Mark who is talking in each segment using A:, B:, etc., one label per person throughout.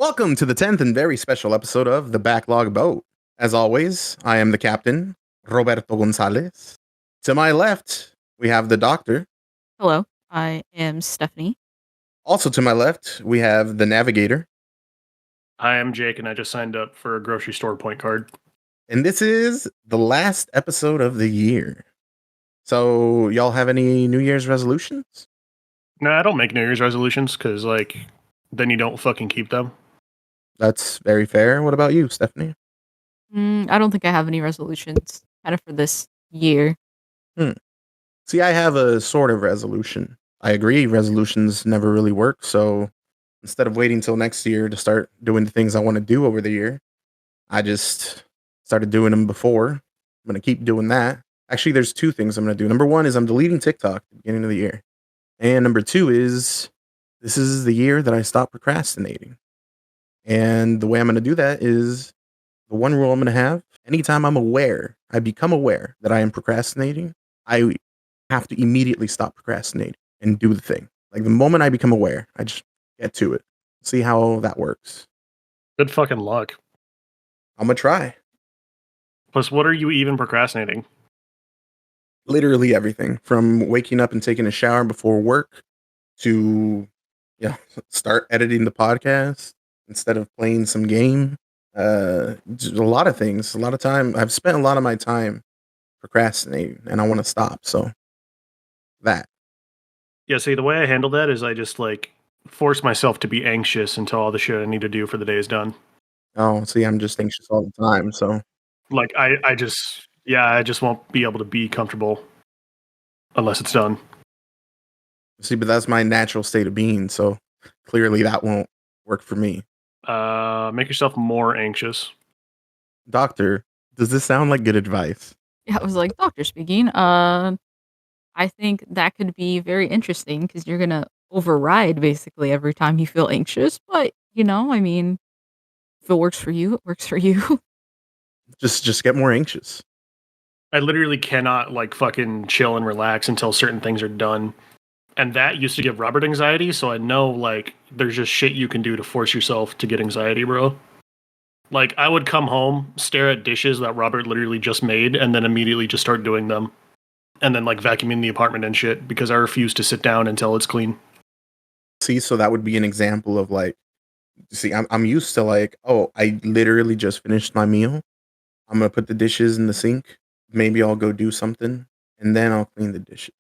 A: Welcome to the 10th and very special episode of The Backlog Boat. As always, I am the captain, Roberto Gonzalez. To my left, we have the doctor.
B: Hello, I am Stephanie.
A: Also to my left, we have the navigator.
C: Hi, I'm Jake, and I just signed up for a grocery store point card.
A: And this is the last episode of the year. So, y'all have any New Year's resolutions?
C: No, I don't make New Year's resolutions, because, then you don't fucking keep them.
A: That's very fair. What about you, Stephanie?
B: I don't think I have any resolutions kind of for this year.
A: See, I have a sort of resolution. I agree, resolutions never really work, so instead of waiting till next year to start doing the things I want to do over the year, I just started doing them before. I'm going to keep doing that. Actually, there's two things I'm going to do. Number one is I'm deleting TikTok at the beginning of the year. And number two is this is the year that I stop procrastinating. And the way I'm going to do that is the one rule I'm going to have. Anytime I become aware that I am procrastinating, I have to immediately stop procrastinating and do the thing. Like the moment I become aware, I just get to it. See how that works.
C: Good fucking luck.
A: I'm going to try.
C: Plus, what are you even procrastinating?
A: Literally everything from waking up and taking a shower before work to start editing the podcast instead of playing some game. Just a lot of things. A lot of time. I've spent a lot of my time procrastinating and I want to stop. So that.
C: Yeah, see, the way I handle that is I just, force myself to be anxious until all the shit I need to do for the day is done.
A: Oh, see, I'm just anxious all the time. So,
C: I just won't be able to be comfortable unless it's done.
A: see, but that's my natural state of being. So clearly that won't work for me.
C: Make yourself more anxious.
A: Doctor, does this sound like good advice?
B: Yeah, I was like, doctor speaking. I think that could be very interesting because you're gonna override basically every time you feel anxious. But if it works for you, it works for you.
A: Just get more anxious.
C: I literally cannot, fucking chill and relax until certain things are done. And that used to give Robert anxiety, so I know, there's just shit you can do to force yourself to get anxiety, bro. I would come home, stare at dishes that Robert literally just made, and then immediately just start doing them. And then, vacuuming the apartment and shit, because I refuse to sit down until it's clean.
A: See, so that would be an example of, I'm used to, I literally just finished my meal. I'm going to put the dishes in the sink. Maybe I'll go do something, and then I'll clean the dishes.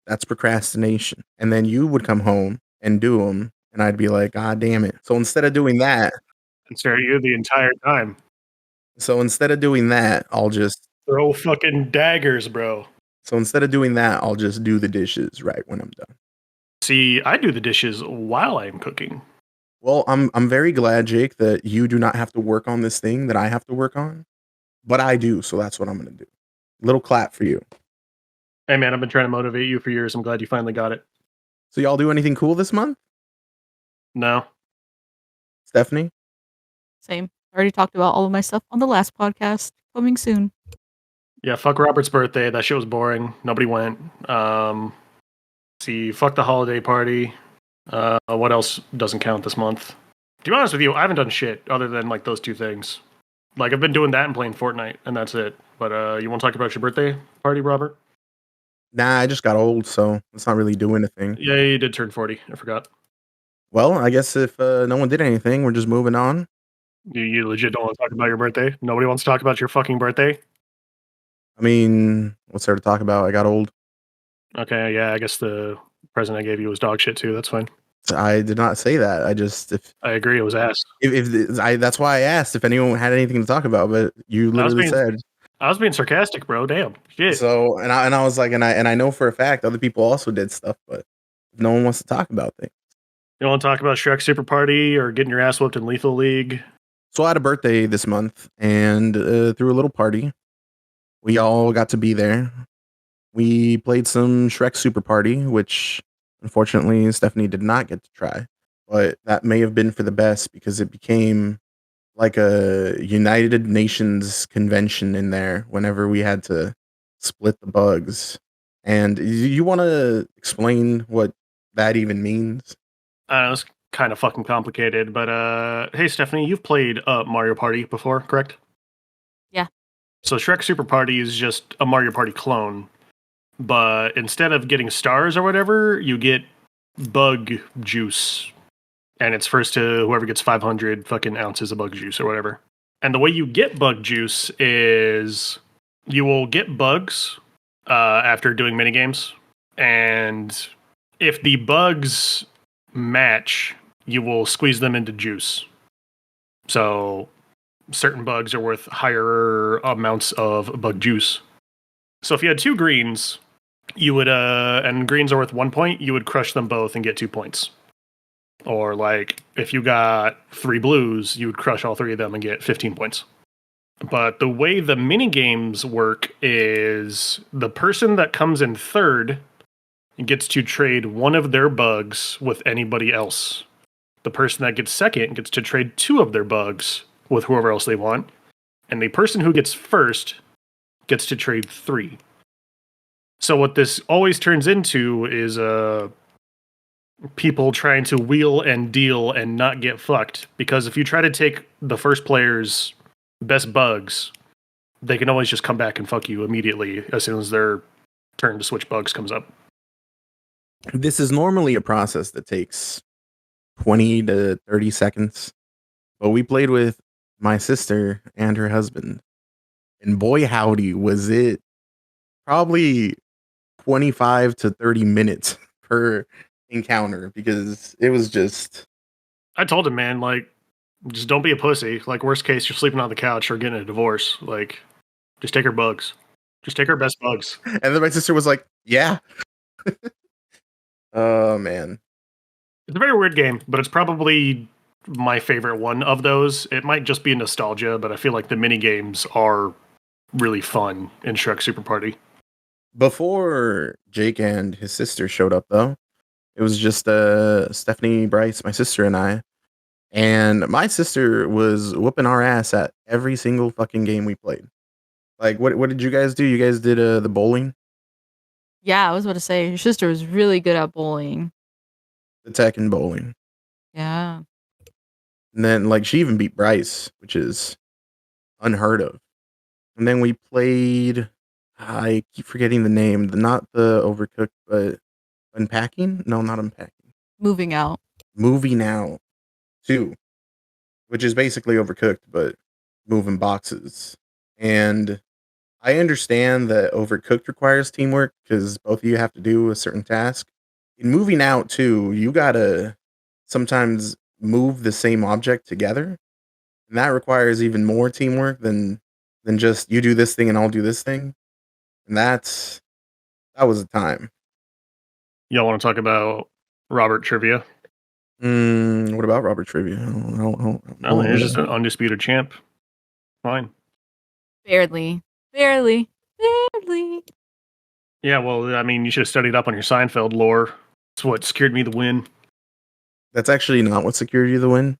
A: That's procrastination. And then you would come home and do them, and I'd be like, God damn it. So instead of doing that,
C: And stare at you the entire time.
A: I'll just
C: throw fucking daggers, bro.
A: So instead of doing that, I'll just do the dishes right when I'm done.
C: See, I do the dishes while I'm cooking.
A: Well, I'm very glad, Jake, that you do not have to work on this thing that I have to work on. But I do, so that's what I'm going to do. Little clap for you.
C: Hey, man, I've been trying to motivate you for years. I'm glad you finally got it.
A: So y'all do anything cool this month?
C: No.
A: Stephanie?
B: Same. I already talked about all of my stuff on the last podcast. Coming soon.
C: Yeah, fuck Robert's birthday. That shit was boring. Nobody went. See, fuck the holiday party. What else doesn't count this month? To be honest with you, I haven't done shit other than, those two things. I've been doing that and playing Fortnite, and that's it. But you want to talk about your birthday party, Robert?
A: Nah, I just got old, so it's not really doing anything.
C: Yeah, you did turn 40. I forgot.
A: Well, I guess if no one did anything, we're just moving on.
C: You legit don't want to talk about your birthday? Nobody wants to talk about your fucking birthday?
A: I mean, what's there to talk about? I got old.
C: Okay, yeah, I guess the present I gave you was dog shit too. That's fine.
A: I did not say that.
C: I agree, it was ass.
A: That's why I asked if anyone had anything to talk about, but you literally said.
C: I was being sarcastic, bro. Damn, shit.
A: So I was like, and I know for a fact other people also did stuff, but no one wants to talk about things.
C: You want to talk about Shrek Super Party or getting your ass whooped in Lethal League?
A: So I had a birthday this month and threw a little party. We all got to be there. We played some Shrek Super Party, which unfortunately Stephanie did not get to try, but that may have been for the best because it became like a United Nations convention in there whenever we had to split the bugs. And you want to explain what that even means?
C: It's kind of fucking complicated. But hey, Stephanie, you've played Mario Party before, correct?
B: Yeah.
C: So Shrek Super Party is just a Mario Party clone, but instead of getting stars or whatever, you get bug juice, and it's first to whoever gets 500 fucking ounces of bug juice or whatever. And the way you get bug juice is you will get bugs after doing minigames, and if the bugs match, you will squeeze them into juice. So certain bugs are worth higher amounts of bug juice. So if you had 2 greens, you would and greens are worth 1 point, you would crush them both and get 2 points. Or like if you got 3 blues, you would crush all 3 of them and get 15 points. But the way the mini games work is the person that comes in third gets to trade one of their bugs with anybody else. The person that gets second gets to trade 2 of their bugs with whoever else they want. And the person who gets first gets to trade 3. So what this always turns into is people trying to wheel and deal and not get fucked. Because if you try to take the first player's best bugs, they can always just come back and fuck you immediately as soon as their turn to switch bugs comes up.
A: This is normally a process that takes 20 to 30 seconds. But we played with my sister and her husband. And boy, howdy, was it probably 25 to 30 minutes per encounter, because it was just...
C: I told him, man, like, just don't be a pussy. Like, worst case, you're sleeping on the couch or getting a divorce. Like, just take her bugs. Just take her best bugs.
A: And then my sister was like, yeah. Oh, man.
C: It's a very weird game, but it's probably my favorite one of those. It might just be nostalgia, but I feel like the mini games are really fun in Shrek Super Party.
A: Before Jake and his sister showed up, though, it was just Stephanie, Bryce, my sister, and I. And my sister was whooping our ass at every single fucking game we played. Like, what did you guys do? You guys did the bowling?
B: Yeah, I was about to say, your sister was really good at bowling.
A: The Tekken bowling.
B: Yeah.
A: And then, like, she even beat Bryce, which is unheard of. And then we played, I keep forgetting the name, not the Overcooked, but Unpacking? No, not Unpacking.
B: Moving Out.
A: Moving Out 2, which is basically Overcooked, but moving boxes. And I understand that Overcooked requires teamwork because both of you have to do a certain task. In Moving Out 2, you gotta sometimes move the same object together. And that requires even more teamwork than just you do this thing and I'll do this thing. And that was a time.
C: Y'all want to talk about Robert Trivia?
A: What about Robert Trivia?
C: No, he's just an undisputed champ. Fine.
B: Barely. Barely. Barely.
C: Yeah, well, I mean, you should have studied up on your Seinfeld lore. It's what secured me the win.
A: That's actually not what secured you the win.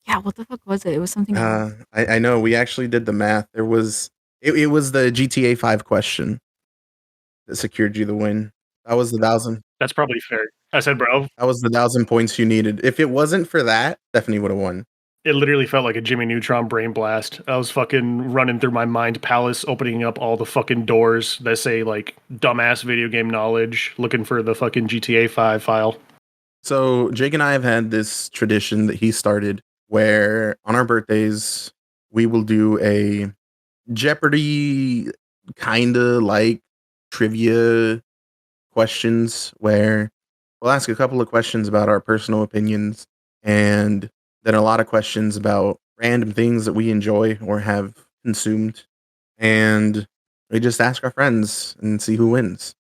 B: Yeah, what the fuck was it? It was something else.
A: I know. We actually did the math. It was the GTA 5 question that secured you the win. That was the 1,000.
C: That's probably fair. I said, bro.
A: That was the 1,000 points you needed. If it wasn't for that, Stephanie would have won.
C: It literally felt like a Jimmy Neutron brain blast. I was fucking running through my mind palace, opening up all the fucking doors that say, like, dumbass video game knowledge, looking for the fucking GTA 5 file.
A: So Jake and I have had this tradition that he started where on our birthdays, we will do a Jeopardy kind of like trivia questions where we'll ask a couple of questions about our personal opinions and then a lot of questions about random things that we enjoy or have consumed. And we just ask our friends and see who wins.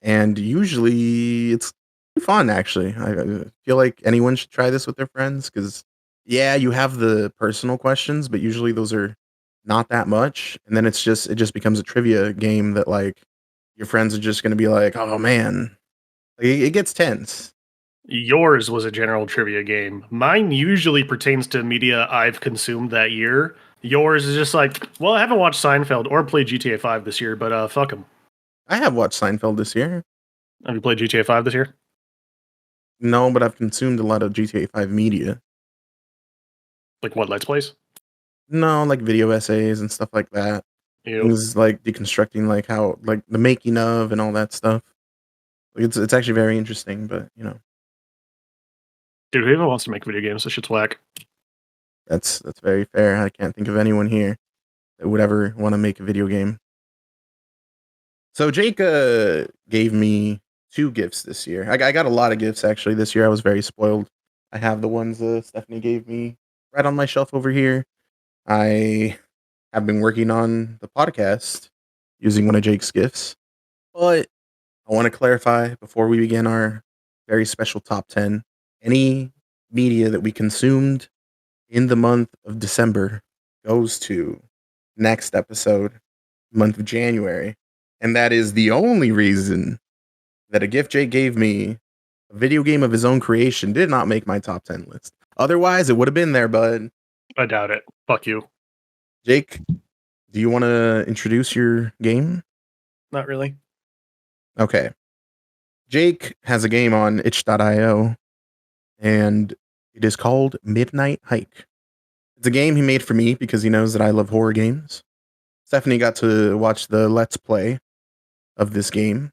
A: And usually it's fun, actually. I feel like anyone should try this with their friends because, yeah, you have the personal questions, but usually those are not that much. And then it just becomes a trivia game that, like, your friends are just going to be like, oh, man. Like, it gets tense.
C: Yours was a general trivia game. Mine usually pertains to media I've consumed that year. Yours is just like, well, I haven't watched Seinfeld or played GTA 5 this year, but fuck them.
A: I have watched Seinfeld this year.
C: Have you played GTA 5 this year?
A: No, but I've consumed a lot of GTA 5 media.
C: Like what, Let's Plays?
A: No, like video essays and stuff like that.
C: Ew.
A: Things like deconstructing like how like the making of and all that stuff. Like, it's actually very interesting, but you know,
C: Dude, whoever wants to make video games, this shit's whack.
A: that's very fair. I can't think of anyone here that would ever want to make a video game. So Jake gave me 2 gifts this year. I got a lot of gifts actually this year. I was very spoiled. I have the ones Stephanie gave me right on my shelf over here. I have been working on the podcast using one of Jake's gifts. But I want to clarify before we begin our very special top 10, any media that we consumed in the month of December goes to next episode, month of January. And that is the only reason that a gift Jake gave me, a video game of his own creation, did not make my top 10 list. Otherwise, it would have been there, bud.
C: I doubt it. Fuck you.
A: Jake, do you want to introduce your game?
C: Not really.
A: Okay. Jake has a game on itch.io, and it is called Midnight Hike. It's a game he made for me because he knows that I love horror games. Stephanie got to watch the Let's Play of this game,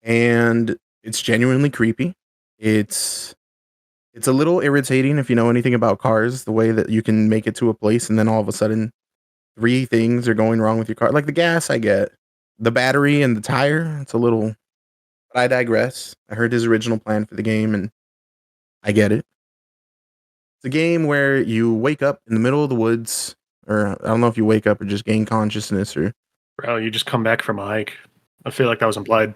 A: and it's genuinely creepy. It's a little irritating if you know anything about cars, the way that you can make it to a place and then all of a sudden 3 things are going wrong with your car. Like the gas, I get. The battery and the tire, it's a little... But I digress. I heard his original plan for the game, and I get it. It's a game where you wake up in the middle of the woods, or I don't know if you wake up or just gain consciousness, or...
C: Bro, you just come back from a hike. I feel like that was implied.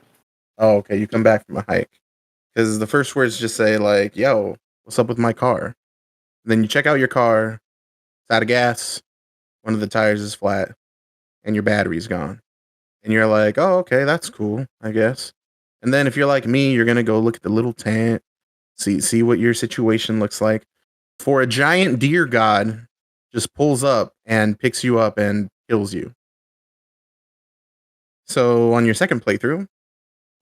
A: Oh, okay, you come back from a hike. Because the first words just say, like, yo, what's up with my car? Then you check out your car, it's out of gas, one of the tires is flat, and your battery's gone. And you're like, oh, okay, that's cool, I guess. And then if you're like me, you're going to go look at the little tent, see what your situation looks like. For a giant deer god just pulls up and picks you up and kills you. So on your second playthrough,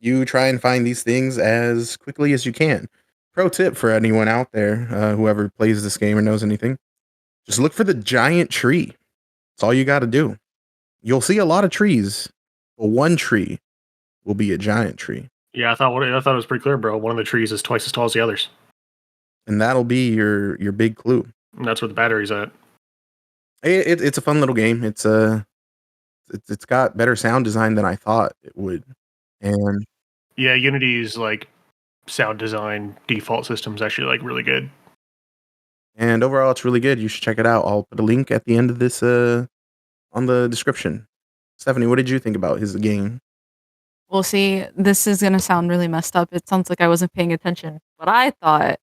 A: you try and find these things as quickly as you can. Pro tip for anyone out there, whoever plays this game or knows anything, just look for the giant tree. That's all you got to do. You'll see a lot of trees, but one tree will be a giant tree.
C: Yeah, I thought it was pretty clear, bro. One of the trees is twice as tall as the others.
A: And that'll be your big clue.
C: And that's where the battery's at.
A: It's a fun little game. It's got better sound design than I thought it would. And
C: yeah, Unity's like sound design default system's actually like really good.
A: And overall, it's really good. You should check it out. I'll put a link at the end of this on the description. Stephanie, what did you think about his game?
B: Well, see, this is going to sound really messed up. It sounds like I wasn't paying attention. But I thought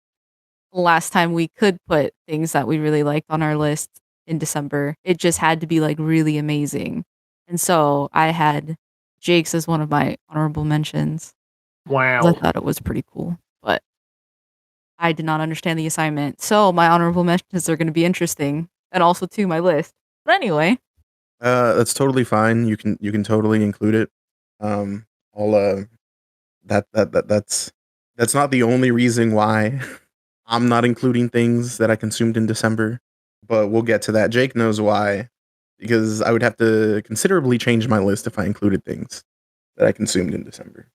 B: last time we could put things that we really liked on our list in December. It just had to be like really amazing. And so I had Jake's as one of my honorable mentions.
C: Wow.
B: I thought it was pretty cool. But I did not understand the assignment. So my honorable mentions are going to be interesting. And also to my list. But anyway.
A: That's totally fine. You can totally include it. That's not the only reason why I'm not including things that I consumed in December, but we'll get to that. Jake knows why, because I would have to considerably change my list if I included things that I consumed in December.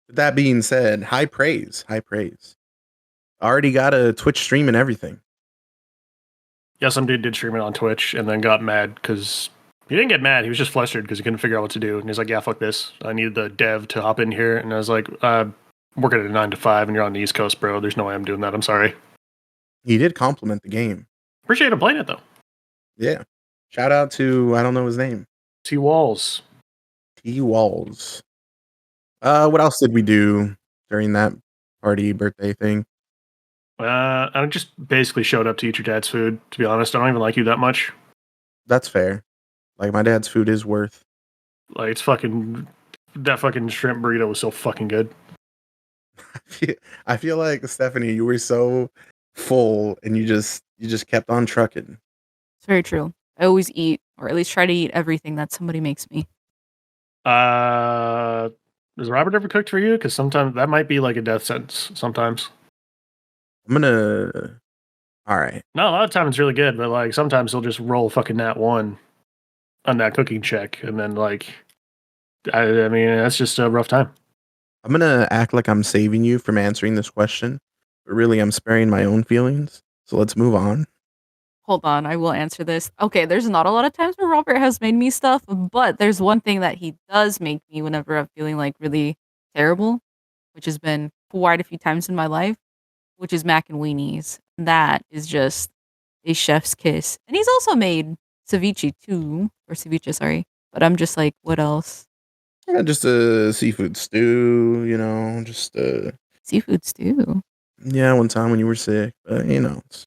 A: With that being said, high praise. Already got a Twitch stream and everything.
C: Yeah, some dude did stream it on Twitch and then got mad because he didn't get mad. He was just flustered because he couldn't figure out what to do. And he's like, yeah, fuck this. I need the dev to hop in here. And I was like, working at a 9 to 5 and you're on the East Coast, bro. There's no way I'm doing that. I'm sorry.
A: He did compliment the game.
C: Appreciate him playing it, though.
A: Yeah. Shout out to, I don't know his name.
C: T Walls.
A: What else did we do during that birthday thing?
C: I just basically showed up to eat your dad's food, to be honest. I don't even like you that much.
A: That's fair. Like, my dad's food is worth.
C: Like, that fucking shrimp burrito was so fucking good.
A: I feel like, Stephanie, you were so full and you just kept on trucking.
B: It's very true. I always eat, or at least try to eat everything that somebody makes me.
C: That Has Robert ever cooked for you? Because sometimes that might be like a death sentence. Sometimes.
A: I'm gonna. All right.
C: No, a lot of times it's really good, but like sometimes he'll just roll fucking nat 1 on that cooking check, and then like, I mean, that's just a rough time.
A: I'm gonna act like I'm saving you from answering this question, but really I'm sparing my own feelings. So let's move on.
B: Hold on, I will answer this. Okay, there's not a lot of times where Robert has made me stuff, but there's one thing that he does make me whenever I'm feeling like really terrible, which has been quite a few times in my life, which is mac and weenies. That is just a chef's kiss. And he's also made ceviche too, or ceviche, sorry. But I'm just like, what else?
A: Yeah, just a seafood stew, just
B: Seafood stew.
A: yeah, one time when you were sick, it's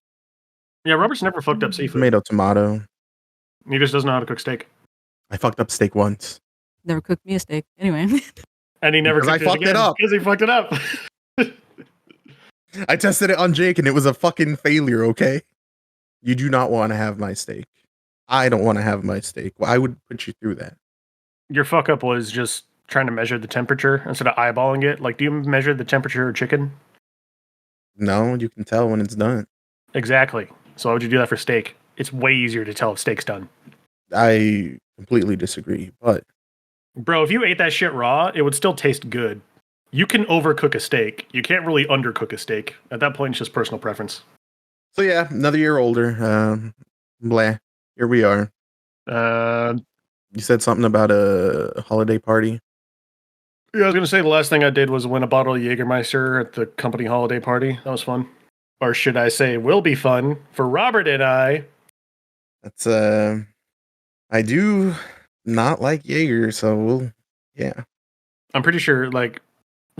C: Yeah, Robert's never fucked up seafood.
A: tomato.
C: He just doesn't know how to cook steak.
A: I fucked up steak once.
B: Never cooked me a steak. Anyway.
C: And he never
A: Because
C: cooked
A: I fucked it
C: again
A: up.
C: because he fucked it up.
A: I tested it on Jake and it was a fucking failure, okay? You do not want to have my steak. I don't want to have my steak. Well, I would put you through that.
C: Your fuck up was just trying to measure the temperature instead of eyeballing it. Like, do you measure the temperature of chicken?
A: No, you can tell when it's done.
C: Exactly. So why would you do that for steak? It's way easier to tell if steak's done.
A: I completely disagree, but
C: Bro, if you ate that shit raw, it would still taste good. You can overcook a steak. You can't really undercook a steak. At that point, it's just personal preference.
A: so yeah, another year older. Blah. Here we are. You said something about a holiday party.
C: Yeah, I was gonna say the last thing I did was win a bottle of Jägermeister at the company holiday party. That was fun. Or should I say will be fun for Robert and I.
A: That's I do not like Jaeger, so yeah.
C: I'm pretty sure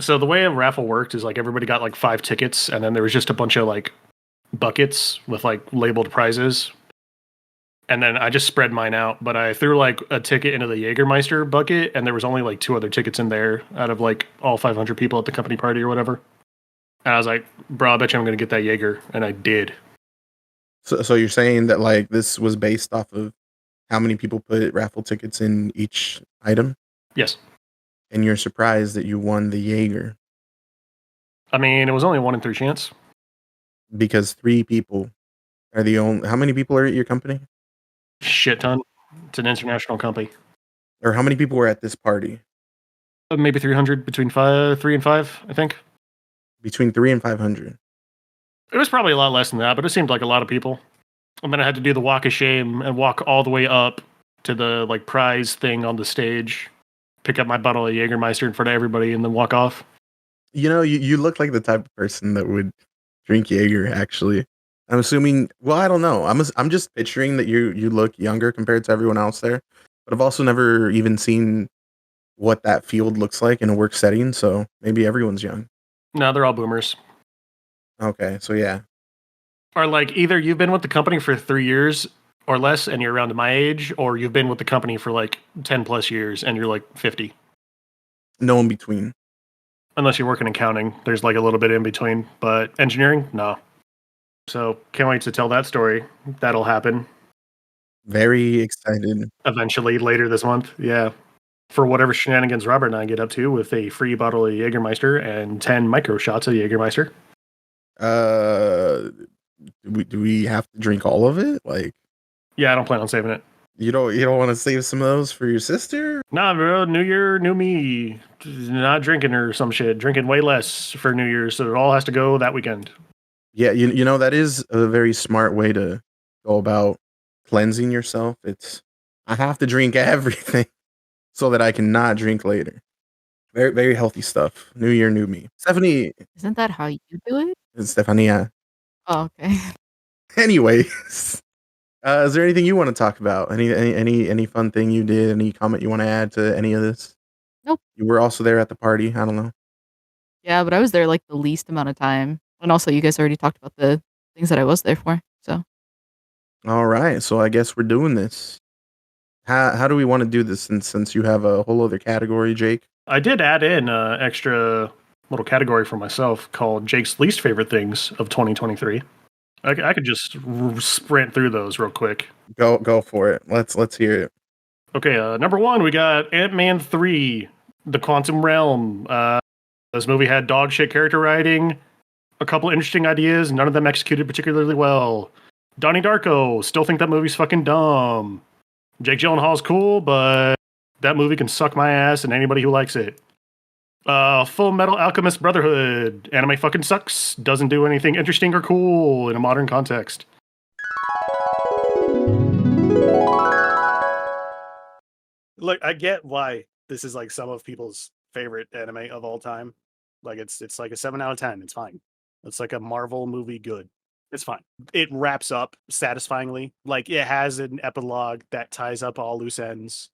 C: so the way a raffle worked is like everybody got like 5 tickets and then there was just a bunch of like buckets with like labeled prizes. And then I just spread mine out, but I threw like a ticket into the Jägermeister bucket and there was only like 2 other tickets in there out of like all 500 people at the company party or whatever. And I was like, bro, I bet you I'm going to get that Jaeger. And I did.
A: So you're saying that like this was based off of how many people put raffle tickets in each item?
C: Yes.
A: And you're surprised that you won the Jaeger
C: I mean, it was only 1 in 3 chance.
A: because 3 people are the only. How many people are at your company?
C: Shit ton. It's an international company.
A: Or how many people were at this party?
C: Maybe 300 between 3 and 5, I think.
A: Between 3 and 500.
C: It was probably a lot less than that, but it seemed like a lot of people. And then I had to do the walk of shame and walk all the way up to the like prize thing on the stage, pick up my bottle of Jägermeister in front of everybody, and then walk off.
A: You look like the type of person that would drink Jaeger. Actually, I'm assuming. Well, I don't know. I'm just picturing that you look younger compared to everyone else there. But I've also never even seen what that field looks like in a work setting. So maybe everyone's young.
C: No, they're all boomers.
A: Okay, so yeah.
C: Or like either you've been with the company for 3 years or less and you're around my age, or you've been with the company for like 10 plus years and you're like 50.
A: No in between.
C: Unless you work in accounting, there's like a little bit in between. But engineering, no. So can't wait to tell that story. That'll happen
A: Very excited.
C: eventually later this month. Yeah. For whatever shenanigans Robert and I get up to with a free bottle of Jägermeister and 10 micro shots of Jägermeister.
A: Do we have to drink all of it? Like,
C: Yeah, I don't plan on saving it.
A: you don't want to save some of those for your sister?
C: Nah, bro. New year, new me. Not drinking or some shit. Drinking way less for New Year's, so it all has to go that weekend.
A: Yeah, you know that is a very smart way to go about cleansing yourself. I have to drink everything so that I can not drink later. Very very healthy stuff. New year, new me. Stephanie,
B: Isn't that how you do it?
A: Stefania.
B: Oh, okay.
A: Anyways, is there anything you want to talk about? Any fun thing you did? Any comment you want to add to any of this?
B: Nope.
A: You were also there at the party. I don't know.
B: Yeah, but I was there like the least amount of time. And also you guys already talked about the things that I was there for. So
A: All right, so I guess we're doing this. How do we want to do this since you have a whole other category, Jake?
C: I did add in an extra little category for myself called Jake's least favorite things of 2023. I could just sprint through those real quick.
A: Go for it. Let's hear it.
C: Okay, number 1, we got Ant-Man 3, The Quantum Realm. This movie had dog shit character writing, a couple interesting ideas, none of them executed particularly well. Donnie Darko, still think that movie's fucking dumb. Jake Gyllenhaal's cool, but that movie can suck my ass and anybody who likes it. Full Metal Alchemist Brotherhood. Anime fucking sucks. Doesn't do anything interesting or cool in a modern context.
D: Look, I get why this is like some of people's favorite anime of all time. Like it's like a 7 out of 10. It's fine. It's like a Marvel movie good. It's fine. It wraps up satisfyingly. Like it has an epilogue that ties up all loose ends.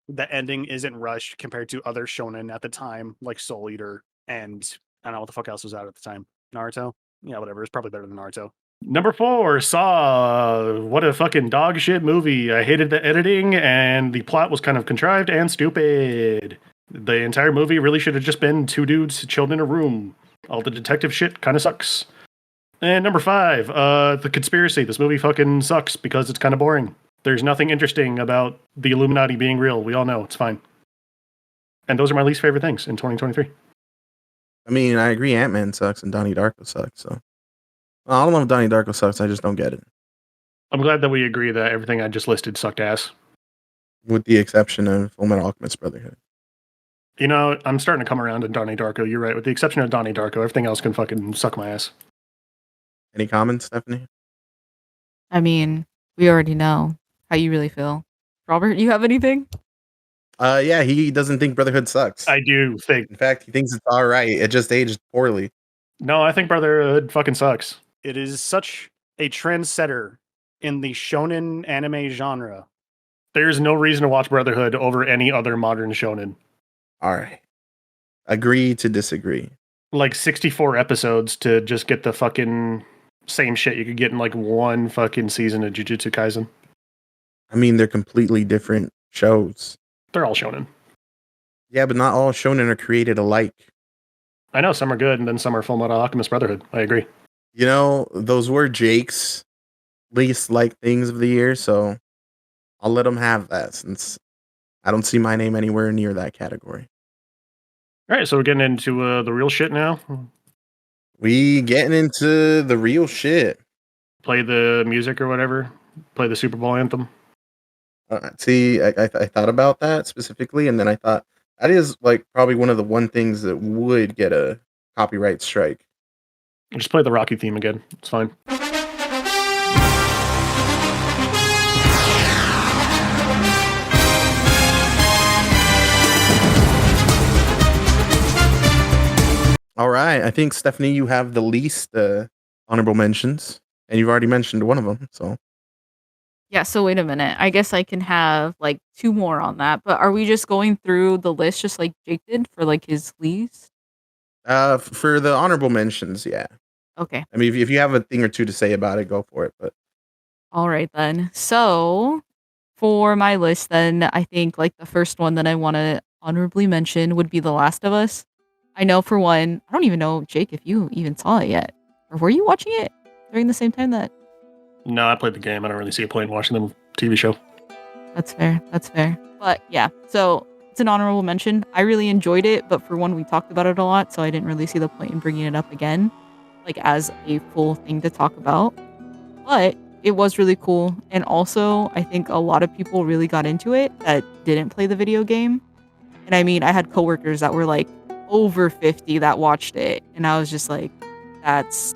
D: The ending isn't rushed compared to other shonen at the time, like Soul Eater and I don't know what the fuck else was out at the time. Naruto? Yeah, whatever. It's probably better than Naruto.
C: Number 4, Saw. What a fucking dog shit movie. I hated the editing, and the plot was kind of contrived and stupid. The entire movie really should have just been 2 dudes chilled in a room. All the detective shit kind of sucks. And number 5, The Conspiracy. This movie fucking sucks because it's kind of boring. There's nothing interesting about the Illuminati being real. We all know. It's fine. And those are my least favorite things in 2023.
A: I mean, I agree Ant-Man sucks and Donnie Darko sucks, so. Well, I don't know if Donnie Darko sucks, I just don't get it.
C: I'm glad that we agree that everything I just listed sucked ass.
A: With the exception of Fullmetal Alchemist Brotherhood.
C: You know, I'm starting to come around to Donnie Darko. You're right. With the exception of Donnie Darko, everything else can fucking suck my ass.
A: Any comments, Stephanie?
B: I mean, we already know how you really feel. Robert, you have anything?
A: Yeah, he doesn't think Brotherhood sucks.
C: I do think.
A: In fact, he thinks it's all right. It just aged poorly.
C: No, I think Brotherhood fucking sucks.
D: It is such a trendsetter in the shonen anime genre.
C: There's no reason to watch Brotherhood over any other modern shonen.
A: All right. Agree to disagree.
C: Like 64 episodes to just get the fucking same shit you could get in like one fucking season of Jujutsu Kaisen.
A: I mean, they're completely different shows.
C: They're all shonen.
A: Yeah, but not all shonen are created alike.
C: I know some are good and then some are Fullmetal Alchemist Brotherhood. I agree.
A: You know, those were Jake's least liked things of the year, so I'll let him have that since I don't see my name anywhere near that category.
C: All right, so we're getting into the real shit now.
A: We getting into the real shit.
C: Play the music or whatever. Play the Super Bowl anthem.
A: See, I thought about that specifically, and then I thought that is like probably one of the one things that would get a copyright strike.
C: Just play the Rocky theme again. It's fine.
A: All right, I think Stephanie, you have the least honorable mentions, and you've already mentioned one of them. So
B: Yeah, so wait a minute. I guess I can have like 2 more on that. But are we just going through the list just like Jake did for like his least?
A: for the honorable mentions, yeah.
B: Okay.
A: I mean, if you have a thing or two to say about it, go for it. But
B: All right then. So for my list then, I think like the first one that I want to honorably mention would be The Last of Us. I know for one, I don't even know, Jake, if you even saw it yet. Or were you watching it during the same time that...
C: No, I played the game. I don't really see a point in watching the TV show.
B: That's fair. That's fair. But yeah, so it's an honorable mention. I really enjoyed it, but for one, we talked about it a lot, so I didn't really see the point in bringing it up again, like as a full thing to talk about. But it was really cool. And also, I think a lot of people really got into it that didn't play the video game. And I mean, I had coworkers that were like over 50 that watched it. And I was just like, that's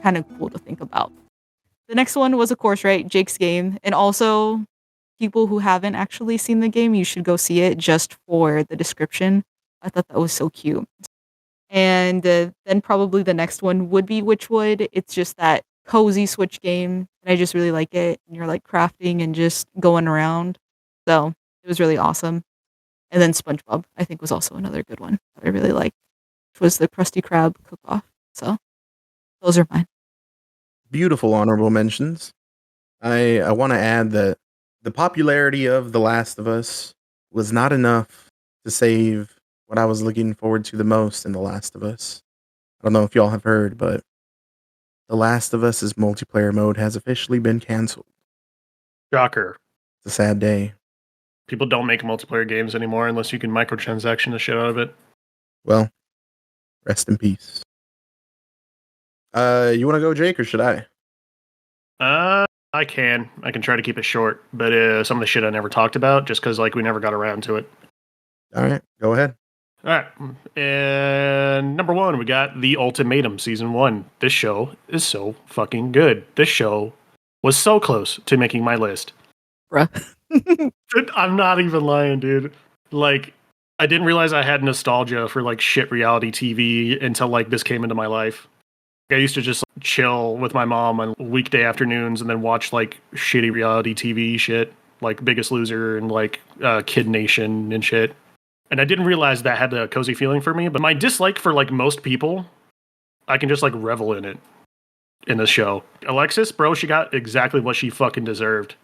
B: kind of cool to think about. The next one was, of course, right, Jake's game. And also, people who haven't actually seen the game, you should go see it just for the description. I thought that was so cute. And then probably the next one would be Witchwood. It's just that cozy Switch game, and I just really like it. And you're like crafting and just going around. So it was really awesome. And then SpongeBob, I think, was also another good one that I really liked, which was the Krusty Krab cook-off. So those are mine.
A: beautiful honorable mentions. I want to add that the popularity of The Last of Us was not enough to save what I was looking forward to the most in The Last of Us. I don't know if y'all have heard, but The Last of Us's multiplayer mode has officially been canceled.
C: Shocker.
A: It's a sad day.
C: People don't make multiplayer games anymore unless you can microtransaction the shit out of it.
A: Well, rest in peace. You want to go, Jake, or should I?
C: I can try to keep it short, but some of the shit I never talked about just because like we never got around to it.
A: All right, go ahead.
C: All right, and number 1, we got The Ultimatum Season 1. This show is so fucking good. This show was so close to making my list.
B: Bruh.
C: I'm not even lying, dude. Like, I didn't realize I had nostalgia for like shit reality TV until like this came into my life. I used to just chill with my mom on weekday afternoons and then watch like shitty reality TV shit, like Biggest Loser and like Kid Nation and shit. And I didn't realize that had a cozy feeling for me. But my dislike for like most people, I can just like revel in it in this show. Alexis, bro, she got exactly what she fucking deserved.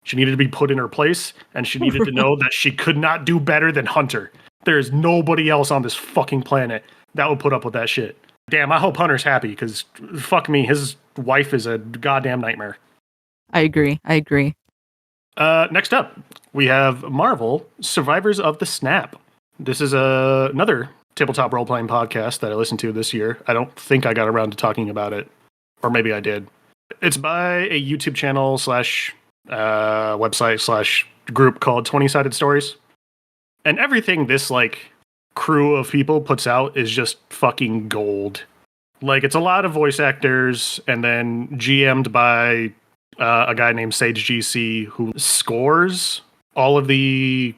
C: She needed to be put in her place, and she needed to know that she could not do better than Hunter. There's nobody else on this fucking planet that would put up with that shit. Damn, I hope Hunter's happy, because fuck me, his wife is a goddamn nightmare.
B: I agree.
C: Next up, we have Marvel, Survivors of the Snap. This is another tabletop role-playing podcast that I listened to this year. I don't think I got around to talking about it, or maybe I did. It's by a YouTube channel / website / group called 20-Sided Stories. And everything this, like, crew of people puts out is just fucking gold. Like, it's a lot of voice actors, and then GM'd by a guy named Sage GC, who scores all of the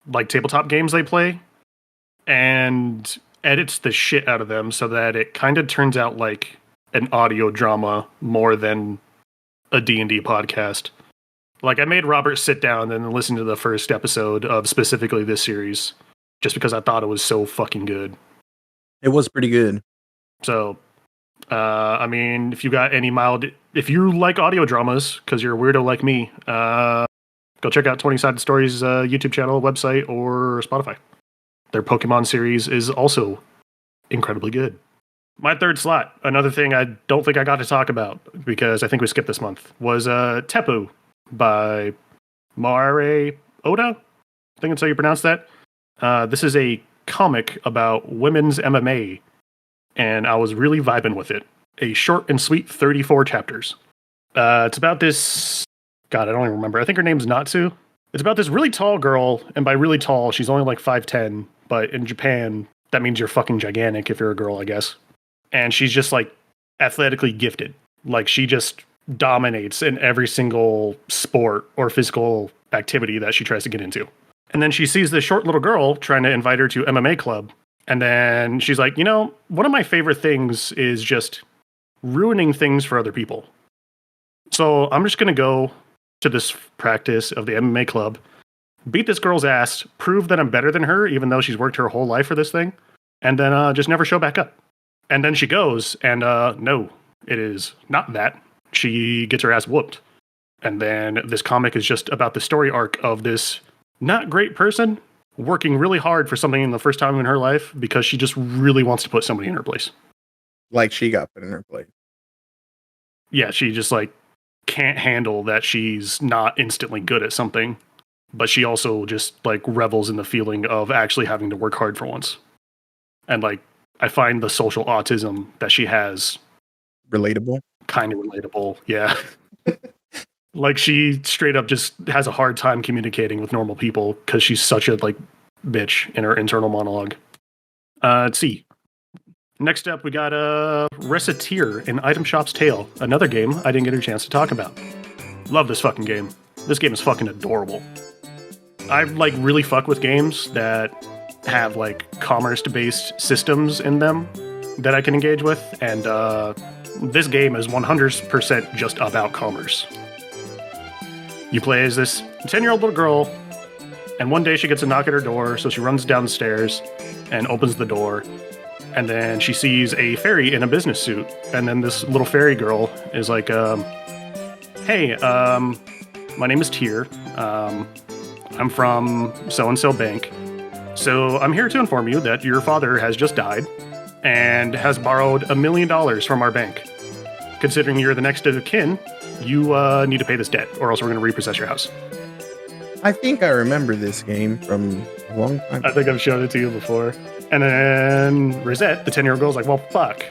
C: like tabletop games they play and edits the shit out of them so that it kind of turns out like an audio drama more than a D&D podcast. Like, I made Robert sit down and listen to the first episode of specifically this series just because I thought it was so fucking good.
A: It was pretty good.
C: So, I mean, if you like audio dramas, because you're a weirdo like me, go check out 20-Sided Stories YouTube channel, website, or Spotify. Their Pokemon series is also incredibly good. My third slot, another thing I don't think I got to talk about, because I think we skipped this month, was Teppu by Mare Oda. I think that's how you pronounce that. This is a comic about women's MMA, and I was really vibing with it. A short and sweet 34 chapters. It's about this... God, I don't even remember. I think her name's Natsu. It's about this really tall girl, and by really tall, she's only like 5'10", but in Japan, that means you're fucking gigantic if you're a girl, I guess. And she's just like athletically gifted. Like, she just dominates in every single sport or physical activity that she tries to get into. And then she sees this short little girl trying to invite her to MMA club. And then she's like, you know, one of my favorite things is just ruining things for other people. So I'm just going to go to this practice of the MMA club, beat this girl's ass, prove that I'm better than her, even though she's worked her whole life for this thing, and then just never show back up. And then she goes, and no, it is not that. She gets her ass whooped. And then this comic is just about the story arc of this not great person working really hard for something in the first time in her life because she just really wants to put somebody in her place.
A: Like she got put in her place.
C: Yeah, she just like can't handle that she's not instantly good at something, but she also just like revels in the feeling of actually having to work hard for once. And like, I find the social autism that she has
A: relatable.
C: Kind of relatable, yeah. Like, she straight up just has a hard time communicating with normal people because she's such a like bitch in her internal monologue. Let's see. Next up, we got Recettear, an Item Shop's Tale, another game I didn't get a chance to talk about. Love this fucking game. This game is fucking adorable. I like really fuck with games that have like commerce-based systems in them that I can engage with, and this game is 100% just about commerce. You play as this 10-year-old little girl, and one day she gets a knock at her door, so she runs downstairs and opens the door. And then she sees a fairy in a business suit. And then this little fairy girl is like, hey, my name is Tyr. I'm from so-and-so bank. So I'm here to inform you that your father has just died and has borrowed $1 million from our bank. Considering you're the next of kin, you need to pay this debt, or else we're going to repossess your house.
A: I think I remember this game from a long time.
C: I think I've shown it to you before. And then Rosette, the 10-year-old girl's like, well, fuck.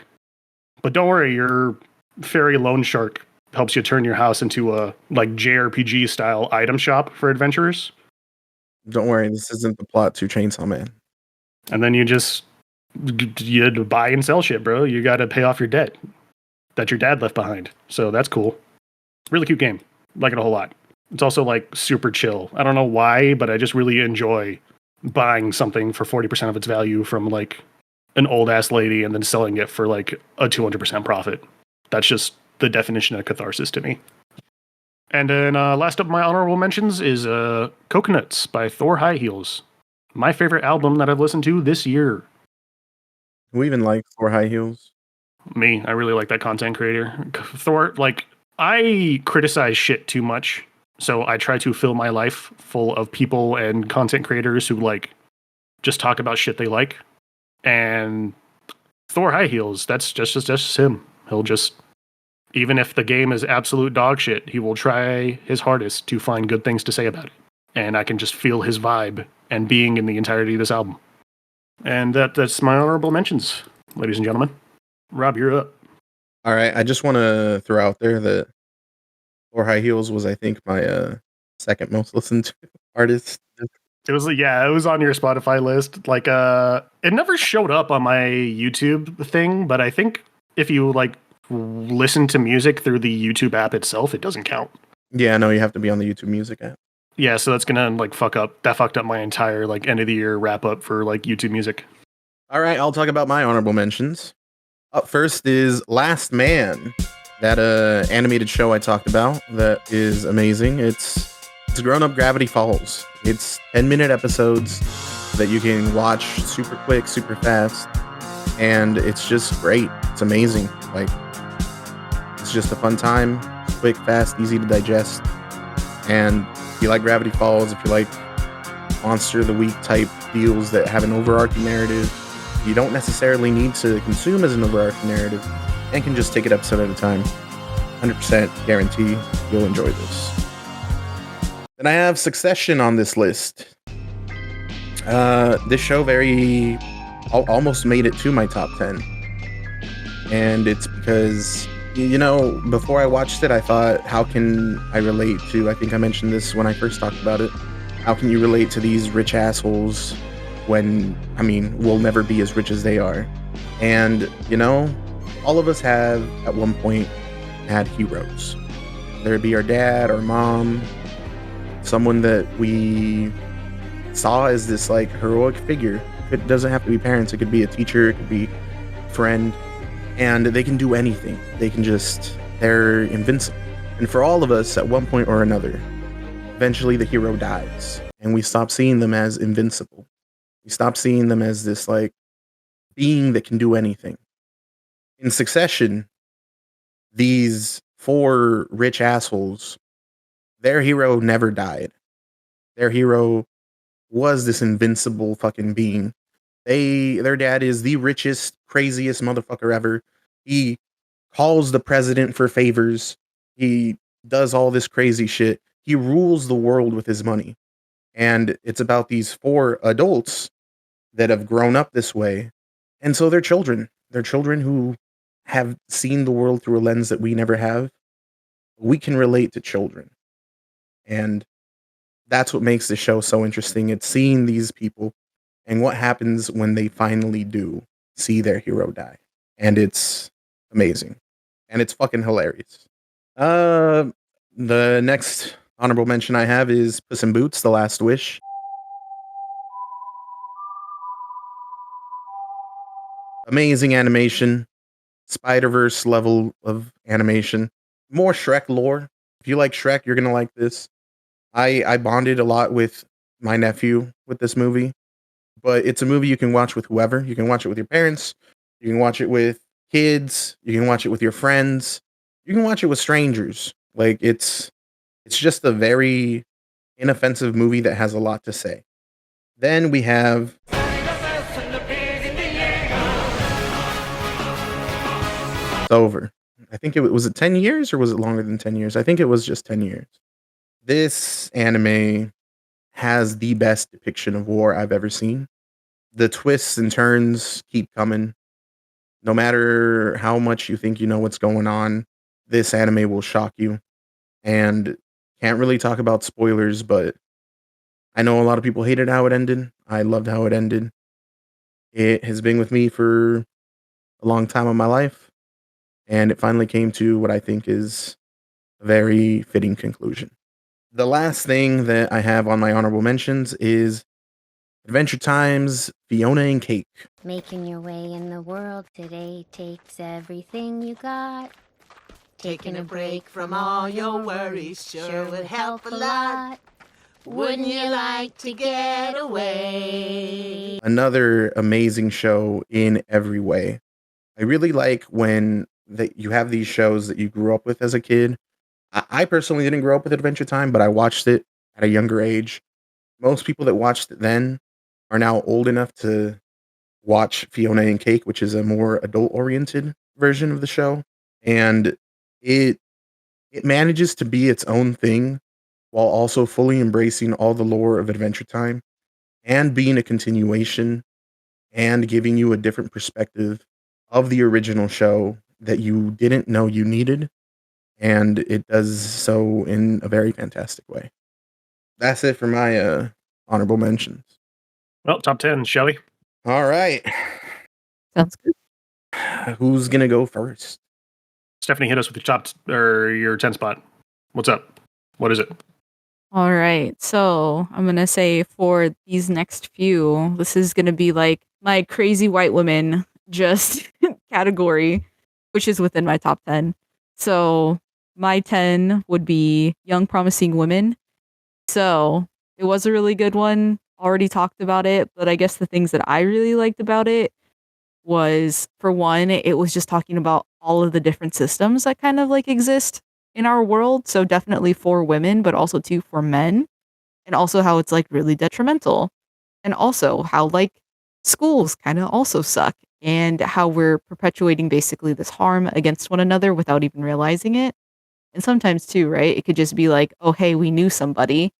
C: But don't worry, your fairy loan shark helps you turn your house into a like JRPG style item shop for adventurers.
A: Don't worry, this isn't the plot to Chainsaw Man.
C: And then you buy and sell shit, bro. You got to pay off your debt that your dad left behind. So that's cool. Really cute game. Like it a whole lot. It's also like super chill. I don't know why, but I just really enjoy buying something for 40% of its value from like an old ass lady and then selling it for like a 200% profit. That's just the definition of catharsis to me. And then last up, my honorable mentions is Coconuts by Thor High Heels. My favorite album that I've listened to this year.
A: Who even like Thor High Heels?
C: Me, I really like that content creator. Thor, like, I criticize shit too much, so I try to fill my life full of people and content creators who, like, just talk about shit they like. And Thor High Heels, that's just him. He'll just, even if the game is absolute dog shit, he will try his hardest to find good things to say about it. And I can just feel his vibe and being in the entirety of this album. And that's my honorable mentions, ladies and gentlemen. Rob, you're up.
A: All right, I just want to throw out there that Thor High Heels was, I think, my second most listened to artist.
C: It was on your Spotify list. Like, it never showed up on my YouTube thing, but I think if you like listen to music through the YouTube app itself, it doesn't count.
A: Yeah, no, you have to be on the YouTube Music app.
C: Yeah, so that's gonna like fucked up my entire like end of the year wrap up for like YouTube Music.
A: All right, I'll talk about my honorable mentions. Up first is Lastman, that animated show I talked about that is amazing. It's grown-up Gravity Falls. It's 10-minute episodes that you can watch super quick, super fast, and it's just great. It's amazing. Like, it's just a fun time. It's quick, fast, easy to digest. And if you like Gravity Falls, if you like Monster of the Week type deals that have an overarching narrative, you don't necessarily need to consume as an overarching narrative and can just take it episode at a time. 100% guarantee you'll enjoy this. Then I have Succession on this list. This show almost made it to my top 10. And it's because, you know, before I watched it, I thought, how can I relate to, I think I mentioned this when I first talked about it, how can you relate to these rich assholes when, I mean, we'll never be as rich as they are? And, you know, all of us have, at one point, had heroes. Whether it be our dad, our mom, someone that we saw as this, like, heroic figure. It doesn't have to be parents. It could be a teacher. It could be a friend. And they can do anything. They're invincible. And for all of us, at one point or another, eventually the hero dies. And we stop seeing them as invincible. We stop seeing them as this, like, being that can do anything. In Succession, these 4 rich assholes, their hero never died. Their hero was this invincible fucking being. Their dad is the richest, craziest motherfucker ever. He calls the president for favors. He does all this crazy shit. He rules the world with his money. And it's about these 4 adults that have grown up this way. And so they're children. They're children who have seen the world through a lens that we never have. We can relate to children. And that's what makes the show so interesting. It's seeing these people and what happens when they finally do see their hero die. And it's amazing. And it's fucking hilarious. The next honorable mention I have is Puss in Boots: The Last Wish. Amazing animation. Spider-Verse level of animation. More Shrek lore. If you like Shrek, you're going to like this. I bonded a lot with my nephew with this movie, but it's a movie you can watch with whoever. You can watch it with your parents. You can watch it with kids. You can watch it with your friends. You can watch it with strangers. Like, it's just a very inoffensive movie that has a lot to say. Then we have It's Over. I think was it 10 years or was it longer than 10 years? I think it was just 10 years. This anime has the best depiction of war I've ever seen. The twists and turns keep coming. No matter how much you think you know what's going on, this anime will shock you. And can't really talk about spoilers, but I know a lot of people hated how it ended. I loved how it ended. It has been with me for a long time in my life, and it finally came to what I think is a very fitting conclusion. The last thing that I have on my honorable mentions is Adventure Time's Fiona and Cake.
E: Making your way in the world today takes everything you got.
F: Taking a break from all your worries sure would help a lot. Wouldn't you like to get away?
A: Another amazing show in every way. I really like when you have these shows that you grew up with as a kid. I personally didn't grow up with Adventure Time, but I watched it at a younger age. Most people that watched it then are now old enough to watch Fiona and Cake, which is a more adult-oriented version of the show. And it manages to be its own thing while also fully embracing all the lore of Adventure Time and being a continuation and giving you a different perspective of the original show that you didn't know you needed. And it does so in a very fantastic way. That's it for my honorable mentions.
C: Well, top 10, shall we?
A: All right.
B: Sounds good.
A: Who's going to go first?
C: Stephanie, hit us with your 10 spot. What's up? What is it?
B: All right. So I'm going to say for these next few, this is going to be like my crazy white woman just category, which is within my top 10. So my 10 would be Young Promising Women. So it was a really good one. Already talked about it, but I guess the things that I really liked about it was, for one, it was just talking about all of the different systems that kind of like exist in our world. So definitely for women, but also too for men. And also how it's like really detrimental. And also how like schools kind of also suck. And how we're perpetuating basically this harm against one another without even realizing it. And sometimes too, right? It could just be like, oh, hey, we knew somebody.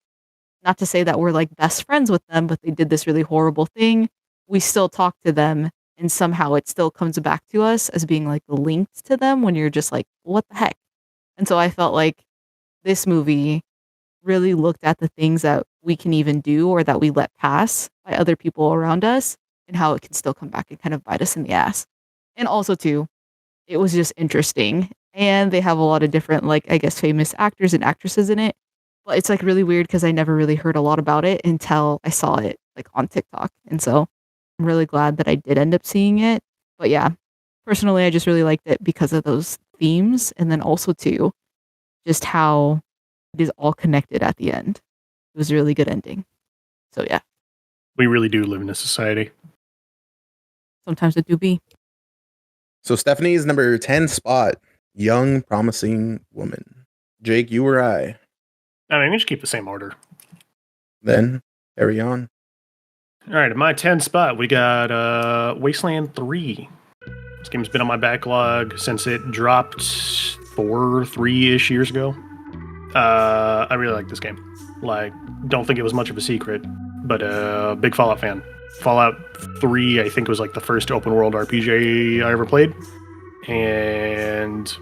B: Not to say that we're like best friends with them, but they did this really horrible thing. We still talk to them. And somehow it still comes back to us as being like linked to them when you're just like, what the heck? And so I felt like this movie really looked at the things that we can even do or that we let pass by other people around us and how it can still come back and kind of bite us in the ass. And also too, it was just interesting. And they have a lot of different, like, I guess, famous actors and actresses in it. But it's like really weird because I never really heard a lot about it until I saw it like on TikTok. And so I'm really glad that I did end up seeing it. But yeah, personally, I just really liked it because of those themes. And then also too, just how it is all connected at the end. It was a really good ending. So yeah.
C: We really do live in a society.
B: Sometimes it do be.
A: So Stephanie's number 10 spot, Young Promising Woman. Jake, you or I?
C: I mean, we just keep the same order.
A: Then carry on.
C: All right, at my 10 spot, we got Wasteland 3. This game's been on my backlog since it dropped 3-ish years ago. I really like this game. Like, don't think it was much of a secret, but big Fallout fan. Fallout 3, I think, was like the first open world RPG I ever played. And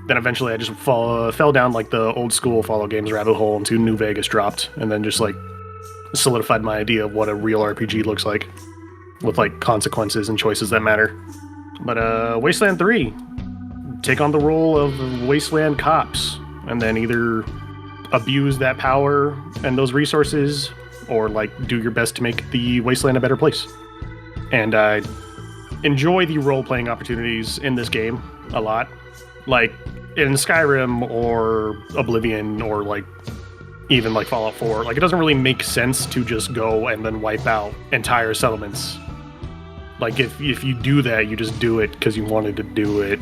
C: then eventually I just fell down like the old school Fallout games rabbit hole until New Vegas dropped, and then just like solidified my idea of what a real RPG looks like, with like consequences and choices that matter. But Wasteland 3, take on the role of Wasteland cops, and then either abuse that power and those resources, or like do your best to make the Wasteland a better place. And I enjoy the role-playing opportunities in this game a lot. Like in Skyrim or Oblivion or like even like Fallout 4, like it doesn't really make sense to just go and then wipe out entire settlements. Like if you do that, you just do it because you wanted to do it.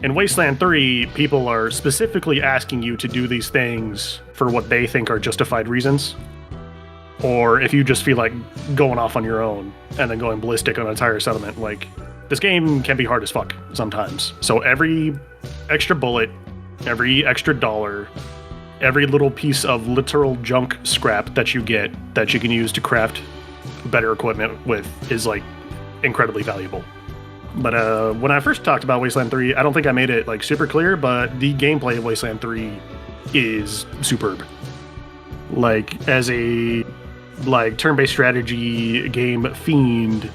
C: In Wasteland 3, people are specifically asking you to do these things for what they think are justified reasons. Or if you just feel like going off on your own and then going ballistic on an entire settlement, like, this game can be hard as fuck sometimes. So every extra bullet, every extra dollar, every little piece of literal junk scrap that you get that you can use to craft better equipment with is like incredibly valuable. But when I first talked about Wasteland 3, I don't think I made it like super clear, but the gameplay of Wasteland 3 is superb. Like, as a like turn-based strategy game fiend,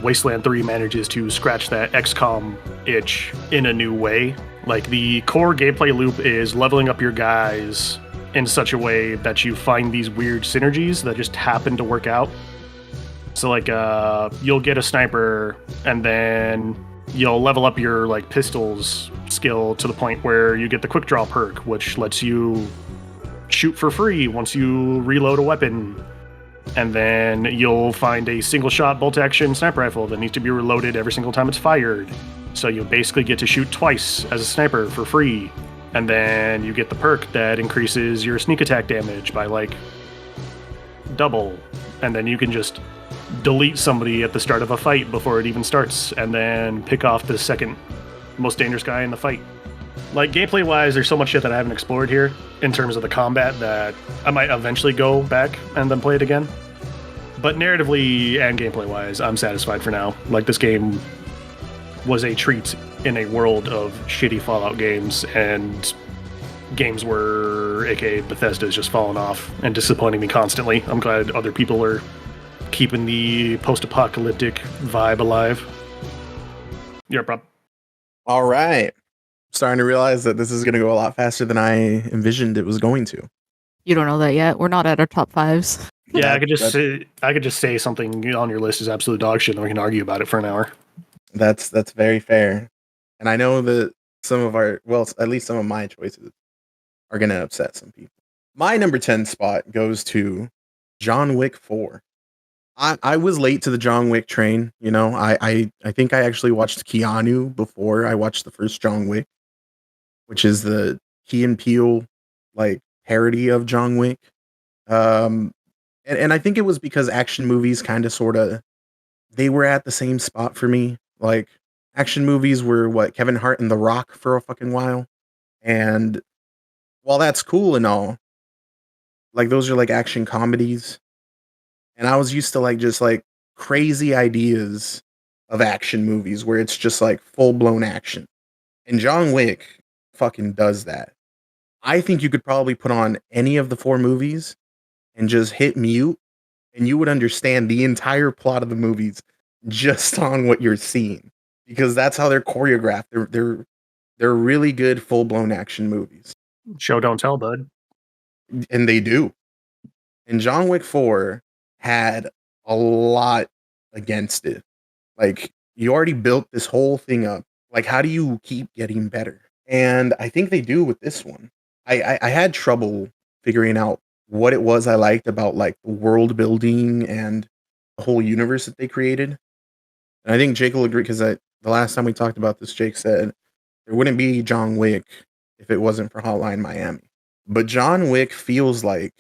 C: Wasteland 3 manages to scratch that XCOM itch in a new way. Like, the core gameplay loop is leveling up your guys in such a way that you find these weird synergies that just happen to work out. So like you'll get a sniper and then you'll level up your like pistols skill to the point where you get the quick draw perk, which lets you shoot for free once you reload a weapon. And then you'll find a single shot bolt action sniper rifle that needs to be reloaded every single time it's fired. So you basically get to shoot twice as a sniper for free. And then you get the perk that increases your sneak attack damage by like double. And then you can just delete somebody at the start of a fight before it even starts, and then pick off the second most dangerous guy in the fight. Like, gameplay wise, there's so much shit that I haven't explored here in terms of the combat that I might eventually go back and then play it again. But narratively and gameplay wise, I'm satisfied for now. Like, this game was a treat in a world of shitty Fallout games, and games where aka Bethesda's just fallen off and disappointing me constantly. I'm glad other people are keeping the post-apocalyptic vibe alive. Yeah, prob.
A: All right. Starting to realize that this is going to go a lot faster than I envisioned it was going to.
B: You don't know that yet. We're not at our top fives.
C: Yeah, I could just say something on your list is absolute dog shit, and we can argue about it for an hour.
A: That's very fair. And I know that some of our, well, at least some of my choices are going to upset some people. My number 10 spot goes to John Wick 4. I was late to the John Wick train. You know, I think I actually watched Keanu before I watched the first John Wick, which is the Key and Peele like parody of John Wick. And I think it was because action movies kind of sort of they were at the same spot for me. Like, action movies were what Kevin Hart and The Rock for a fucking while, and while that's cool and all, like those are like action comedies. And I was used to like just like crazy ideas of action movies where it's just like full blown action. And John Wick fucking does that. I think you could probably put on any of the 4 movies and just hit mute and you would understand the entire plot of the movies just on what you're seeing, because that's how they're choreographed. They're really good full blown action movies.
C: Show don't tell, bud.
A: And they do. And John Wick 4 had a lot against it. Like, you already built this whole thing up. Like, how do you keep getting better? And I think they do with this one. I had trouble figuring out what it was I liked about like the world building and the whole universe that they created. And I think Jake will agree, because the last time we talked about this, Jake said there wouldn't be John Wick if it wasn't for Hotline Miami. But John Wick feels like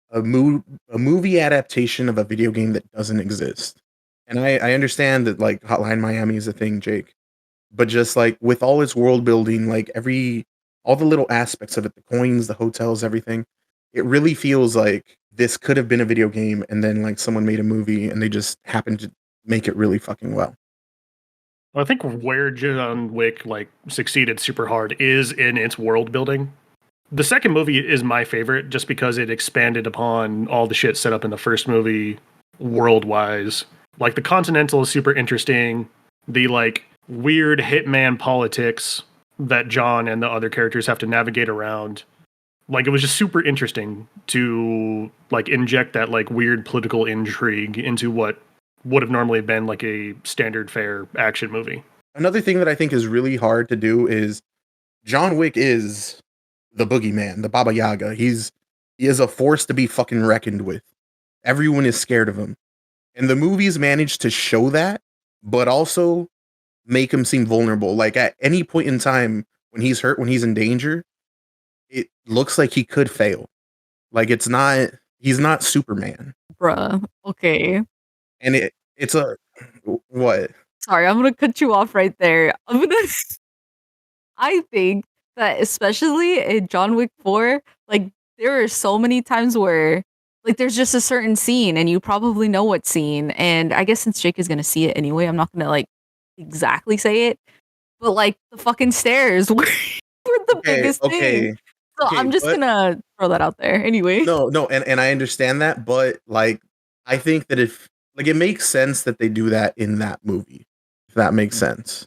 A: a movie adaptation of a video game that doesn't exist. And I understand that like Hotline Miami is a thing, Jake, but just like with all its world building, like all the little aspects of it, the coins, the hotels, everything, it really feels like this could have been a video game and then like someone made a movie and they just happened to make it really fucking well.
C: I think where John Wick like succeeded super hard is in its world building. The second movie is my favorite just because it expanded upon all the shit set up in the first movie world-wise. Like, the Continental is super interesting. The, like, weird hitman politics that John and the other characters have to navigate around. Like, it was just super interesting to, like, inject that, like, weird political intrigue into what would have normally been, like, a standard fare action movie.
A: Another thing that I think is really hard to do is John Wick is the boogeyman, the Baba Yaga. He is a force to be fucking reckoned with. Everyone is scared of him. And the movies manage to show that, but also make him seem vulnerable. Like, at any point in time when he's hurt, when he's in danger, it looks like he could fail. Like, he's not Superman.
B: Bruh. Okay.
A: And it's a, what?
B: Sorry, I'm gonna cut you off right there. I think that especially in John Wick 4, like, there are so many times where like there's just a certain scene and you probably know what scene. And I guess since Jake is gonna see it anyway, I'm not gonna like exactly say it. But like the fucking stairs were the biggest thing. So I'm just gonna throw that out there anyway.
A: No, and I understand that, but like I think that if like it makes sense that they do that in that movie. If that makes sense.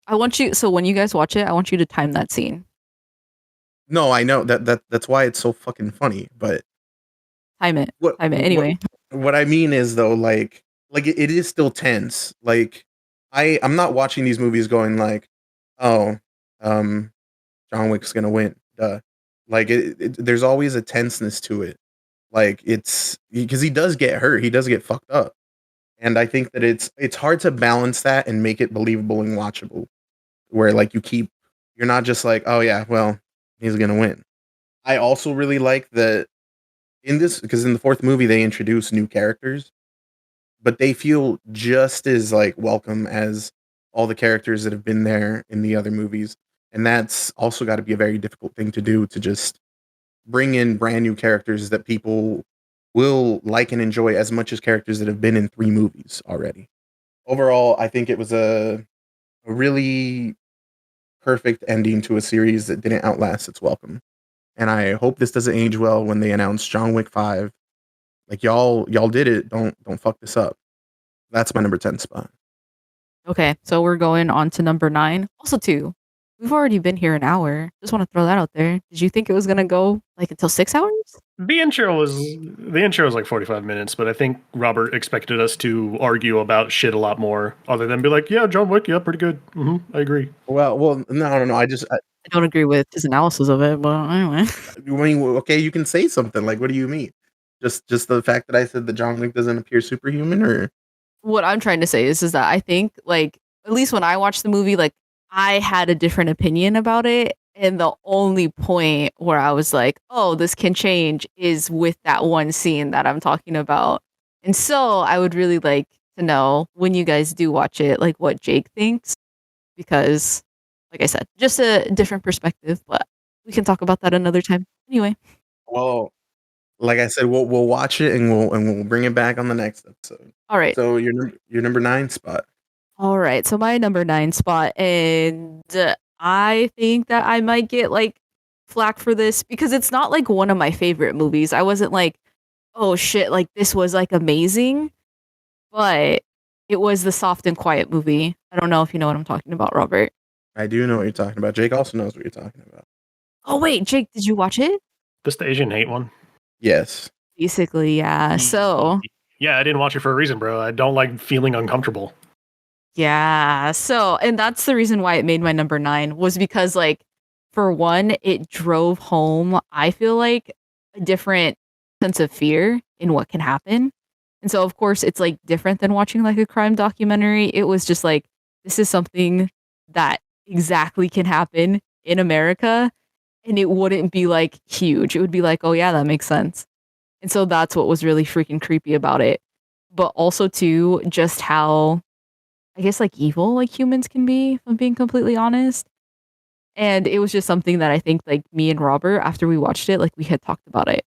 B: I want you so when you guys watch it, I want you to time that scene.
A: No, I know that's why it's so fucking funny, but
B: Time it anyway.
A: What I mean is though, like it is still tense. Like I'm not watching these movies going like, oh, John Wick's gonna win. Duh. Like there's always a tenseness to it. Like it's because he does get hurt, he does get fucked up, and I think that it's hard to balance that and make it believable and watchable. Where like you're not just like, oh yeah, well he's gonna win. I also really like that in this because in the fourth movie they introduce new characters, but they feel just as like welcome as all the characters that have been there in the other movies. And that's also got to be a very difficult thing to do, to just bring in brand new characters that people will like and enjoy as much as characters that have been in 3 movies already. Overall, I think it was a really perfect ending to a series that didn't outlast its welcome. And I hope this doesn't age well when they announce John Wick 5. Like y'all did it. Don't fuck this up. That's my number 10 spot.
B: Okay, so we're going on to number 9. Also, too, we've already been here an hour. Just want to throw that out there. Did you think it was gonna go like until 6 hours?
C: The intro was like 45 minutes, but I think Robert expected us to argue about shit a lot more, other than be like, "Yeah, John Wick, yeah, pretty good. I agree."
A: Well, no. I
B: don't agree with his analysis of it, but anyway.
A: I mean, okay, you can say something. Like, what do you mean? Just the fact that I said that John Wick doesn't appear superhuman, or
B: what I'm trying to say is that I think like at least when I watched the movie, like I had a different opinion about it. And the only point where I was like, oh, this can change is with that one scene that I'm talking about. And so I would really like to know when you guys do watch it, like what Jake thinks, because like I said, just a different perspective, but we can talk about that another time. Anyway.
A: Well, like I said, we'll watch it and we'll bring it back on the next episode.
B: All right.
A: So your number 9 spot.
B: All right. So my number 9 spot, and I think that I might get like flack for this because it's not like one of my favorite movies. I wasn't like, oh shit, like this was like amazing, but it was the Soft and Quiet movie. I don't know if you know what I'm talking about, Robert.
A: I do know what you're talking about. Jake also knows what you're talking about.
B: Oh wait, Jake, did you watch it?
C: This the Asian hate one?
A: Yes.
B: Basically, yeah. So
C: yeah, I didn't watch it for a reason, bro. I don't like feeling uncomfortable.
B: Yeah. So, and that's the reason why it made my number 9 was because like, for one, it drove home, I feel like, a different sense of fear in what can happen. And so, of course, it's like different than watching like a crime documentary. It was just like, this is something that exactly can happen in America. And it wouldn't be like huge. It would be like, oh yeah, that makes sense. And so that's what was really freaking creepy about it. But also too, just how I guess like evil like humans can be, if I'm being completely honest. And it was just something that I think like me and Robert, after we watched it, like we had talked about it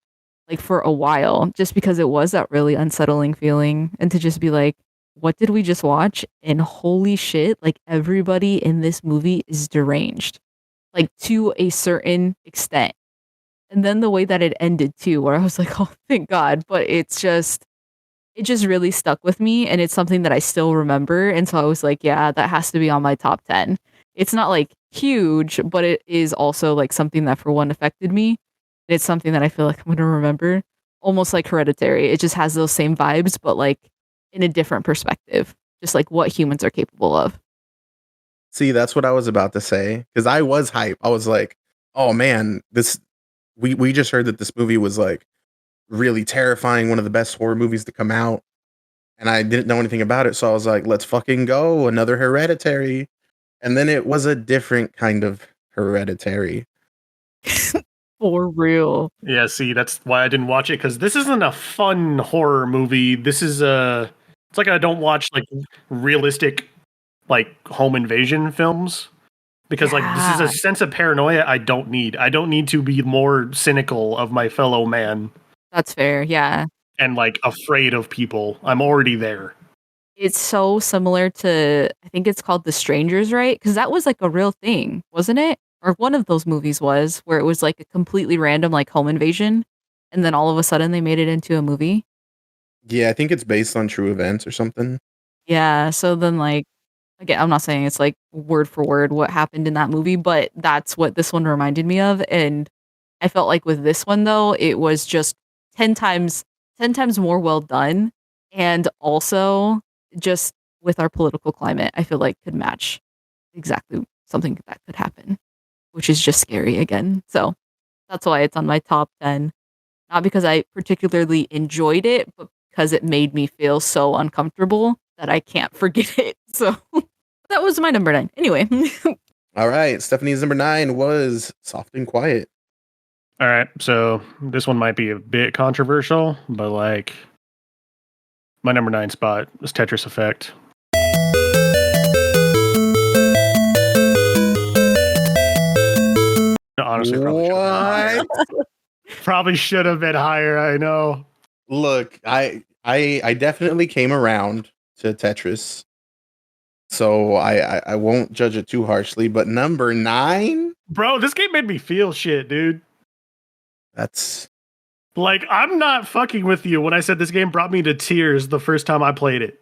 B: like for a while, just because it was that really unsettling feeling. And to just be like, what did we just watch? And holy shit, like everybody in this movie is deranged, like to a certain extent. And then the way that it ended too, where I was like, oh, thank God. But it just really stuck with me, and it's something that I still remember. And so I was like, yeah, that has to be on my top 10. It's not like huge, but it is also like something that for one affected me. It's something that I feel like I'm going to remember, almost like Hereditary. It just has those same vibes, but like in a different perspective, just like what humans are capable of.
A: See, that's what I was about to say, because I was hype. I was like, oh man, we just heard that this movie was like really terrifying, one of the best horror movies to come out, and I didn't know anything about it, so I was like, let's fucking go, another Hereditary. And then it was a different kind of Hereditary.
B: For real.
C: Yeah, see, that's why I didn't watch it, because this isn't a fun horror movie. This is it's like I don't watch like realistic like home invasion films. Because like this is
B: Yeah.
C: a sense of paranoia I don't need. I don't need to be more cynical of my fellow man
B: That's fair. Yeah.
C: and like afraid of people. I'm already there.
B: It's so similar to, I think it's called The Strangers, right? Because that was like a real thing, wasn't it? Or one of those movies was, where it was like a completely random like home invasion, and then all of a sudden they made it into a movie.
A: Yeah, I think it's based on true events or something.
B: Yeah, so then like, again, I'm not saying it's like word for word what happened in that movie, but that's what this one reminded me of. And I felt like with this one though, it was just 10 times 10 times more well done, and also just with our political climate, I feel like could match exactly something that could happen, which is just scary again. So that's why it's on my top 10. Not because I particularly enjoyed it, but because it made me feel so uncomfortable that I can't forget it. So that was my number 9. Anyway.
A: All right, Stephanie's number 9 was Soft and Quiet.
C: All right, so this one might be a bit controversial, but like my number 9 spot is Tetris Effect. Honestly, probably should have been higher. I know.
A: Look, I definitely came around to Tetris, so I won't judge it too harshly. But number 9,
C: bro, this game made me feel shit, dude.
A: That's
C: like, I'm not fucking with you when I said this game brought me to tears the first time I played it.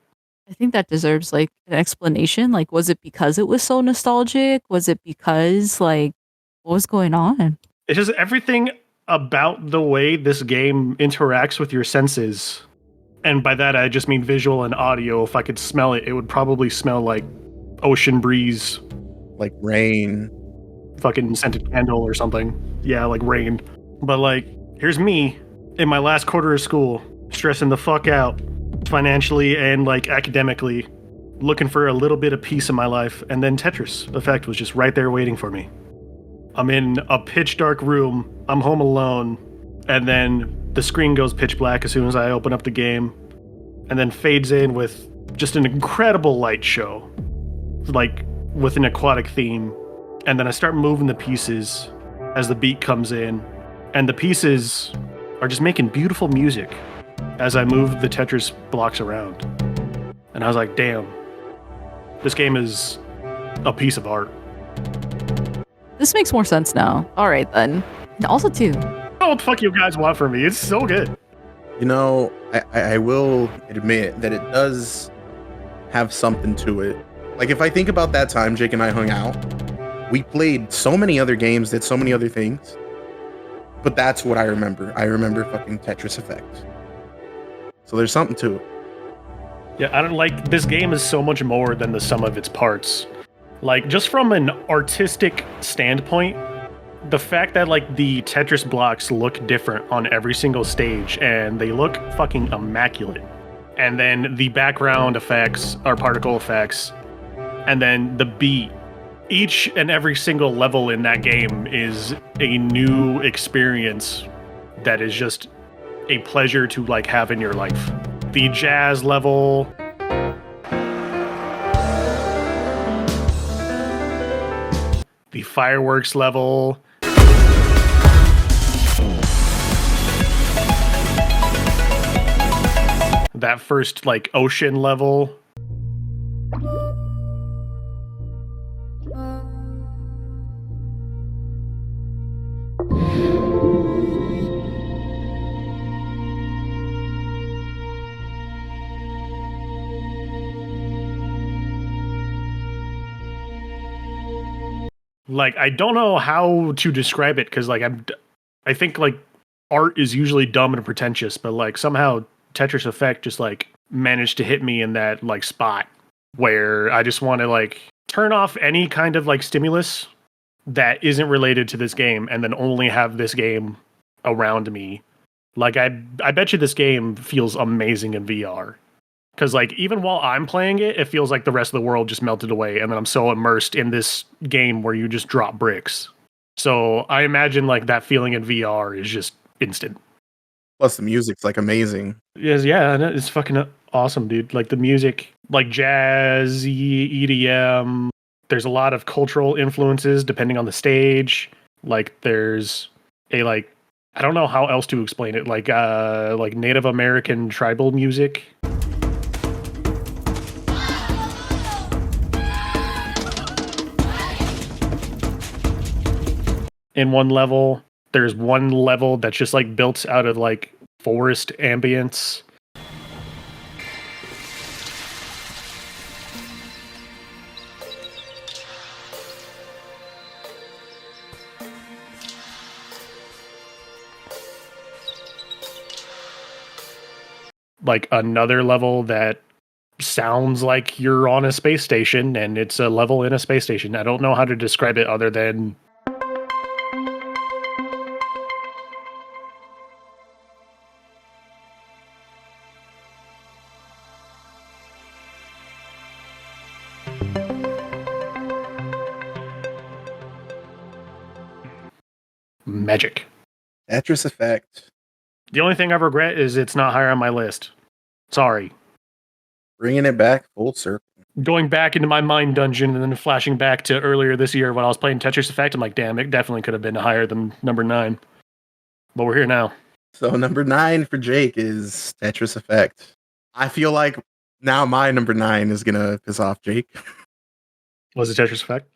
B: I think that deserves like an explanation. Like, was it because it was so nostalgic? Was it because like what was going on?
C: It's just everything about the way this game interacts with your senses. And by that, I just mean visual and audio. If I could smell it, it would probably smell like ocean breeze.
A: like rain.
C: Fucking scented candle or something. Yeah, like rain. But like, here's me in my last quarter of school, stressing the fuck out financially and like academically, looking for a little bit of peace in my life. And then Tetris Effect was just right there waiting for me. I'm in a pitch dark room. I'm home alone. And then the screen goes pitch black as soon as I open up the game. And then fades in with just an incredible light show. Like with an aquatic theme. And then I start moving the pieces as the beat comes in. And the pieces are just making beautiful music as I move the Tetris blocks around. And I was like, damn, this game is a piece of art.
B: This makes more sense now. All right, then. And also, too.
C: Oh, what the fuck you guys want from me? It's so good.
A: You know, I will admit that it does have something to it. Like, if I think about that time Jake and I hung out, we played so many other games, did so many other things. But that's what I remember. I remember fucking Tetris Effect. So there's something to it.
C: Yeah, I don't like, this game is so much more than the sum of its parts. Like, just from an artistic standpoint, the fact that like the Tetris blocks look different on every single stage and they look fucking immaculate. And then the background effects are particle effects. And then the beat. Each and every single level in that game is a new experience that is just a pleasure to like have in your life. The jazz level, the fireworks level, that first like ocean level. Like, I don't know how to describe it because like I think like art is usually dumb and pretentious, but like somehow Tetris Effect just like managed to hit me in that like spot where I just want to like turn off any kind of like stimulus that isn't related to this game and then only have this game around me. Like I bet you this game feels amazing in VR. Because like even while I'm playing it, it feels like the rest of the world just melted away, and then I'm so immersed in this game where you just drop bricks. So I imagine like that feeling in VR is just instant.
A: Plus the music's like amazing.
C: Yes, yeah, it's fucking awesome, dude. Like the music, like jazzy EDM. there's a lot of cultural influences depending on the stage. Like there's a I don't know how else to explain it. Like Native American tribal music. In one level, there's one level that's just like built out of like forest ambience. Like another level that sounds like you're on a space station, and it's a level in a space station. I don't know how to describe it other than magic.
A: Tetris Effect.
C: The only thing I regret is it's not higher on my list. Sorry.
A: Bringing it back full circle.
C: Going back into my mind dungeon and then flashing back to earlier this year when I was playing Tetris Effect, I'm like, damn, it definitely could have been higher than number 9. But we're here now.
A: So number 9 for Jake is Tetris Effect. I feel like now my number 9 is going to piss off Jake.
C: Was it Tetris Effect?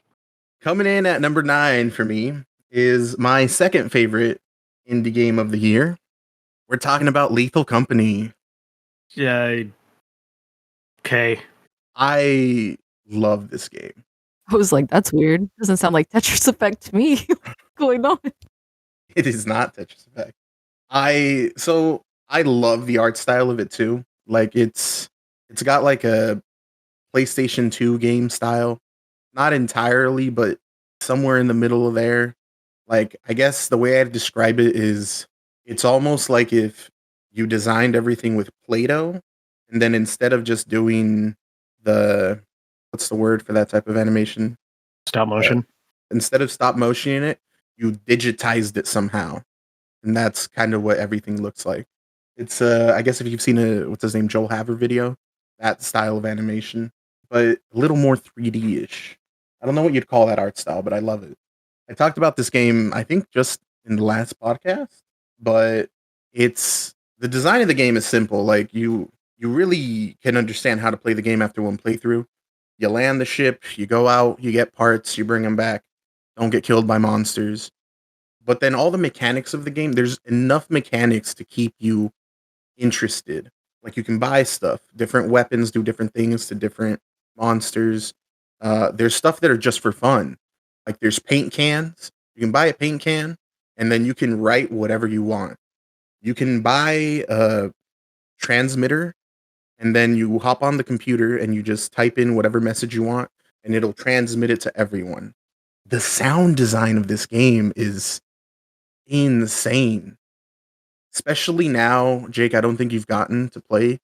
A: Coming in at number 9 for me is my second favorite indie game of the year. We're talking about Lethal Company.
C: Yeah. Okay.
A: I love this game.
B: I was like, that's weird. Doesn't sound like Tetris Effect to me. What's going on?
A: It is not Tetris Effect. I love the art style of it too. Like it's got like a PlayStation 2 game style. Not entirely, but somewhere in the middle of there. Like I guess the way I'd describe it is it's almost like if you designed everything with Play-Doh, and then instead of just doing what's the word for that type of animation?
C: Stop motion.
A: Instead of stop motioning it, you digitized it somehow. And that's kind of what everything looks like. It's I guess if you've seen what's his name, Joel Haver video, that style of animation, but a little more 3D-ish. I don't know what you'd call that art style, but I love it. I talked about this game, I think, just in the last podcast, but the design of the game is simple. Like you really can understand how to play the game after one playthrough. You land the ship, you go out, you get parts, you bring them back. Don't get killed by monsters. But then all the mechanics of the game, there's enough mechanics to keep you interested. Like you can buy stuff, different weapons do different things to different monsters. There's stuff that are just for fun. Like there's paint cans. You can buy a paint can, and then you can write whatever you want. You can buy a transmitter, and then you hop on the computer and you just type in whatever message you want, and it'll transmit it to everyone. The sound design of this game is insane. Especially now, Jake, I don't think you've gotten to play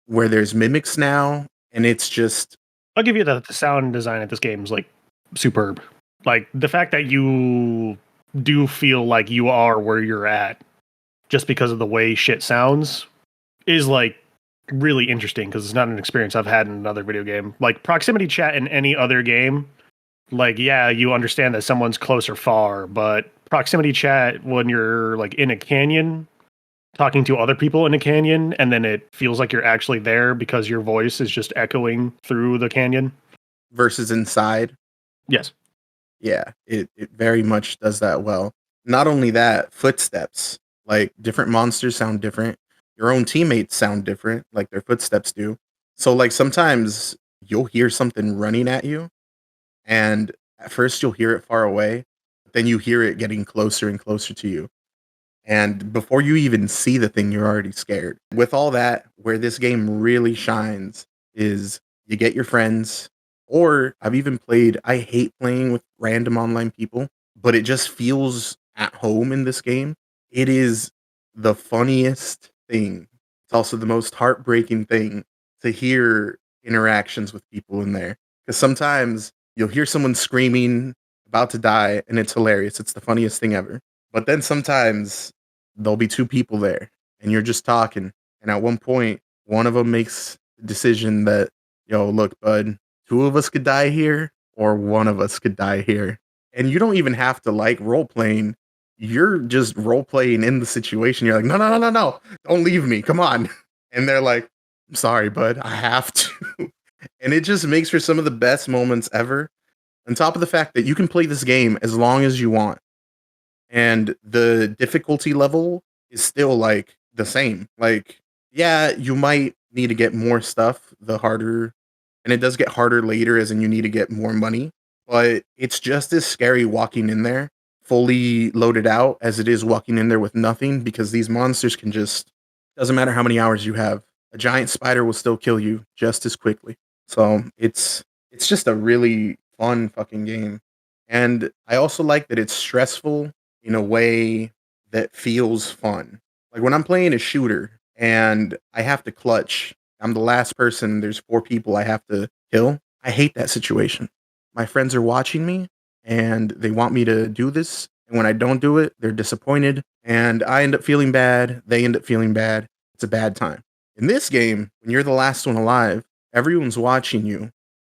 A: where there's mimics now, and it's just...
C: I'll give you that the sound design at this game is like superb. Like the fact that you do feel like you are where you're at just because of the way shit sounds is like really interesting, because it's not an experience I've had in another video game. Like proximity chat in any other game, like, yeah, you understand that someone's close or far, but proximity chat when you're like in a canyon talking to other people in a canyon, and then it feels like you're actually there because your voice is just echoing through the canyon.
A: Versus inside.
C: Yes.
A: Yeah, it very much does that well. Not only that, footsteps. Like different monsters sound different. Your own teammates sound different, like their footsteps do. So like sometimes you'll hear something running at you, and at first you'll hear it far away, but then you hear it getting closer and closer to you. And before you even see the thing, you're already scared. With all that, where this game really shines is you get your friends, or I've even played, I hate playing with random online people, but it just feels at home in this game. It is the funniest thing. It's also the most heartbreaking thing to hear interactions with people in there. Because sometimes you'll hear someone screaming, about to die, and it's hilarious. It's the funniest thing ever. But then sometimes there'll be two people there, and you're just talking. And at one point, one of them makes the decision that, yo, look, bud, two of us could die here, or one of us could die here. And you don't even have to like role playing. You're just role playing in the situation. You're like, no, no, no, no, no. Don't leave me. Come on. And they're like, I'm sorry, bud. I have to. And it just makes for some of the best moments ever. On top of the fact that you can play this game as long as you want. And the difficulty level is still like the same. Like, yeah, you might need to get more stuff the harder, and it does get harder later, as in you need to get more money. But it's just as scary walking in there fully loaded out as it is walking in there with nothing, because these monsters can just, doesn't matter how many hours you have, a giant spider will still kill you just as quickly. So it's just a really fun fucking game. And I also like that it's stressful in a way that feels fun. Like when I'm playing a shooter and I have to clutch, I'm the last person, there's 4 people I have to kill. I hate that situation. My friends are watching me and they want me to do this. And when I don't do it, they're disappointed. And I end up feeling bad. They end up feeling bad. It's a bad time. In this game, when you're the last one alive, everyone's watching you.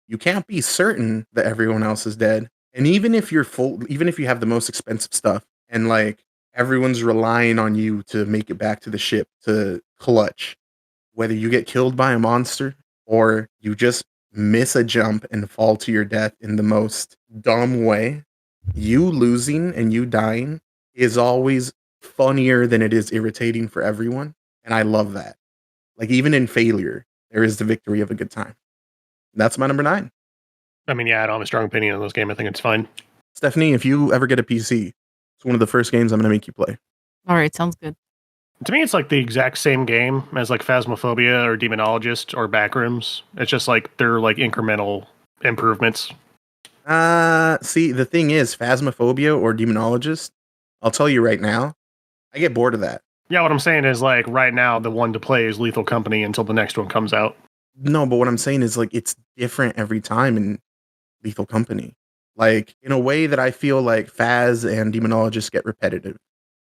A: You can't be certain that everyone else is dead. And even if you're full, even if you have the most expensive stuff and like everyone's relying on you to make it back to the ship to clutch, whether you get killed by a monster or you just miss a jump and fall to your death in the most dumb way, you losing and you dying is always funnier than it is irritating for everyone. And I love that. Like even in failure, there is the victory of a good time. That's my number 9.
C: I mean, yeah, I don't have a strong opinion on this game. I think it's fine.
A: Stephanie, if you ever get a PC, it's one of the first games I'm going to make you play.
B: All right, sounds good.
C: To me, it's like the exact same game as like Phasmophobia or Demonologist or Backrooms. It's just like they're like incremental improvements.
A: See, the thing is, Phasmophobia or Demonologist, I'll tell you right now, I get bored of that.
C: Yeah, what I'm saying is like right now the one to play is Lethal Company until the next one comes out.
A: No, but what I'm saying is like it's different every time in Lethal Company. Like in a way that I feel like Phas and Demonologist get repetitive.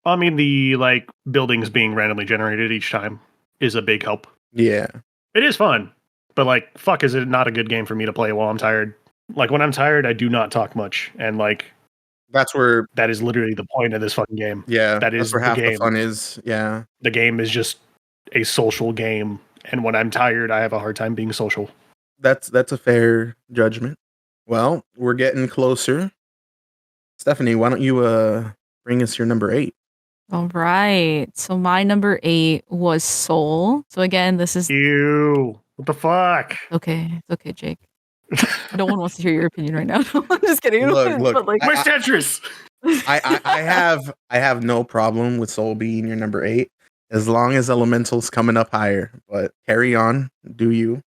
C: I mean, the like buildings being randomly generated each time is a big help.
A: Yeah.
C: It is fun, but like, fuck, is it not a good game for me to play while I'm tired? Like when I'm tired, I do not talk much, and like
A: That's where
C: that is literally the point of this fucking game.
A: yeah,
C: that is
A: that's where
C: the
A: half
C: game.
A: the fun is. Yeah.
C: The game is just a social game, and when I'm tired, I have a hard time being social.
A: That's a fair judgment. Well, we're getting closer. Stephanie, why don't you bring us your number 8?
B: All right. So my number 8 was Soul. So again, this is
C: Ew. What the fuck?
B: okay. It's okay, Jake. No one wants to hear your opinion right now. I'm just kidding.
A: Look,
B: But like,
C: Where's Tetris?
A: I have no problem with Soul being your number 8 as long as Elemental's coming up higher. But carry on, do you?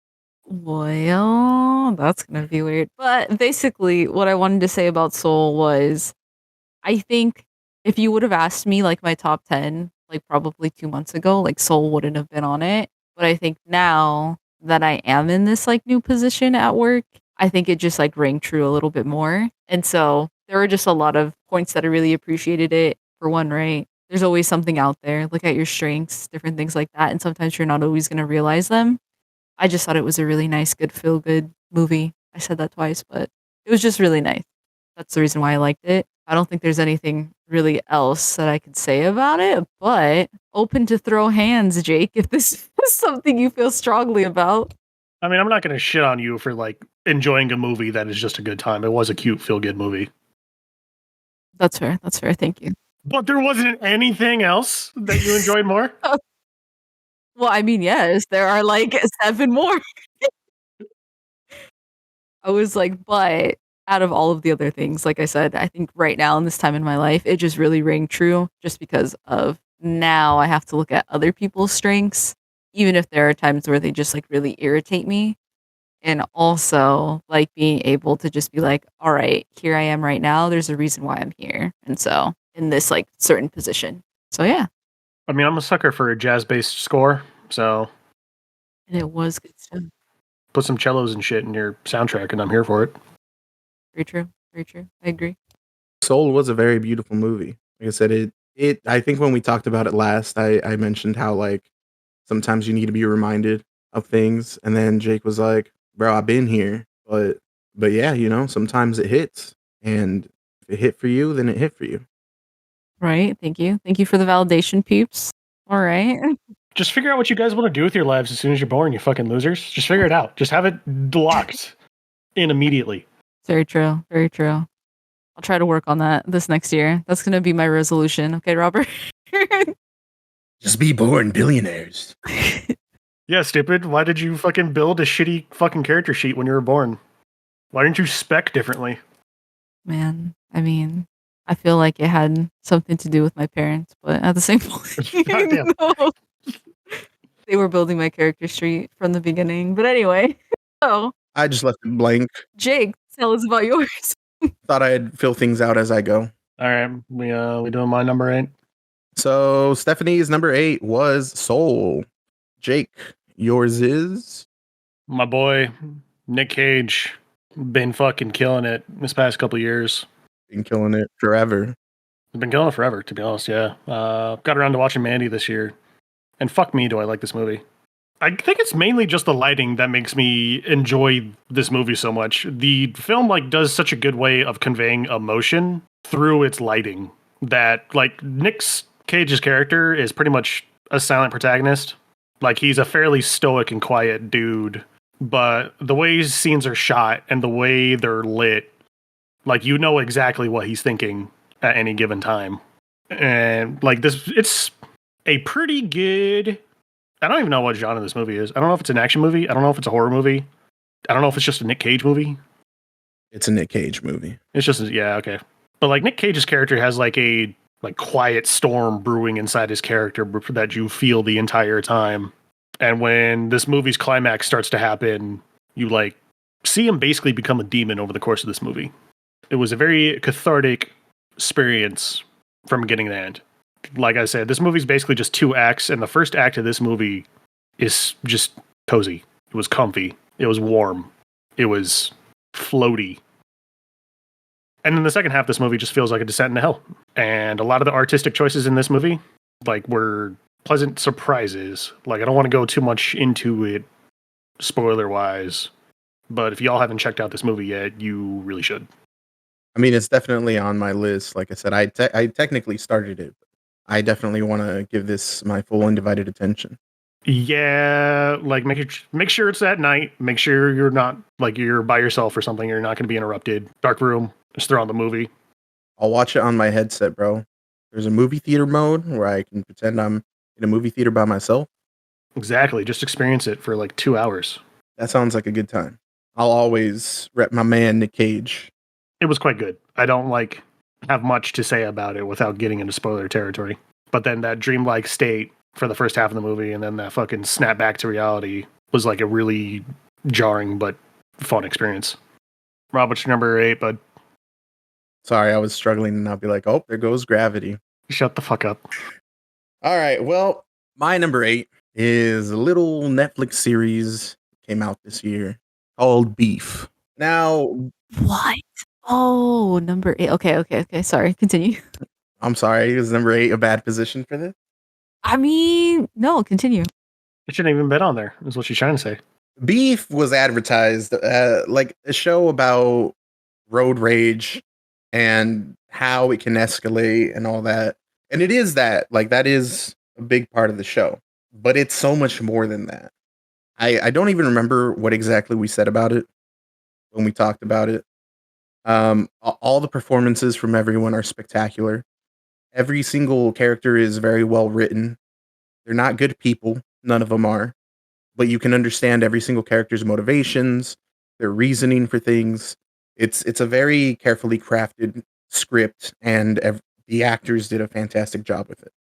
B: well, that's gonna be weird. But basically, what I wanted to say about Soul was, I think if you would have asked me like my top 10, like probably 2 months ago, like Soul wouldn't have been on it. But I think now that I am in this like new position at work, I think it just like rang true a little bit more. And so there were just a lot of points that I really appreciated it. For one, right? There's always something out there. Look at your strengths, different things like that. And sometimes you're not always going to realize them. I just thought it was a really nice, good, feel good movie. I said that twice, but it was just really nice. That's the reason why I liked it. I don't think there's anything really else that I could say about it, but open to throw hands, Jake, if this is something you feel strongly about.
C: I mean, I'm not going to shit on you for like enjoying a movie that is just a good time. It was a cute, feel good movie.
B: That's fair. That's fair. Thank you.
C: But there wasn't anything else that you enjoyed more?
B: Well, I mean, yes, there are like 7 more. I was like, but out of all of the other things, like I said, I think right now in this time in my life, it just really rang true just because of now I have to look at other people's strengths, even if there are times where they just like really irritate me. And also like being able to just be like, all right, here I am right now. There's a reason why I'm here. And so in this like certain position. So yeah.
C: I mean, I'm a sucker for a jazz-based score, so
B: And it was good stuff.
C: put some cellos and shit in your soundtrack, and I'm here for it.
B: Very true. Very true. I agree.
A: Soul was a very beautiful movie. Like I said, it I think when we talked about it last, I mentioned how like sometimes you need to be reminded of things, and then Jake was like, bro, I've been here, but But yeah, sometimes it hits, and if it hit for you, then it hit for you.
B: Right. Thank you. Thank you for the validation, peeps. All right.
C: Just figure out what you guys want to do with your lives as soon as you're born, you fucking losers. Just figure it out. Just have it locked in immediately.
B: Very true. Very true. I'll try to work on that this next year. That's going to be my resolution. Okay, Robert?
A: Just be born billionaires.
C: Yeah, stupid. Why did you fucking build a shitty fucking character sheet when you were born? Why didn't you spec differently?
B: Man, I mean, I feel like it had something to do with my parents, but at the same point,
C: Goddamn.
B: no. They were building my character sheet from the beginning. But anyway, so
A: I just left it blank.
B: Jake, tell us about yours.
A: Thought I'd fill things out as I go.
C: All right, we doing my number 8.
A: So Stephanie's number 8 was Soul. Jake, yours is?
C: My boy, Nick Cage, been fucking killing it this past couple years.
A: Been killing it forever.
C: He's been killing it forever, to be honest, yeah. Got around to watching Mandy this year. And fuck me, do I like this movie. I think it's mainly just the lighting that makes me enjoy this movie so much. The film does such a good way of conveying emotion through its lighting that Nick Cage's character is pretty much a silent protagonist. He's a fairly stoic and quiet dude, but the way his scenes are shot and the way they're lit, you know exactly what he's thinking at any given time. And it's a pretty good... I don't even know what genre this movie is. I don't know if it's an action movie. I don't know if it's a horror movie. I don't know if it's just a Nick Cage movie.
A: It's a Nick Cage movie.
C: It's just, yeah, okay. But Nick Cage's character has a quiet storm brewing inside his character that you feel the entire time. And when this movie's climax starts to happen, you see him basically become a demon over the course of this movie. It was a very cathartic experience from beginning to end. Like I said, this movie's basically just 2 acts, and the first act of this movie is just cozy. It was comfy. It was warm. It was floaty. And then the second half of this movie just feels like a descent into hell. And a lot of the artistic choices in this movie, were pleasant surprises. I don't want to go too much into it spoiler-wise, but if y'all haven't checked out this movie yet, you really should.
A: I mean, it's definitely on my list. Like I said, I technically started it. I definitely want to give this my full undivided attention.
C: Yeah, make sure it's at night. Make sure you're not you're by yourself or something. You're not going to be interrupted. Dark room. Just throw on the movie.
A: I'll watch it on my headset, bro. There's a movie theater mode where I can pretend I'm in a movie theater by myself.
C: Exactly. Just experience it for 2 hours.
A: That sounds like a good time. I'll always rep my man Nick Cage.
C: It was quite good. I don't have much to say about it without getting into spoiler territory. But then that dreamlike state for the first half of the movie, and then that fucking snap back to reality was a really jarring but fun experience. Rob, what's your number 8, bud?
A: Sorry, I was struggling, and I'll be like, oh, there goes gravity.
C: Shut the fuck up.
A: All right, well, my number 8 is a little Netflix series came out this year called Beef. Now,
B: What? Oh, number 8. Okay. Sorry, continue.
A: I'm sorry, is number 8 a bad position for this?
B: I mean, no, continue.
C: It shouldn't even been on there, is what she's trying to say.
A: Beef was advertised like a show about road rage and how it can escalate and all that. And it is that. That is a big part of the show. But it's so much more than that. I don't even remember what exactly we said about it when we talked about it. All the performances from everyone are spectacular. Every single character is very well written. They're not good people. None of them are. But you can understand every single character's motivations, their reasoning for things. It's a very carefully crafted script, and the actors did a fantastic job with it.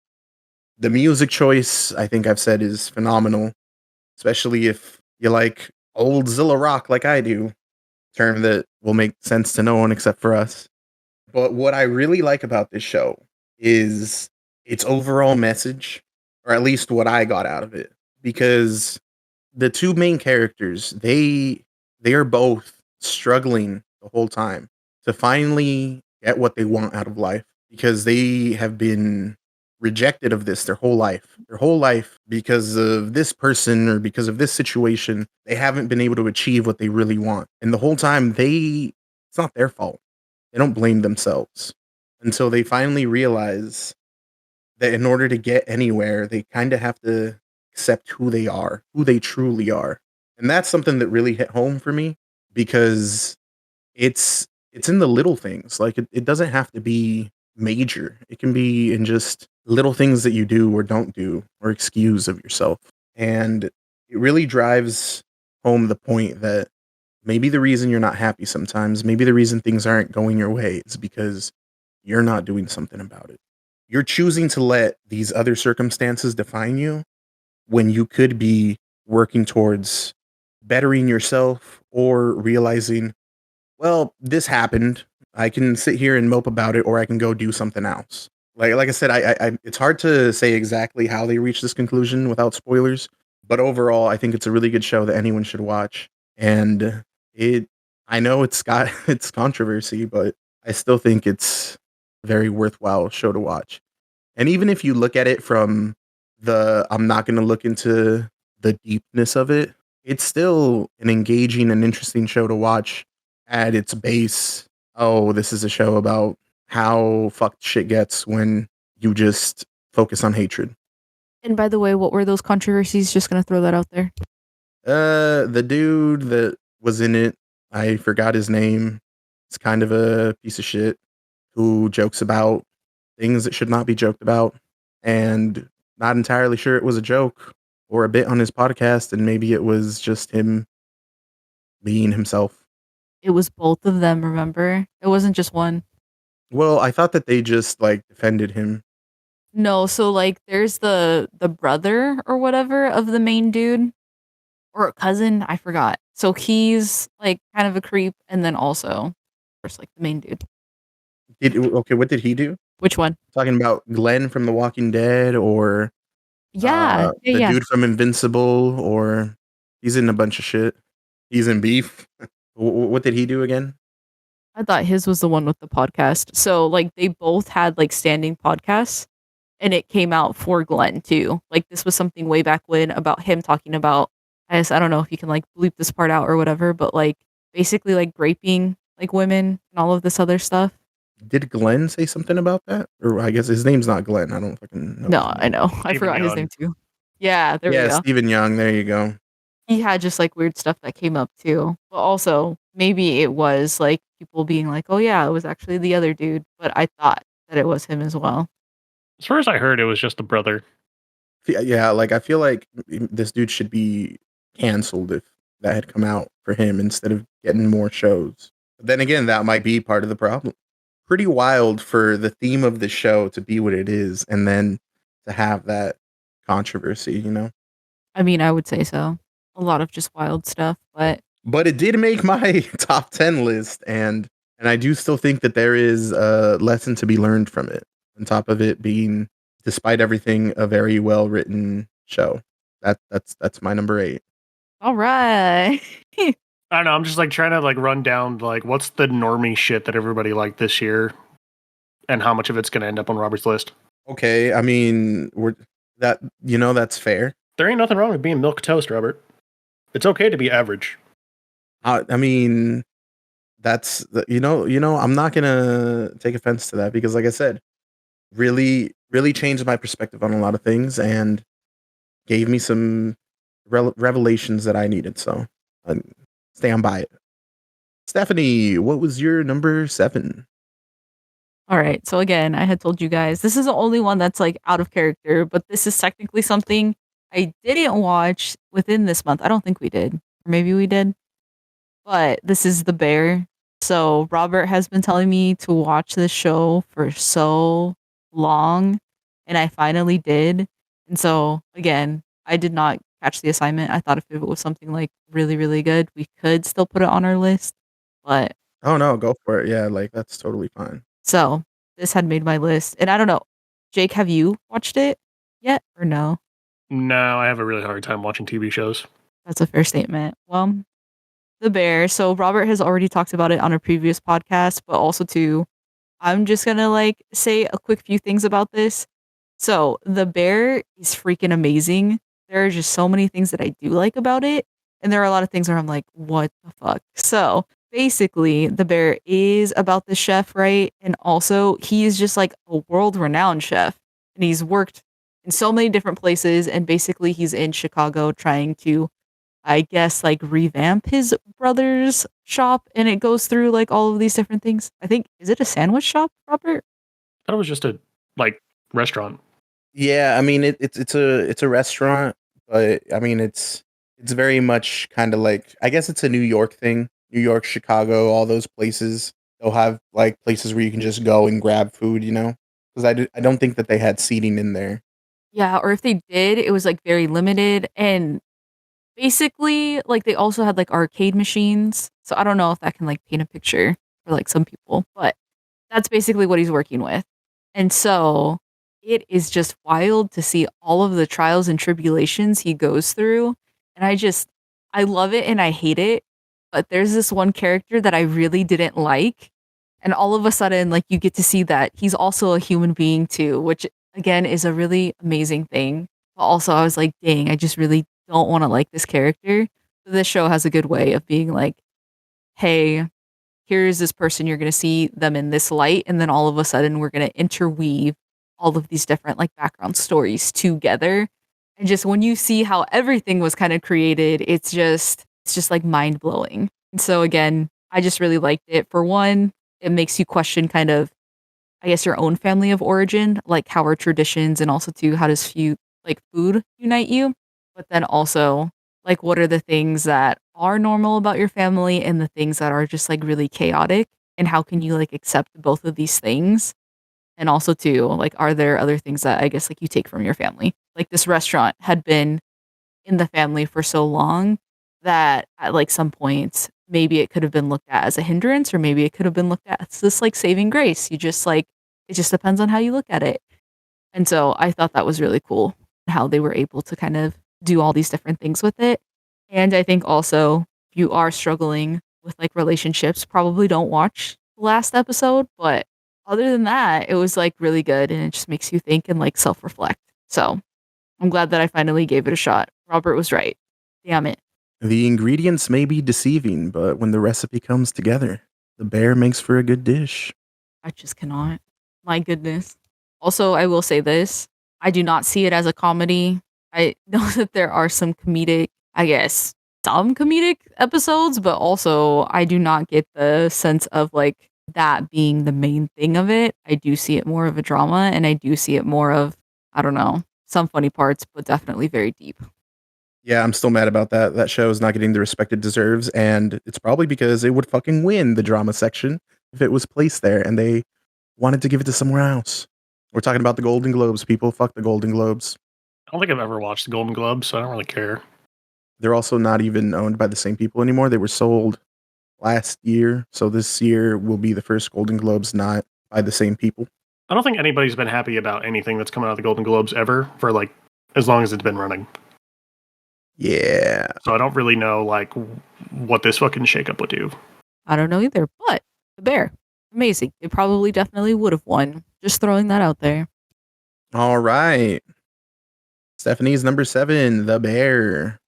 A: The music choice, I think I've said, is phenomenal, especially if you like old Zilla rock like I do, term that will make sense to no one except for us. But what I really like about this show is its overall message, or at least what I got out of it, because the 2 main characters, they are both struggling the whole time to finally get what they want out of life, because they have been rejected of this their whole life because of this person or because of this situation. They haven't been able to achieve what they really want. And the whole time it's not their fault. They don't blame themselves until they finally realize that in order to get anywhere, they kind of have to accept who they are, who they truly are. And that's something that really hit home for me because it's in the little things. Like it doesn't have to be major. It can be in just little things that you do or don't do or excuse of yourself. And it really drives home the point that maybe the reason you're not happy sometimes, maybe the reason things aren't going your way is because you're not doing something about it. You're choosing to let these other circumstances define you when you could be working towards bettering yourself or realizing, well, this happened. I can sit here and mope about it, or I can go do something else. Like I said, I it's hard to say exactly how they reach this conclusion without spoilers, but overall, I think it's a really good show that anyone should watch. And I know it's got it's controversy, but I still think it's a very worthwhile show to watch. And even if you look at it from I'm not going to look into the deepness of it, it's still an engaging and interesting show to watch at its base. Oh, this is a show about how fucked shit gets when you just focus on hatred.
B: And by the way, what were those controversies? Just gonna throw that out there.
A: The dude that was in it, I forgot his name. It's kind of a piece of shit who jokes about things that should not be joked about, and not entirely sure it was a joke or a bit on his podcast, and maybe it was just him being himself.
B: It was both of them, remember? It wasn't just one.
A: Well, I thought that they just like defended him.
B: No, so like there's the brother or whatever of the main dude or a cousin, I forgot. So he's like kind of a creep, and then also, of course, like the main dude.
A: Okay, what did he do?
B: Which one?
A: Talking about Glenn from The Walking Dead, or
B: Yeah,
A: the
B: yeah.
A: dude from Invincible, or he's in a bunch of shit. He's in Beef. What did he do again?
B: I thought his was the one with the podcast. So like they both had like standing podcasts, and it came out for Glenn too. Like this was something way back when about him talking about, I don't know if you can like bleep this part out or whatever, but like basically like raping like women and all of this other stuff.
A: Did Glenn say something about that? Or I guess his name's not Glenn. I don't fucking know.
B: No, I know. I
C: Stephen
B: forgot his
C: Young.
B: name too. Yeah, there we
A: Yeah,
B: go.
A: Stephen Young. There you go.
B: He had just like weird stuff that came up too. But also maybe it was like people being like, oh yeah, it was actually the other dude. But I thought that it was him as well.
C: As far as I heard, it was just the brother.
A: Yeah, like I feel like this dude should be canceled if that had come out for him instead of getting more shows. But then again, that might be part of the problem. Pretty wild for the theme of the show to be what it is, and then to have that controversy, you know?
B: I mean, I would say so. A lot of just wild stuff, but
A: But it did make my top 10 list, and I do still think that there is a lesson to be learned from it. On top of it being, despite everything, a very well written show. That's my number 8.
B: all right.
C: I don't know. I'm just like trying to like run down like what's the normie shit that everybody liked this year, and how much of it's going to end up on Robert's list.
A: Okay, I mean, that's fair.
C: There ain't nothing wrong with being milk toast, Robert. It's okay to be average.
A: I mean, that's I'm not gonna take offense to that because, like I said, really, really changed my perspective on a lot of things and gave me some revelations that I needed. So I stand by it. Stephanie, what was your number 7?
B: All right. So again, I had told you guys this is the only one that's like out of character, but this is technically something I didn't watch within this month. I don't think we did. Or maybe we did. But this is The Bear. So Robert has been telling me to watch this show for so long, and I finally did. And so again, I did not catch the assignment. I thought if it was something like really, really good, we could still put it on our list. But
A: Oh no, go for it. Yeah, like that's totally fine.
B: so this had made my list. And I don't know, Jake, have you watched it yet or no?
C: No, I have a really hard time watching TV shows.
B: That's a fair statement. Well, The Bear. So Robert has already talked about it on a previous podcast, but also too, I'm just gonna like say a quick few things about this. So the bear is freaking amazing. There are just so many things that I do like about it. And there are a lot of things where I'm like, what the fuck? So basically, the bear is about the chef, right? And also, he is just like a world renowned chef. And he's worked in so many different places. And basically, he's in Chicago trying to, I guess, like revamp his brother's shop. And it goes through like all of these different things. I think, is it a sandwich shop, Robert?
C: I thought it was just a like restaurant.
A: Yeah, I mean it's a restaurant, but I mean it's very much kind of like, I guess it's a New York thing. New York, Chicago, all those places. They'll have like places where you can just go and grab food, you know? Because I don't think that they had seating in there.
B: Yeah, or if they did, it was like very limited. And basically, like they also had like arcade machines. So I don't know if that can like paint a picture for like some people, but that's basically what he's working with. And so it is just wild to see all of the trials and tribulations he goes through. And I love it and I hate it. But there's this one character that I really didn't like. And all of a sudden, like you get to see that he's also a human being too, which again is a really amazing thing. But also, I was like, dang, I just really don't want to like this character. So this show has a good way of being like, hey, here's this person, you're going to see them in this light. And then all of a sudden, we're going to interweave all of these different like background stories together. And just when you see how everything was kind of created, it's just like mind blowing. And so again, I just really liked it. For one, it makes you question kind of, I guess, your own family of origin, like how are traditions, and also too, how does food unite you? But then also, like, what are the things that are normal about your family and the things that are just like really chaotic? And how can you like accept both of these things? And also too, like, are there other things that I guess like you take from your family? Like this restaurant had been in the family for so long that at like some points, maybe it could have been looked at as a hindrance, or maybe it could have been looked at as this like saving grace. You just like, it just depends on how you look at it. And so I thought that was really cool how they were able to kind of do all these different things with it. And I think also if you are struggling with like relationships, probably don't watch the last episode. But other than that, it was like really good and it just makes you think and like self reflect. So I'm glad that I finally gave it a shot. Robert was right. Damn it.
A: The ingredients may be deceiving, but when the recipe comes together, the bear makes for a good dish.
B: I just cannot. My goodness. Also, I will say this. I do not see it as a comedy. I know that there are some comedic, I guess, some comedic episodes, but also I do not get the sense of like that being the main thing of it. I do see it more of a drama, and I do see it more of, I don't know, some funny parts, but definitely very deep.
A: Yeah, I'm still mad about that. That show is not getting the respect it deserves, and it's probably because it would fucking win the drama section if it was placed there, and they wanted to give it to somewhere else. We're talking about the Golden Globes, people. Fuck the Golden Globes.
C: I don't think I've ever watched the Golden Globes, so I don't really care.
A: They're also not even owned by the same people anymore. They were sold last year, so this year will be the first Golden Globes not by the same people.
C: I don't think anybody's been happy about anything that's come out of the Golden Globes ever for like as long as it's been running.
A: Yeah.
C: So I don't really know like what this fucking shakeup would do.
B: I don't know either, but the bear, amazing. It probably definitely would have won. Just throwing that out there.
A: All right. Stephanie's number 7, The Bear.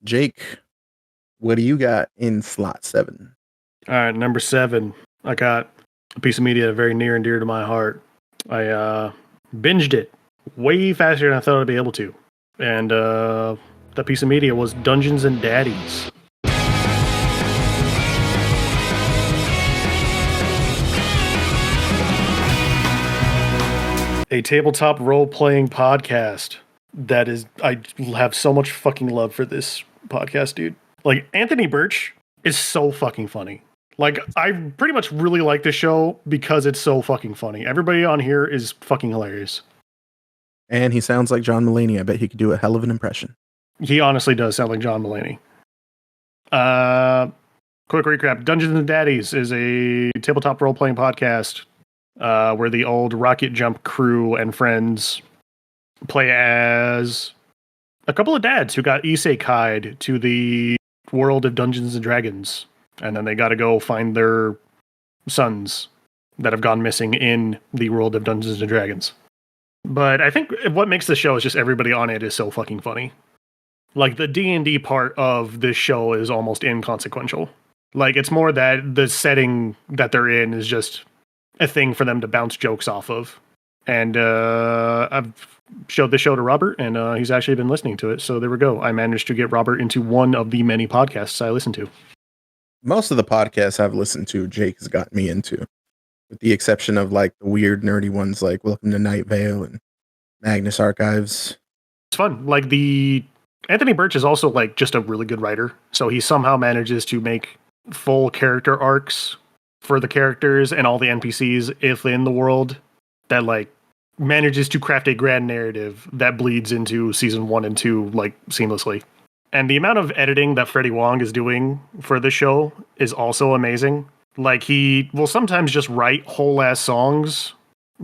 A: Jake, what do you got in slot 7?
C: All right, number 7. I got a piece of media very near and dear to my heart. I binged it way faster than I thought I'd be able to. And that piece of media was Dungeons and Daddies. A tabletop role-playing podcast that is... I have so much fucking love for this podcast, dude. Like, Anthony Birch is so fucking funny. Like, I pretty much really like this show because it's so fucking funny. Everybody on here is fucking hilarious.
A: And he sounds like John Mulaney. I bet he could do a hell of an impression.
C: He honestly does sound like John Mulaney. Quick recap. Dungeons and Daddies is a tabletop role-playing podcast where the old Rocket Jump crew and friends play as a couple of dads who got isekai'd to the world of Dungeons and Dragons. And then they got to go find their sons that have gone missing in the world of Dungeons and Dragons. But I think what makes the show is just everybody on it is so fucking funny. Like the D&D part of this show is almost inconsequential. Like it's more that the setting that they're in is just a thing for them to bounce jokes off of. And I've showed the show to Robert, and he's actually been listening to it. So there we go. I managed to get Robert into one of the many podcasts I listen to.
A: Most of the podcasts I've listened to, Jake has gotten me into, with the exception of like the weird nerdy ones like Welcome to Night Vale and Magnus Archives.
C: It's fun. Like the Anthony Birch is also like just a really good writer. So he somehow manages to make full character arcs for the characters and all the NPCs within the world that like manages to craft a grand narrative that bleeds into season 1 and 2 like seamlessly. And the amount of editing that Freddie Wong is doing for the show is also amazing. Like he will sometimes just write whole ass songs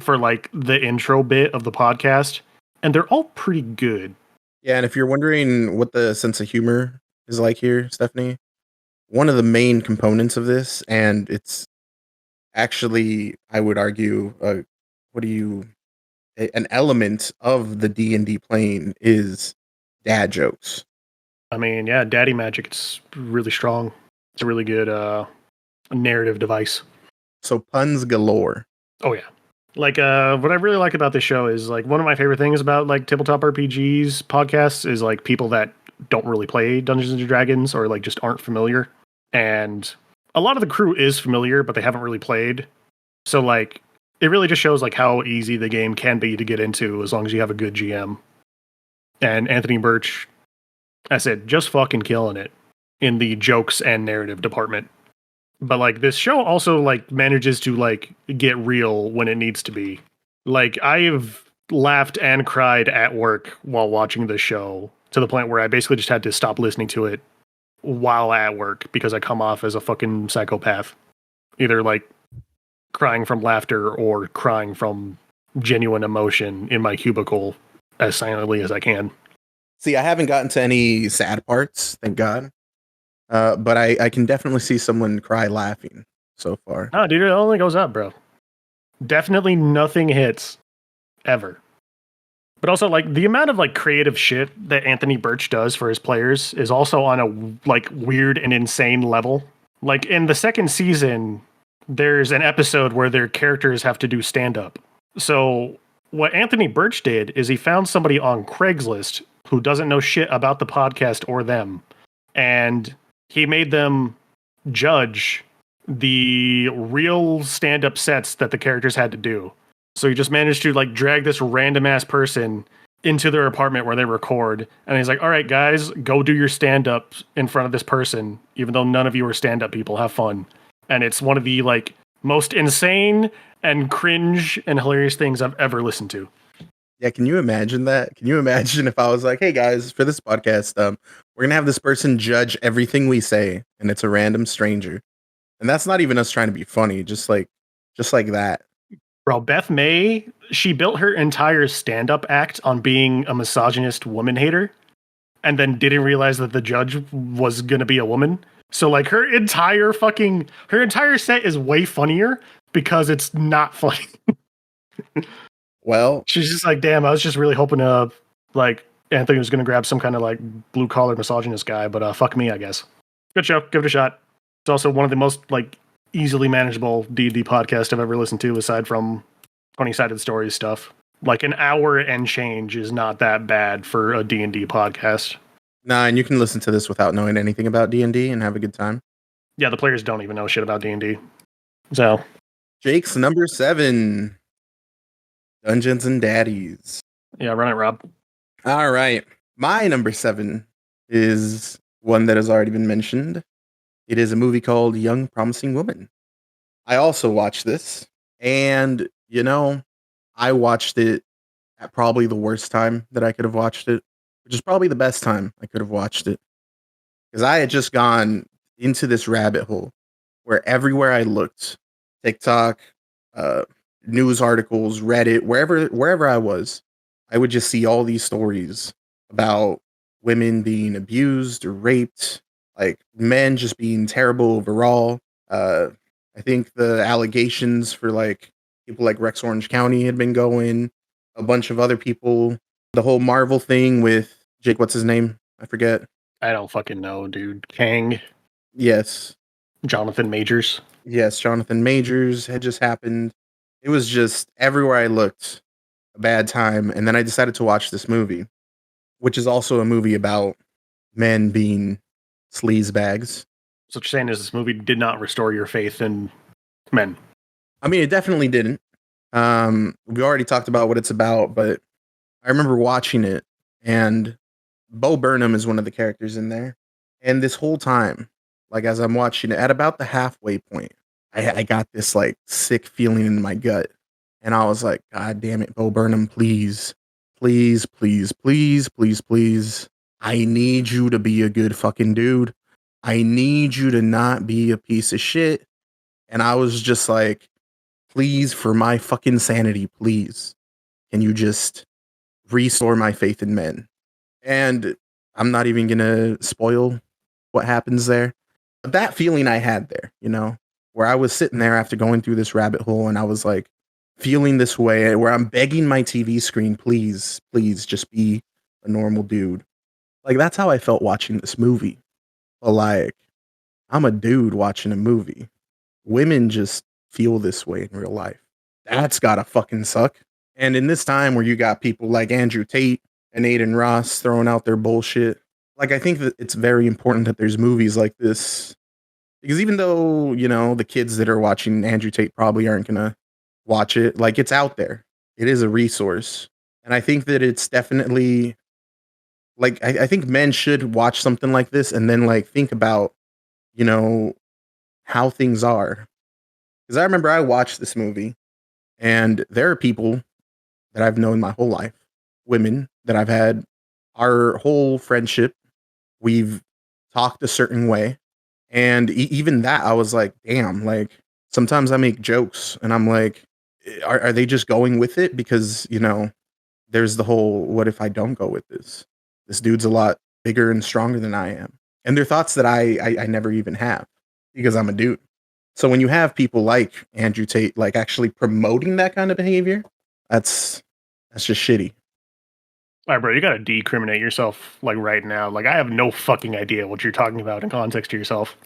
C: for like the intro bit of the podcast, and they're all pretty good.
A: Yeah, and if you're wondering what the sense of humor is like here, Stephanie, one of the main components of this, and it's actually, I would argue, an element of the D&D plane is dad jokes.
C: I mean, yeah, Daddy Magic, it's really strong. It's a really good narrative device.
A: So puns galore.
C: Oh, yeah. Like, what I really like about this show is, like, one of my favorite things about, like, tabletop RPGs podcasts is, like, people that don't really play Dungeons & Dragons or, like, just aren't familiar. And a lot of the crew is familiar, but they haven't really played. So, like, it really just shows, like, how easy the game can be to get into as long as you have a good GM. And Anthony Birch, I said, just fucking killing it in the jokes and narrative department. But like this show also like manages to like get real when it needs to be. Like I've laughed and cried at work while watching this show to the point where I basically just had to stop listening to it while at work because I come off as a fucking psychopath. Either like crying from laughter or crying from genuine emotion in my cubicle as silently as I can.
A: See, I haven't gotten to any sad parts, thank God. But I can definitely see someone cry laughing so far.
C: No, dude, it only goes up, bro. Definitely nothing hits ever. But also, like, the amount of, like, creative shit that Anthony Birch does for his players is also on a, like, weird and insane level. Like, in the second season, there's an episode where their characters have to do stand-up. So, what Anthony Birch did is he found somebody on Craigslist who doesn't know shit about the podcast or them. And he made them judge the real stand-up sets that the characters had to do. So he just managed to like drag this random ass person into their apartment where they record. And he's like, all right, guys, go do your stand-up in front of this person, even though none of you are stand-up people. Have fun. And it's one of the like most insane and cringe and hilarious things I've ever listened to.
A: Yeah, can you imagine that? Can you imagine if I was like, hey guys, for this podcast, we're gonna have this person judge everything we say, and it's a random stranger. And that's not even us trying to be funny, just like that.
C: Bro, Beth May, she built her entire stand-up act on being a misogynist woman hater, and then didn't realize that the judge was gonna be a woman. So like her entire set is way funnier because it's not funny.
A: Well,
C: she's just like, damn, I was just really hoping like Anthony was gonna grab some kind of like blue collar misogynist guy, but fuck me, I guess. Good show, give it a shot. It's also one of the most like easily manageable D&D podcasts I've ever listened to, aside from 20-sided stories stuff. Like an hour and change is not that bad for a D&D podcast.
A: Nah, and you can listen to this without knowing anything about D&D and have a good time.
C: Yeah, the players don't even know shit about D&D. So
A: Jake's number 7. Dungeons and Daddies.
C: Yeah, run it, Rob.
A: All right. My number 7 is one that has already been mentioned. It is a movie called Young Promising Woman. I also watched this, and, you know, I watched it at probably the worst time that I could have watched it, which is probably the best time I could have watched it. Because I had just gone into this rabbit hole where everywhere I looked, TikTok, news articles, Reddit, wherever I was, I would just see all these stories about women being abused or raped, like men just being terrible overall. I think the allegations for like people like Rex Orange County had been going. a bunch of other people. The whole Marvel thing with Jake, what's his name? I forget.
C: I don't fucking know, dude. Kang,
A: Yes.
C: Jonathan Majors.
A: Yes, Jonathan Majors had just happened. It was just everywhere I looked, a bad time. And then I decided to watch this movie, which is also a movie about men being sleazebags.
C: So what you're saying is this movie did not restore your faith in men.
A: I mean, it definitely didn't. We already talked about what it's about, but I remember watching it, and Bo Burnham is one of the characters in there. And this whole time, like as I'm watching it, at about the halfway point, I got this like sick feeling in my gut. And I was like, God damn it, Bo Burnham, please, please, please, please, please, please. I need you to be a good fucking dude. I need you to not be a piece of shit. And I was just like, please, for my fucking sanity, please, can you just restore my faith in men? And I'm not even gonna spoil what happens there. But that feeling I had there, where I was sitting there after going through this rabbit hole and I was like feeling this way where I'm begging my TV screen, please, please just be a normal dude. Like that's how I felt watching this movie. But like, I'm a dude watching a movie. Women just feel this way in real life. That's gotta fucking suck. And in this time where you got people like Andrew Tate and Aiden Ross throwing out their bullshit, like I think that it's very important that there's movies like this. Because even though, the kids that are watching Andrew Tate probably aren't gonna watch it, like it's out there. It is a resource. And I think that it's definitely like I think men should watch something like this and then like think about, how things are. Because I remember I watched this movie and there are people that I've known my whole life, women that I've had our whole friendship. We've talked a certain way. And even that, I was like, damn, like sometimes I make jokes and I'm like, are they just going with it? Because, there's the whole, what if I don't go with this? This dude's a lot bigger and stronger than I am. And they're thoughts that I never even have because I'm a dude. So when you have people like Andrew Tate, like actually promoting that kind of behavior, that's just shitty.
C: All right, bro, you gotta decriminate yourself like right now. Like I have no fucking idea what you're talking about in context to yourself.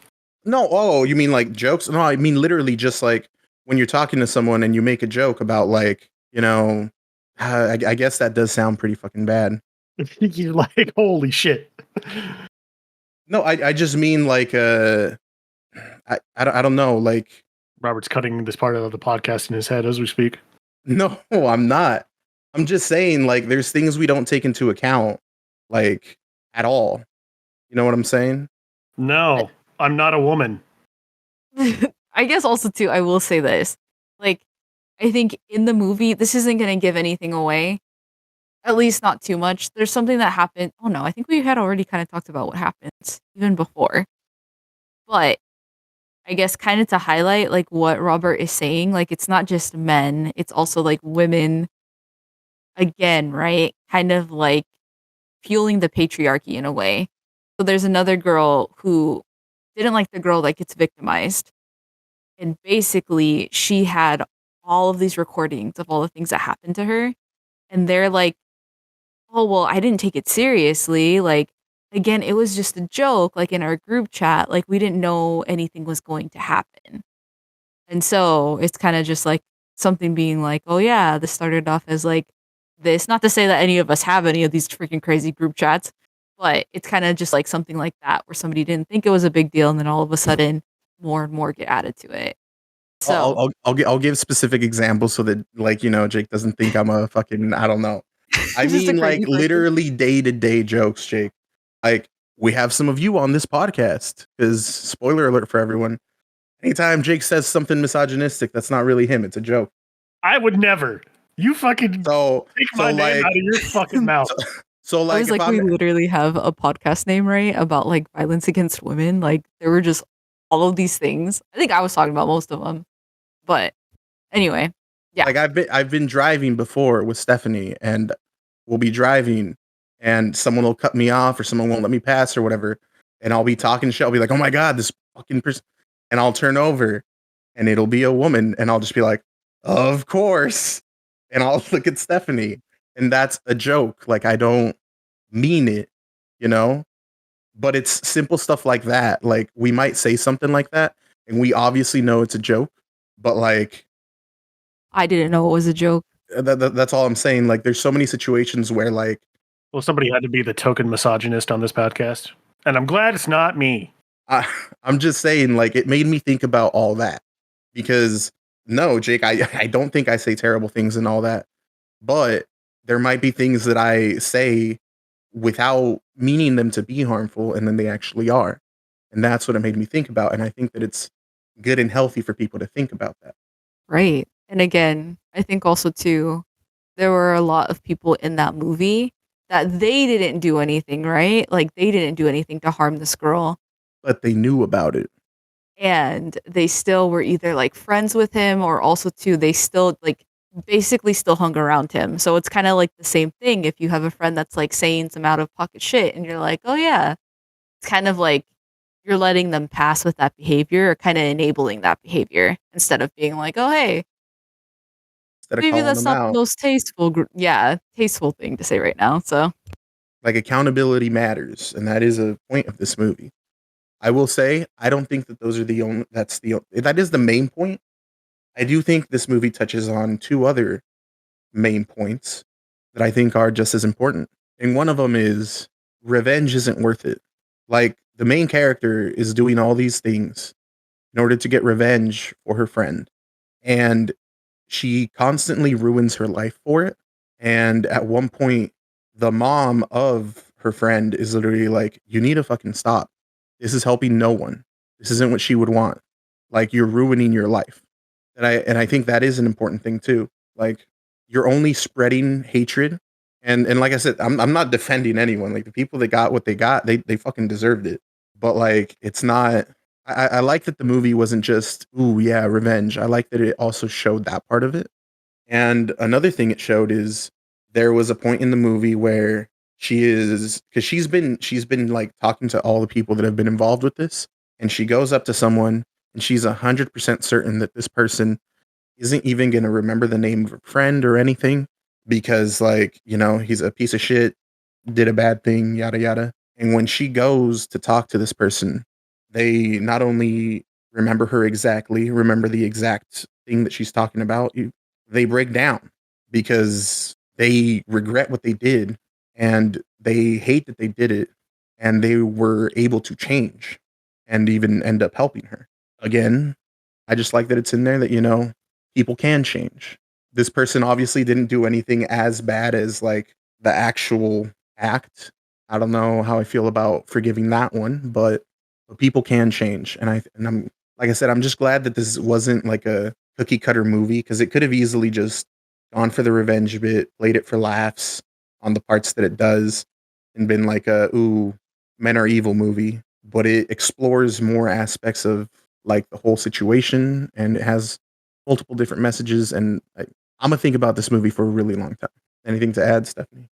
A: No, oh, you mean like jokes? No, I mean literally just like when you're talking to someone and you make a joke about like, I guess that does sound pretty fucking bad.
C: You're like, holy shit.
A: No, I just mean like I don't know, like
C: Robert's cutting this part of the podcast in his head as we speak.
A: no, I'm not. I'm just saying like there's things we don't take into account like at all. You know what I'm saying?
C: No, I'm not a woman.
B: I guess also too, I will say this. Like, I think in the movie, this isn't gonna give anything away. At least not too much. There's something that happened. Oh no, I think we had already kind of talked about what happens even before. But I guess kind of to highlight like what Robert is saying, like it's not just men, it's also like women again, right? Kind of like fueling the patriarchy in a way. So there's another girl who didn't like the girl that gets victimized. And basically she had all of these recordings of all the things that happened to her. And they're like, oh, well, I didn't take it seriously. Like, again, it was just a joke, like in our group chat, like we didn't know anything was going to happen. And so it's kind of just like something being like, oh yeah, this started off as like this. Not to say that any of us have any of these freaking crazy group chats, but it's kind of just like something like that where somebody didn't think it was a big deal and then all of a sudden more and more get added to it. So
A: I'll give specific examples so that like, Jake doesn't think I'm a fucking, I don't know. I
B: Just a
A: mean like
B: crazy person.
A: literally day-to-day jokes, Jake. Like we have some of you on this podcast because spoiler alert for everyone. Anytime Jake says something misogynistic, that's not really him. It's a joke.
C: I would never. You fucking
A: So,
C: take my name
A: like,
C: out of your fucking mouth.
A: so
B: I
A: like,
B: was
A: if
B: like, we
A: I'm,
B: literally have a podcast name, right? About like violence against women. Like there were just all of these things. I think I was talking about most of them. But anyway, yeah.
A: like I've been driving before with Stephanie and we'll be driving and someone will cut me off or someone won't let me pass or whatever. And I'll be talking shit. I'll be like, oh my God, this fucking person. And I'll turn over and it'll be a woman. And I'll just be like, of course. and I'll look at Stephanie, and that's a joke. Like, I don't mean it, you know? But it's simple stuff like that. Like, we might say something like that, and we obviously know it's a joke, but like,
B: I didn't know it was a joke.
A: that's all I'm saying. Like, there's so many situations where, like,
C: Well, somebody had to be the token misogynist on this podcast. And I'm glad it's not me.
A: I'm just saying, like, it made me think about all that. Because, no, Jake, I don't think I say terrible things and all that. But there might be things that I say without meaning them to be harmful, and then they actually are. And that's what it made me think about. And I think that it's good and healthy for people to think about that.
B: Right. And again, I think also too, there were a lot of people in that movie that they didn't do anything, right? Like they didn't do anything to harm this girl.
A: But they knew about it.
B: And they still were either like friends with him or also too, they still like basically still hung around him. So it's kind of like the same thing if you have a friend that's like saying some out of pocket shit and you're like, oh yeah, it's kind of like you're letting them pass with that behavior or kind of enabling that behavior instead of being like, oh hey,
A: Instead of
B: maybe
A: calling
B: that's
A: them
B: not the
A: out.
B: most tasteful, tasteful thing to say right now. So,
A: Like, accountability matters. And that is a point of this movie. I will say, I don't think that those are the only, that is the main point. I do think this movie touches on two other main points that I think are just as important. And one of them is revenge isn't worth it. Like, the main character is doing all these things in order to get revenge for her friend. And she constantly ruins her life for it. And at one point, the mom of her friend is literally like, you need to fucking stop. This is helping no one. This isn't what she would want. Like, you're ruining your life. And I think that is an important thing too. Like, you're only spreading hatred. And like I said, I'm not defending anyone. Like, the people that got what they got, they fucking deserved it. But like, it's not. I like that the movie wasn't just, ooh yeah, revenge. I like that it also showed that part of it. And another thing it showed is there was a point in the movie where she is, because she's been like talking to all the people that have been involved with this, and she goes up to someone and she's 100% certain that this person isn't even going to remember the name of a friend or anything because, like, he's a piece of shit, did a bad thing, yada yada. And when she goes to talk to this person, they not only remember the exact thing that she's talking about, they break down because they regret what they did and they hate that they did it, and they were able to change and even end up helping her. Again, I just like that it's in there that, people can change. This person obviously didn't do anything as bad as like the actual act. I don't know how I feel about forgiving that one, but people can change. And I'm like I said, I'm just glad that this wasn't like a cookie cutter movie, because it could have easily just gone for the revenge bit, played it for laughs on the parts that it does, and been like a ooh, men are evil movie. But it explores more aspects of like the whole situation, and it has multiple different messages. And I'm gonna think about this movie for a really long time. Anything to add, Stephanie?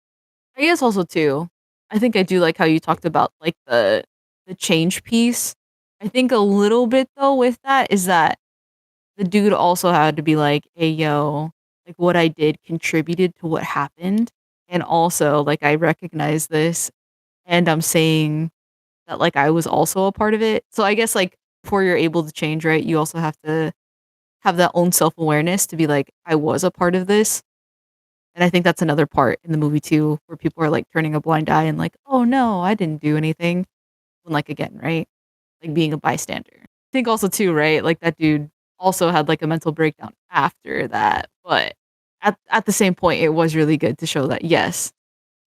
B: I guess also too, I think I do like how you talked about like the change piece. I think a little bit though with that is that the dude also had to be like, "Hey yo, like what I did contributed to what happened." And also, like I recognize this and I'm saying that like I was also a part of it. So I guess like before you're able to change, right, you also have to have that own self-awareness to be like, I was a part of this. And I think that's another part in the movie too, where people are like turning a blind eye and like, oh no, I didn't do anything. When like again, right? Like being a bystander. I think also too, right? Like that dude also had like a mental breakdown after that. But at the same point, it was really good to show that yes,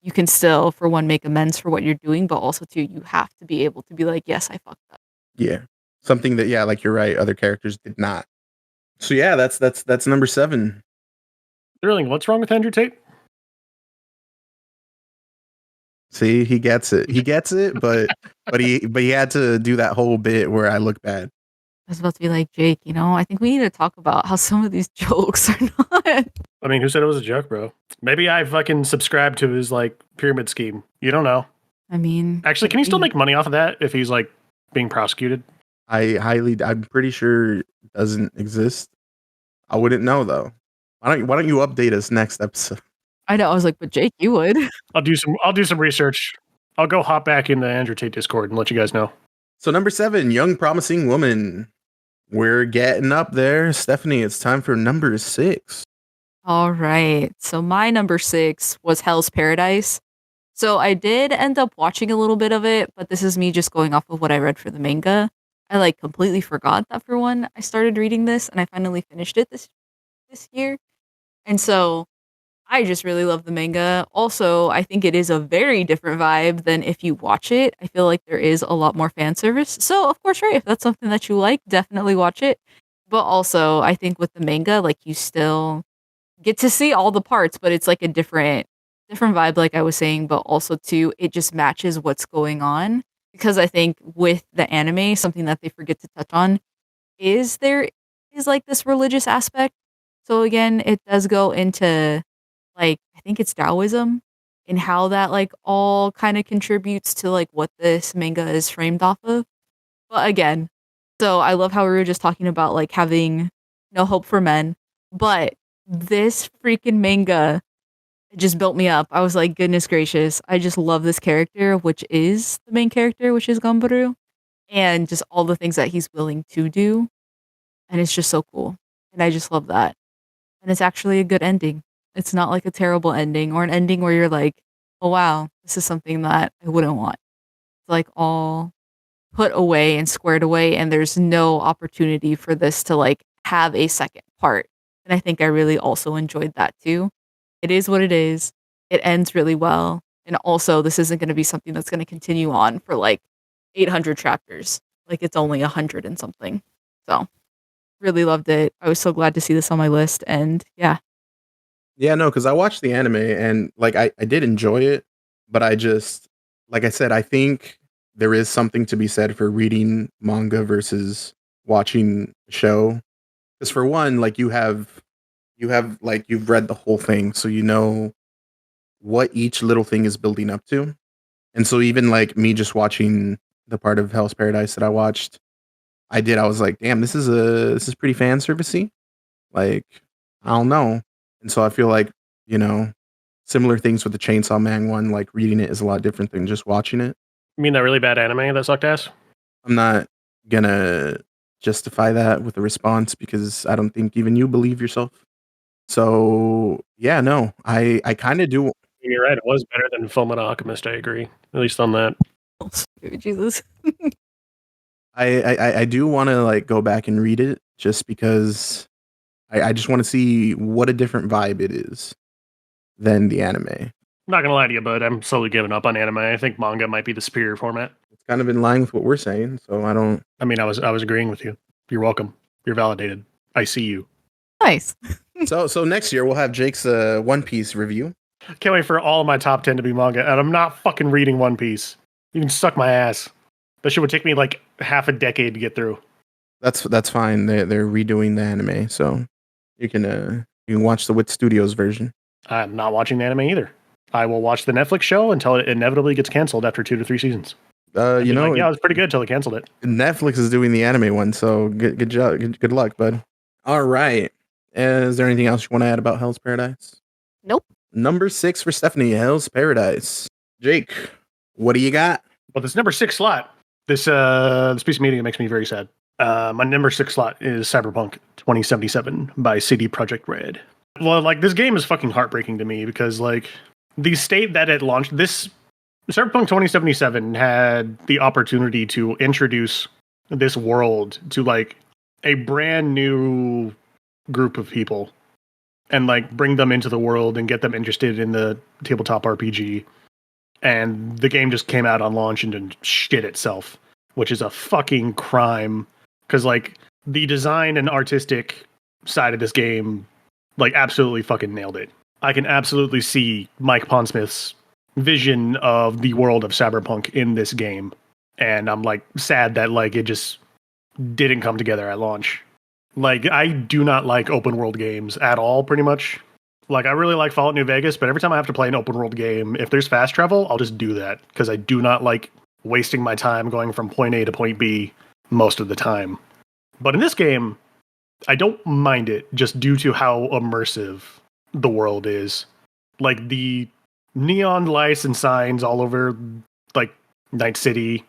B: you can still, for one, make amends for what you're doing, but also two, you have to be able to be like, yes, I fucked up.
A: Yeah. Something that, yeah, like you're right, other characters did not. So yeah, that's number 7.
C: Sterling, what's wrong with Andrew Tate?
A: See, he gets it. He gets it, but he had to do that whole bit where I look bad.
B: I was about to be like, Jake, I think we need to talk about how some of these jokes are not.
C: I mean, who said it was a joke, bro? Maybe I fucking subscribed to his like pyramid scheme. You don't know.
B: I mean,
C: Actually, can he still make money off of that if he's like being prosecuted?
A: I'm pretty sure it doesn't exist. I wouldn't know though. Why don't you update us next episode?
B: I know. I was like, but Jake, you would.
C: I'll do some research. I'll go hop back in the Andrew Tate Discord and let you guys know.
A: So number 7, Young Promising Woman. We're getting up there. Stephanie, it's time for number 6.
B: All right. So my number 6 was Hell's Paradise. So I did end up watching a little bit of it, but this is me just going off of what I read for the manga. I like completely forgot that for one, I started reading this and I finally finished it this year. And so I just really love the manga. Also, I think it is a very different vibe than if you watch it. I feel like there is a lot more fan service. So, of course, right, if that's something that you like, definitely watch it. But also, I think with the manga, like you still get to see all the parts, but it's like a different vibe, like I was saying, but also too, it just matches what's going on. Because I think with the anime, something that they forget to touch on is there is like this religious aspect. So again, it does go into like, I think it's Taoism and how that like all kind of contributes to like what this manga is framed off of. But again, so I love how we were just talking about like having no hope for men, but this freaking manga just built me up. I was like, goodness gracious, I just love this character, which is the main character, which is Gumbaru, and just all the things that he's willing to do. And it's just so cool. And I just love that. And it's actually a good ending. It's not like a terrible ending or an ending where you're like, oh wow, this is something that I wouldn't want. It's like all put away and squared away, and there's no opportunity for this to like have a second part. And I think I really also enjoyed that too. It is what it is. It ends really well. And also, this isn't going to be something that's going to continue on for like 800 chapters. Like it's only 100 and something. So really loved it. I was so glad to see this on my list. And yeah.
A: Yeah, no, because I watched the anime and like I did enjoy it, but I just, like I said, I think there is something to be said for reading manga versus watching a show. Because for one, like you have like you've read the whole thing, so you know what each little thing is building up to. And so even like me just watching the part of Hell's Paradise that I watched, I was like, damn, this is pretty fan servicey. Like, I don't know. And so I feel like, you know, similar things with the Chainsaw Man one, like reading it is a lot different than just watching it.
C: You mean that really bad anime that sucked ass?
A: I'm not gonna justify that with a response because I don't think even you believe yourself. So yeah, no, I kind of do.
C: You're right. It was better than Fullmetal Alchemist. I agree, at least on that.
B: Jesus.
A: I do want to like go back and read it just because I just want to see what a different vibe it is than the anime.
C: I'm not gonna lie to you, but I'm slowly giving up on anime. I think manga might be the superior format.
A: It's kind of in line with what we're saying, so I don't.
C: I mean, I was agreeing with you. You're welcome. You're validated. I see you.
B: Nice.
A: So next year we'll have Jake's One Piece review.
C: Can't wait for all of my top 10 to be manga, and I'm not fucking reading One Piece. You can suck my ass. That shit would take me like half a decade to get through.
A: That's fine. They're redoing the anime, so you can watch the Wit Studios version.
C: I'm not watching the anime either. I will watch the Netflix show until it inevitably gets canceled after 2 to 3 seasons.
A: You know,
C: like, yeah, it was pretty good until they canceled it.
A: Netflix is doing the anime one, so good job, good luck, bud. All right. Is there anything else you want to add about Hell's Paradise?
B: Nope.
A: Number 6 for Stephanie, Hell's Paradise. Jake, what do you got?
C: Well, this number 6 slot, this piece of media makes me very sad. My number 6 slot is Cyberpunk 2077 by CD Projekt Red. Well, like, this game is fucking heartbreaking to me because, like, the state that it launched, this Cyberpunk 2077 had the opportunity to introduce this world to, like, a brand new group of people and, like, bring them into the world and get them interested in the tabletop RPG. And the game just came out on launch and did shit itself, which is a fucking crime. Because, like, the design and artistic side of this game, like, absolutely fucking nailed it. I can absolutely see Mike Pondsmith's vision of the world of Cyberpunk in this game. And I'm, like, sad that, like, it just didn't come together at launch. Like, I do not like open world games at all, pretty much. Like, I really like Fallout New Vegas, but every time I have to play an open world game, if there's fast travel, I'll just do that. Because I do not like wasting my time going from point A to point B most of the time. But in this game, I don't mind it just due to how immersive the world is. Like the neon lights and signs all over like Night City,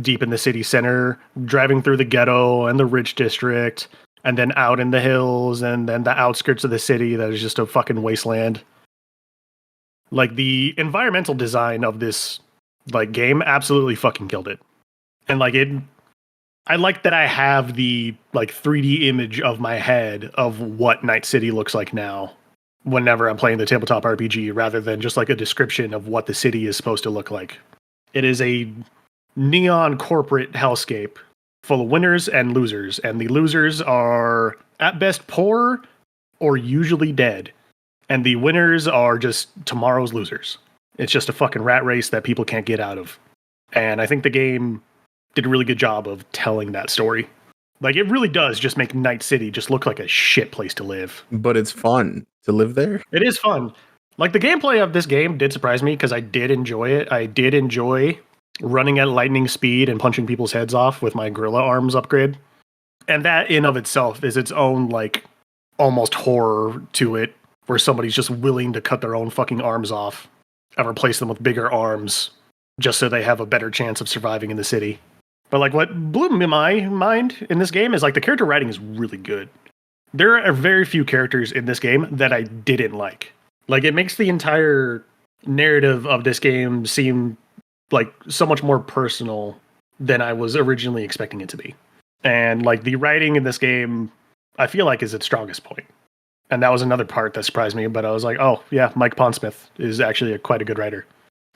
C: deep in the city center, driving through the ghetto and the rich district, and then out in the hills, and then the outskirts of the city that is just a fucking wasteland. Like the environmental design of this like game absolutely fucking killed it. And like it I like that I have the like 3D image of my head of what Night City looks like now whenever I'm playing the tabletop RPG rather than just like a description of what the city is supposed to look like. It is a neon corporate hellscape full of winners and losers, and the losers are at best poor or usually dead, and the winners are just tomorrow's losers. It's just a fucking rat race that people can't get out of. And I think the game did a really good job of telling that story. Like, it really does just make Night City just look like a shit place to live.
A: But it's fun to live there.
C: It is fun. Like, the gameplay of this game did surprise me because I did enjoy it. I did enjoy running at lightning speed and punching people's heads off with my gorilla arms upgrade. And that in of itself is its own, like, almost horror to it, where somebody's just willing to cut their own fucking arms off and replace them with bigger arms just so they have a better chance of surviving in the city. But like what blew my mind in this game is like the character writing is really good. There are very few characters in this game that I didn't like. Like it makes the entire narrative of this game seem like so much more personal than I was originally expecting it to be. And like the writing in this game, I feel like is its strongest point. And that was another part that surprised me, but I was like, oh yeah, Mike Pondsmith is actually quite a good writer.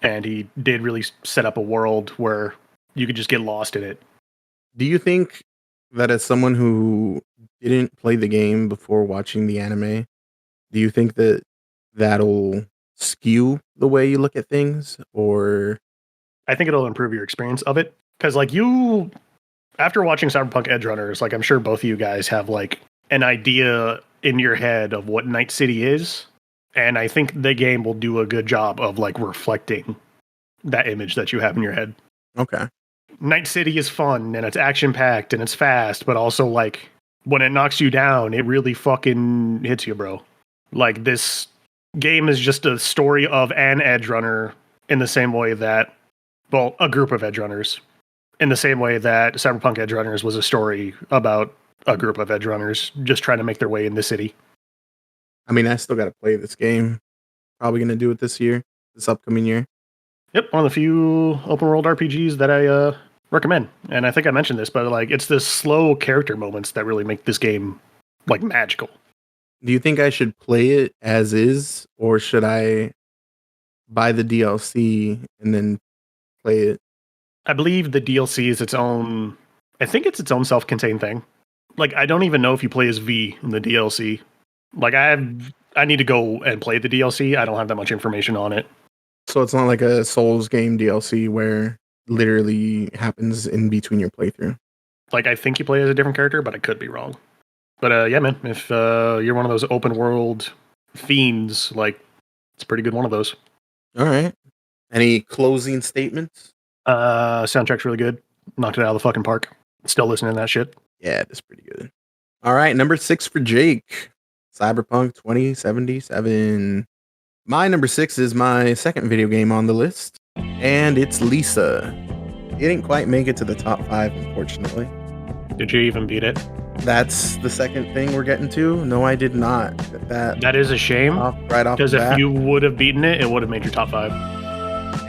C: And he did really set up a world where you could just get lost in it.
A: Do you think that as someone who didn't play the game before watching the anime, do you think that that'll skew the way you look at things? Or
C: I think it'll improve your experience of it. Because like you, after watching Cyberpunk Edge Runners, like I'm sure both of you guys have like an idea in your head of what Night City is. And I think the game will do a good job of like reflecting that image that you have in your head.
A: okay.
C: Night City is fun and it's action packed and it's fast, but also like when it knocks you down, it really fucking hits you, bro. Like this game is just a story of an edge runner in the same way that, well, a group of edge runners in the same way that Cyberpunk Edge Runners was a story about a group of edge runners just trying to make their way in the city.
A: I mean, I still got to play this game. Probably going to do it this upcoming year.
C: Yep, one of the few open world RPGs that I recommend. And I think I mentioned this, but like it's the slow character moments that really make this game like magical.
A: Do you think I should play it as is, or should I buy the DLC and then play it?
C: I believe the DLC is its own. I think it's its own self-contained thing. Like I don't even know if you play as V in the DLC. Like I need to go and play the DLC. I don't have that much information on it.
A: So it's not like a Souls game DLC where literally happens in between your playthrough.
C: Like I think you play as a different character, but I could be wrong. But yeah, man, if you're one of those open world fiends, like it's a pretty good one of those.
A: All right. Any closing statements?
C: Soundtrack's really good. Knocked it out of the fucking park. Still listening to that shit.
A: Yeah, it's pretty good. All right, number 6 for Jake. Cyberpunk 2077. My number 6 is my second video game on the list, and it's Lisa. It didn't quite make it to the top 5, unfortunately.
C: Did you even beat it?
A: That's the second thing we're getting to. No, I did not.
C: That is a shame.
A: Right off the
C: because
A: bat.
C: if you would have beaten it, it would have made your top 5.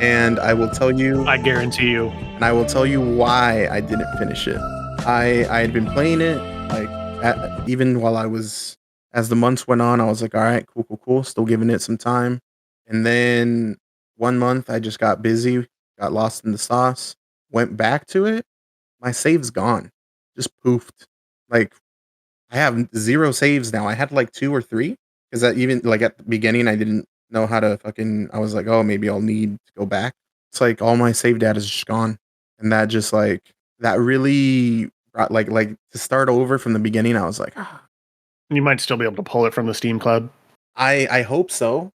A: And I will tell you,
C: I guarantee you.
A: and I will tell you why I didn't finish it. I had been playing it like even while as the months went on, I was like, all right, cool, still giving it some time. And then 1 month I just got busy, got lost in the sauce, went back to it. My save's gone, just poofed. Like I have 0 saves now. I had like 2 or 3 because even like at the beginning I didn't know how to I was like, oh, maybe I'll need to go back. It's like all my save data is just gone. And that just like, that really brought like to start over from the beginning. I was like,
C: You might still be able to pull it from the Steam Cloud.
A: I hope so.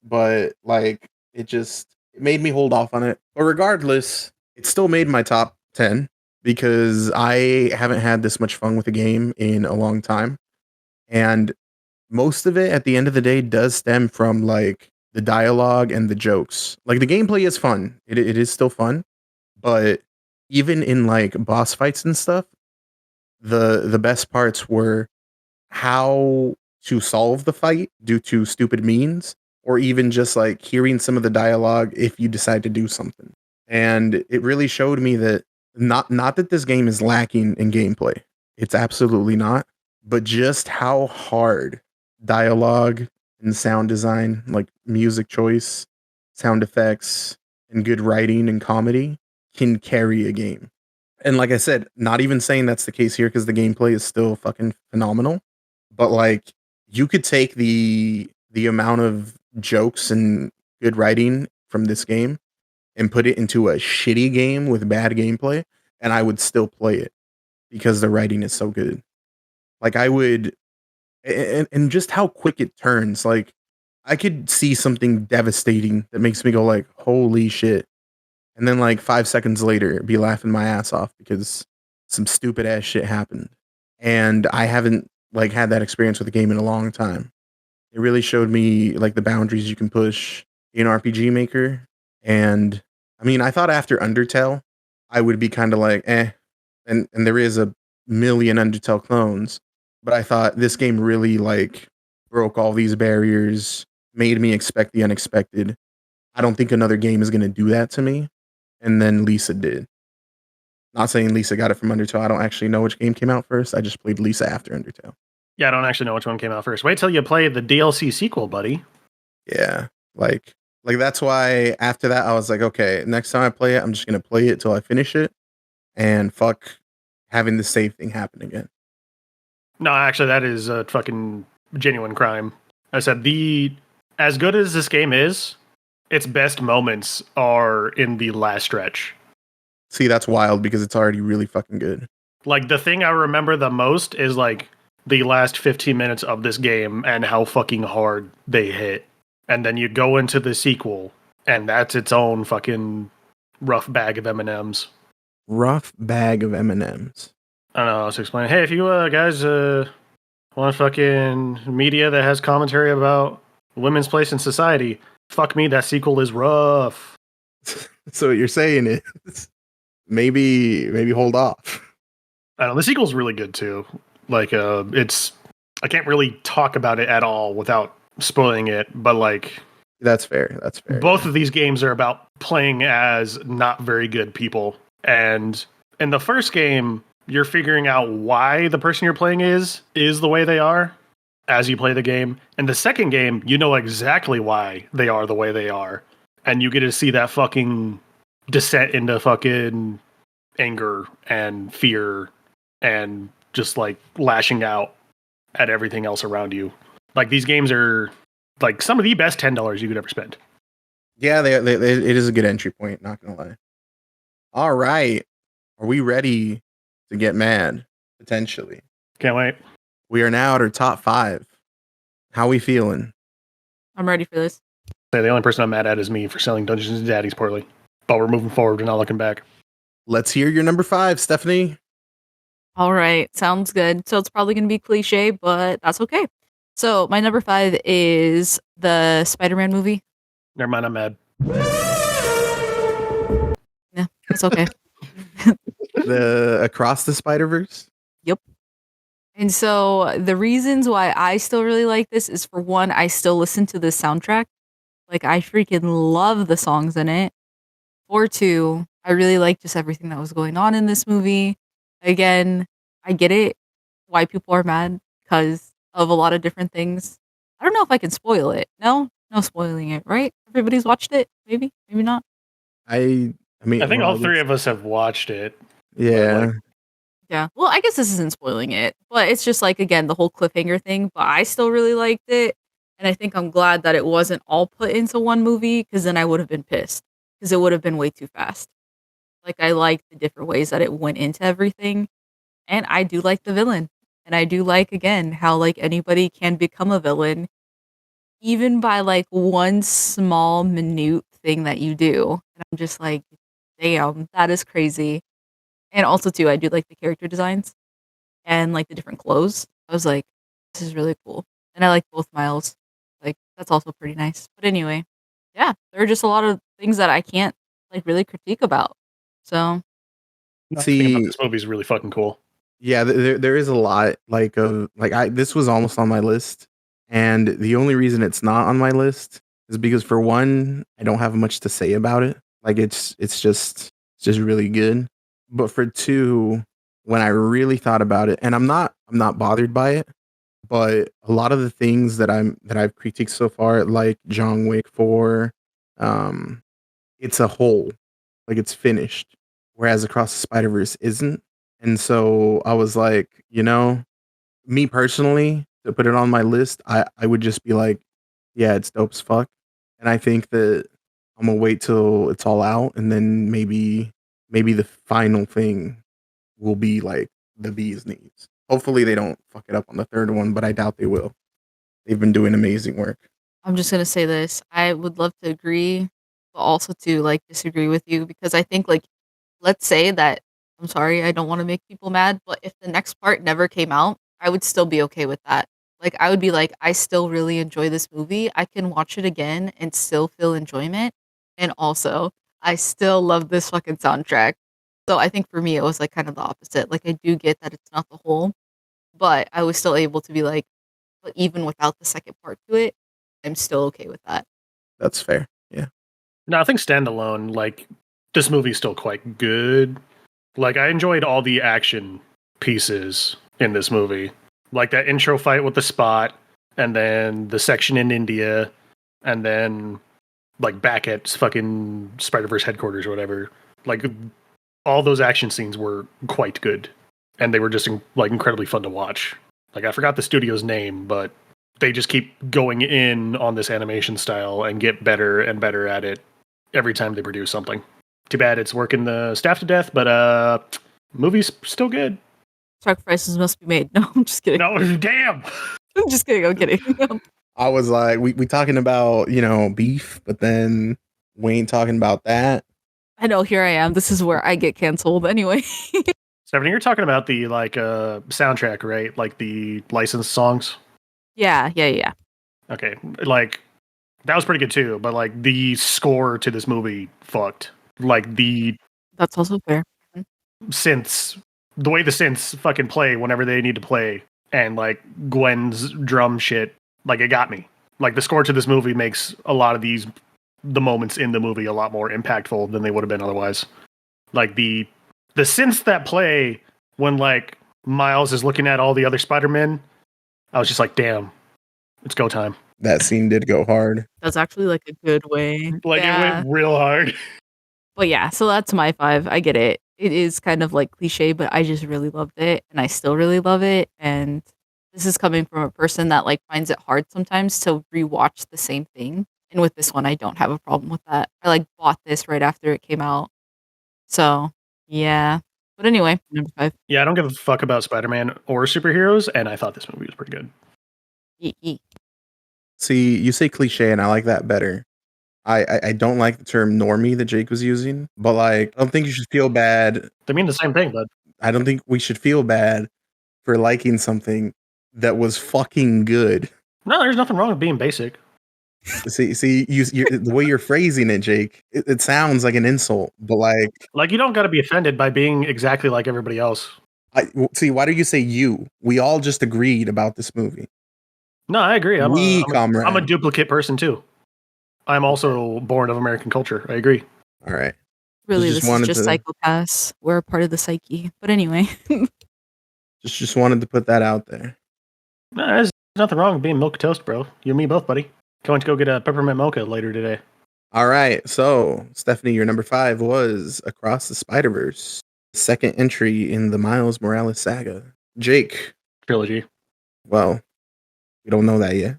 A: But like, it made me hold off on it. But regardless, it still made my top 10. because I haven't had this much fun with a game in a long time. And most of it at the end of the day does stem from like the dialogue and the jokes. Like the gameplay is fun. It is still fun, but even in like boss fights and stuff, the best parts were how to solve the fight due to stupid means, or even just like hearing some of the dialogue if you decide to do something. And it really showed me that not that this game is lacking in gameplay. It's absolutely not, but just how hard dialogue and sound design, like music choice, sound effects, and good writing and comedy can carry a game. And like I said, not even saying that's the case here because the gameplay is still fucking phenomenal. But like you could take the amount of jokes and good writing from this game and put it into a shitty game with bad gameplay, and I would still play it because the writing is so good. Like I would, and just how quick it turns. Like I could see something devastating that makes me go like, "Holy shit!" And then like 5 seconds later, be laughing my ass off because some stupid ass shit happened. And I haven't like had that experience with a game in a long time. It really showed me like the boundaries you can push in RPG Maker. And I mean, I thought after Undertale, I would be kind of like, eh. And there is a million Undertale clones, but I thought this game really like broke all these barriers, made me expect the unexpected. I don't think another game is going to do that to me. And then Lisa did. Not saying Lisa got it from Undertale. I don't actually know which game came out first. I just played Lisa after Undertale.
C: Yeah, I don't actually know which one came out first. Wait till you play the DLC sequel, buddy.
A: Yeah, like that's why after that I was like, okay, next time I play it, I'm just gonna play it till I finish it, and fuck having the save thing happen again.
C: No, actually, that is a fucking genuine crime. I said as good as this game is, its best moments are in the last stretch.
A: See, that's wild because it's already really fucking good.
C: Like the thing I remember the most is like the last 15 minutes of this game and how fucking hard they hit. And then you go into the sequel, and that's its own fucking rough bag of M&Ms.
A: Rough bag of M&Ms.
C: I don't know, I was explaining, hey, if you guys want fucking media that has commentary about women's place in society, fuck me, that sequel is rough.
A: So what you're saying is maybe hold off.
C: I don't know, the sequel's really good too. Like, I can't really talk about it at all without spoiling it, but like...
A: That's fair.
C: Both of these games are about playing as not very good people. And in the first game, you're figuring out why the person you're playing is the way they are as you play the game. In the second game, you know exactly why they are the way they are. And you get to see that fucking descent into fucking anger and fear and just like lashing out at everything else around you. Like these games are like some of the best $10 you could ever spend.
A: Yeah, it is a good entry point, not gonna lie. All right. Are we ready to get mad? Potentially.
C: Can't wait.
A: We are now at our top 5. How we feeling?
B: I'm ready for this.
C: The only person I'm mad at is me for selling Dungeons and Daddies poorly. But we're moving forward and not looking back.
A: Let's hear your number 5, Stephanie.
B: All right, sounds good. So it's probably going to be cliche, but that's okay. So my number 5 is the Spider-Man movie.
C: Never mind, I'm mad.
B: Yeah, it's okay.
A: The Across the Spider-Verse?
B: Yep. And so the reasons why I still really like this is, for one, I still listen to the soundtrack. Like, I freaking love the songs in it. For two, I really like just everything that was going on in this movie. Again, I get it, why people are mad, because of a lot of different things. I don't know if I can spoil it. No spoiling it, right? Everybody's watched it? Maybe not.
A: I mean,
C: I think all three of us have watched it.
A: Yeah.
B: Yeah. Well, I guess this isn't spoiling it, but it's just like, again, the whole cliffhanger thing, but I still really liked it. And I think I'm glad that it wasn't all put into one movie, because then I would have been pissed, because it would have been way too fast. Like, I like the different ways that it went into everything. And I do like the villain. And I do like, again, how like anybody can become a villain, even by like one small minute thing that you do. And I'm just like, damn, that is crazy. And also too, I do like the character designs and like the different clothes. I was like, this is really cool. And I like both Miles. Like that's also pretty nice. But anyway, yeah, there are just a lot of things that I can't like really critique about. So
C: Nothing about this movie is really fucking cool.
A: Yeah, there is a lot this was almost on my list, and the only reason it's not on my list is because for one, I don't have much to say about it. Like it's just really good. But for two, when I really thought about it, and I'm not bothered by it, but a lot of the things that I've critiqued so far, like John Wick 4, it's a whole, like it's finished, whereas Across the Spider-Verse isn't. And so I was like, me personally, to put it on my list, I would just be like, yeah, it's dope as fuck. And I think that I'm gonna wait till it's all out, and then maybe the final thing will be like the bee's knees. Hopefully they don't fuck it up on the third one, but I doubt they will. They've been doing amazing work.
B: I'm just gonna say this. I would love to agree, but also to like disagree with you because I think like let's say that I'm sorry, I don't want to make people mad, but if the next part never came out, I would still be okay with that. Like I would be like, I still really enjoy this movie. I can watch it again and still feel enjoyment. And also, I still love this fucking soundtrack. So I think for me it was like kind of the opposite. Like I do get that it's not the whole, but I was still able to be like, but even without the second part to it, I'm still okay with that.
A: That's fair. Yeah.
C: No, I think standalone, like this movie's still quite good. Like I enjoyed all the action pieces in this movie. Like that intro fight with the Spot, and then the section in India, and then like back at fucking Spider-Verse headquarters or whatever. Like all those action scenes were quite good, and they were just like incredibly fun to watch. Like I forgot the studio's name, but they just keep going in on this animation style and get better and better at it every time they produce something. Too bad it's working the staff to death, but movie's still good.
B: Sacrifices must be made. No, I'm just kidding.
C: No, damn.
B: I'm just kidding. I'm kidding.
A: I was like, we talking about, beef, but then we ain't talking about that.
B: I know, here I am. This is where I get canceled anyway.
C: Stephanie, you're talking about the soundtrack, right? Like the licensed songs?
B: Yeah.
C: Okay, like that was pretty good too, but like the score to this movie fucked. Like
B: That's also fair.
C: synths, the way the synths fucking play whenever they need to play, and like Gwen's drum shit, like it got me. Like the score to this movie makes a lot of the moments in the movie a lot more impactful than they would have been otherwise. Like the synths that play when like Miles is looking at all the other Spider-Men, I was just like, damn, it's go time.
A: That scene did go hard.
B: That's actually like a good way.
C: Like it went real hard.
B: But yeah, so that's my 5. I get it. It is kind of like cliche, but I just really loved it, and I still really love it. And this is coming from a person that like finds it hard sometimes to rewatch the same thing. And with this one, I don't have a problem with that. I like bought this right after it came out. So yeah. But anyway, number 5.
C: Yeah, I don't give a fuck about Spider-Man or superheroes, and I thought this movie was pretty good.
B: Yee.
A: See, you say cliche, and I like that better. I don't like the term normie that Jake was using, but like, I don't think you should feel bad.
C: They mean the same thing, bud.
A: I don't think we should feel bad for liking something that was fucking good.
C: No, there's nothing wrong with being basic.
A: See, the way you're phrasing it, Jake, it sounds like an insult, but
C: like you don't got to be offended by being exactly like everybody else.
A: See, why do you say you? We all just agreed about this movie.
C: No, I agree. I'm
A: a
C: duplicate person too. I'm also born of American culture. I agree.
A: All right.
B: Really, this is just psychopaths. We're a part of the psyche. But anyway.
A: just wanted to put that out there.
C: No, there's nothing wrong with being milk toast, bro. You and me both, buddy. Going to go get a peppermint mocha later today.
A: All right. So, Stephanie, your number 5 was Across the Spider-Verse. Second entry in the Miles Morales saga. Jake.
C: Trilogy.
A: Well, we don't know that yet.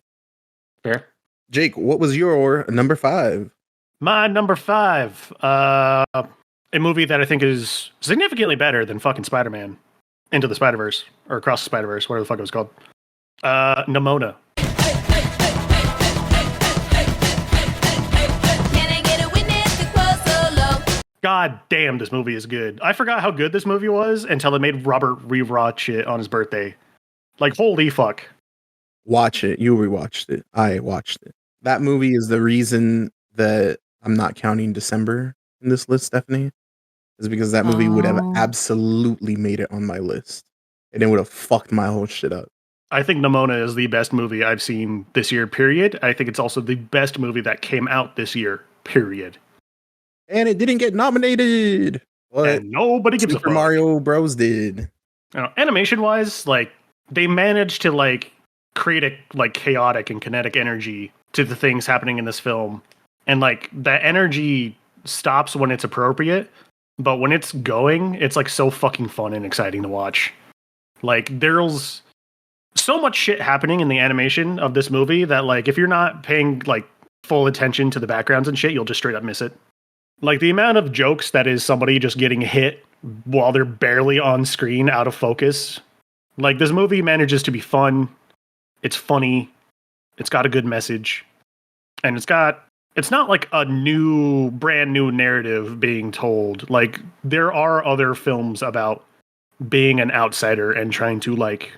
C: Fair.
A: Jake, what was your number 5?
C: My number 5. A movie that I think is significantly better than fucking Spider-Man. Into the Spider-Verse. Or Across the Spider-Verse. Whatever the fuck it was called. Nimona. God damn, this movie is good. I forgot how good this movie was until they made Robert rewatch it on his birthday. Like, holy fuck.
A: Watch it. You rewatched it. I watched it. That movie is the reason that I'm not counting December in this list, Stephanie, is because that movie would have
B: Oh.
A: absolutely made it on my list. And it would have fucked my whole shit up.
C: I think Nimona is the best movie I've seen this year, period. I think it's also the best movie that came out this year, period.
A: And it didn't get nominated. But
C: And nobody gives a
A: Super
C: fuck.
A: Mario Bros. Did.
C: Animation-wise, like, they managed to, like, create a, like, chaotic and kinetic energy to the things happening in this film. And, like, that energy stops when it's appropriate, but when it's going, it's, like, so fucking fun and exciting to watch. Like, there's so much shit happening in the animation of this movie that, like, if you're not paying, like, full attention to the backgrounds and shit, you'll just straight up miss it. Like, the amount of jokes that is somebody just getting hit while they're barely on screen, out of focus. Like, this movie manages to be fun. It's funny. It's got a good message. And it's not like a brand new narrative being told. Like, there are other films about being an outsider and trying to, like,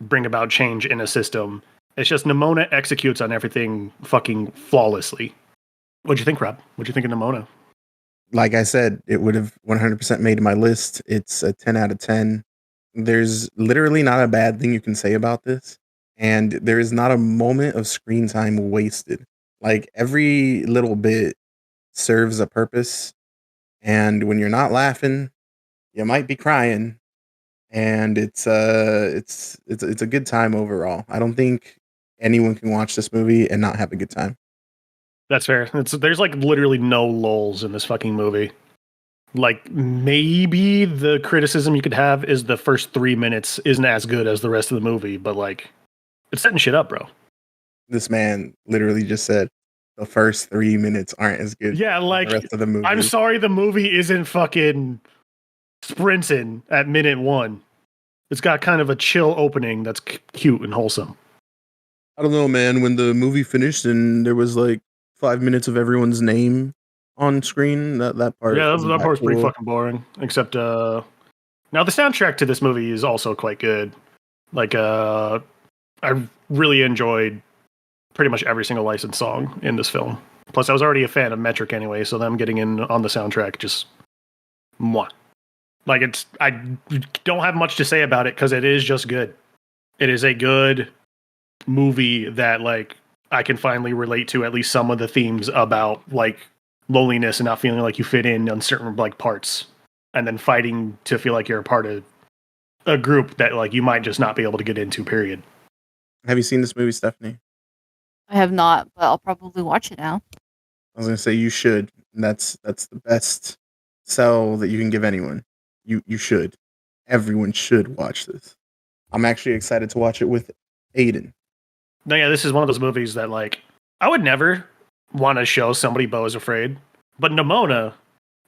C: bring about change in a system. It's just Nimona executes on everything fucking flawlessly. What'd you think, Rob? What'd you think of Nimona?
A: Like I said, it would have 100% made my list. It's a 10 out of 10. There's literally not a bad thing you can say about this. And there is not a moment of screen time wasted. Like, every little bit serves a purpose. And when you're not laughing, you might be crying. And it's a good time overall. I don't think anyone can watch this movie and not have a good time.
C: That's fair. There's like literally no lulls in this fucking movie. Like, maybe the criticism you could have is the first 3 minutes isn't as good as the rest of the movie, but like, it's setting shit up, bro.
A: This man literally just said the first 3 minutes aren't as good.
C: Yeah, like,
A: as the rest of the movie.
C: I'm sorry the movie isn't fucking sprinting at minute 1. It's got kind of a chill opening that's cute and wholesome.
A: I don't know, man. When the movie finished and there was like 5 minutes of everyone's name on screen, that part.
C: Yeah,
A: wasn't
C: that part's pretty
A: cool.
C: fucking boring. Except, now the soundtrack to this movie is also quite good. Like, I really enjoyed pretty much every single licensed song in this film. Plus, I was already a fan of Metric anyway, so them getting in on the soundtrack just mwah. Like, I don't have much to say about it because it is just good. It is a good movie that, like, I can finally relate to at least some of the themes about, like, loneliness and not feeling like you fit in on certain, like, parts, and then fighting to feel like you're a part of a group that, like, you might just not be able to get into, period.
A: Have you seen this movie, Stephanie?
B: I have not, but I'll probably watch it now.
A: I was gonna say you should. That's the best sell that you can give anyone. You should. Everyone should watch this. I'm actually excited to watch it with Aiden.
C: No, yeah, this is one of those movies that, like, I would never want to show somebody Beau is Afraid, but Nimona,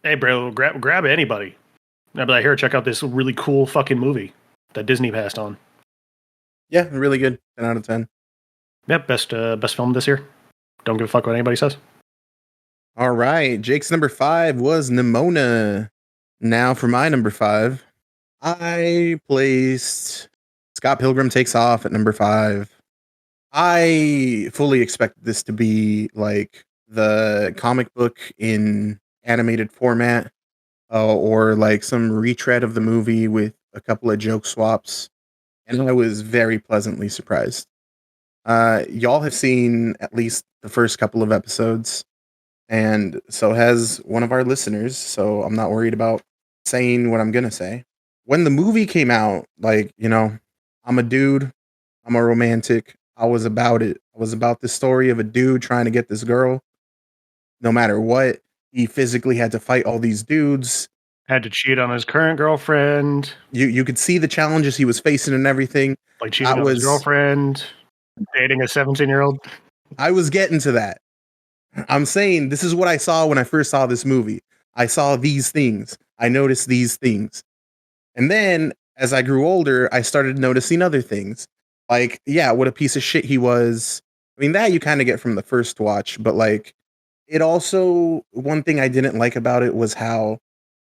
C: hey bro, grab anybody. I'd be like, here, check out this really cool fucking movie that Disney passed on.
A: Yeah, really good. 10 out of 10.
C: Yep, best film this year. Don't give a fuck what anybody says.
A: All right, Jake's number 5 was Nimona. Now for my number 5, I placed Scott Pilgrim Takes Off at number 5. I fully expected this to be like the comic book in animated format, or like some retread of the movie with a couple of joke swaps, and I was very pleasantly surprised. Y'all have seen at least the first couple of episodes, and so has one of our listeners, so I'm not worried about saying what I'm gonna say. When the movie came out, like, you know, I'm a dude, I'm a romantic, I was about it. I was about the story of a dude trying to get this girl. No matter what, he physically had to fight all these dudes.
C: Had to cheat on his current girlfriend.
A: You could see the challenges he was facing and everything.
C: Like cheating on his girlfriend, dating a 17-year-old.
A: I was getting to that. I'm saying this is what I saw when I first saw this movie. I saw these things. I noticed these things. And then as I grew older, I started noticing other things. Like, yeah, what a piece of shit he was. I mean, that you kind of get from the first watch, but like, it also, one thing I didn't like about it was how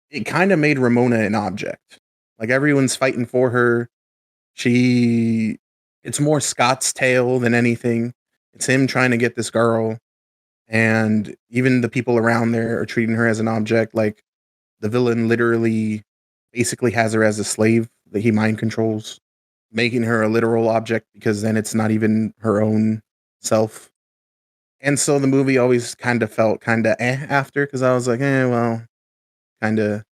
A: it kind of made Ramona an object. Like everyone's fighting for her. It's more Scott's tale than anything. It's him trying to get this girl, and even the people around there are treating her as an object. Like the villain literally basically has her as a slave that he mind controls, making her a literal object because then it's not even her own self. And so the movie always kind of felt kind of after, because I was like, well, kind of.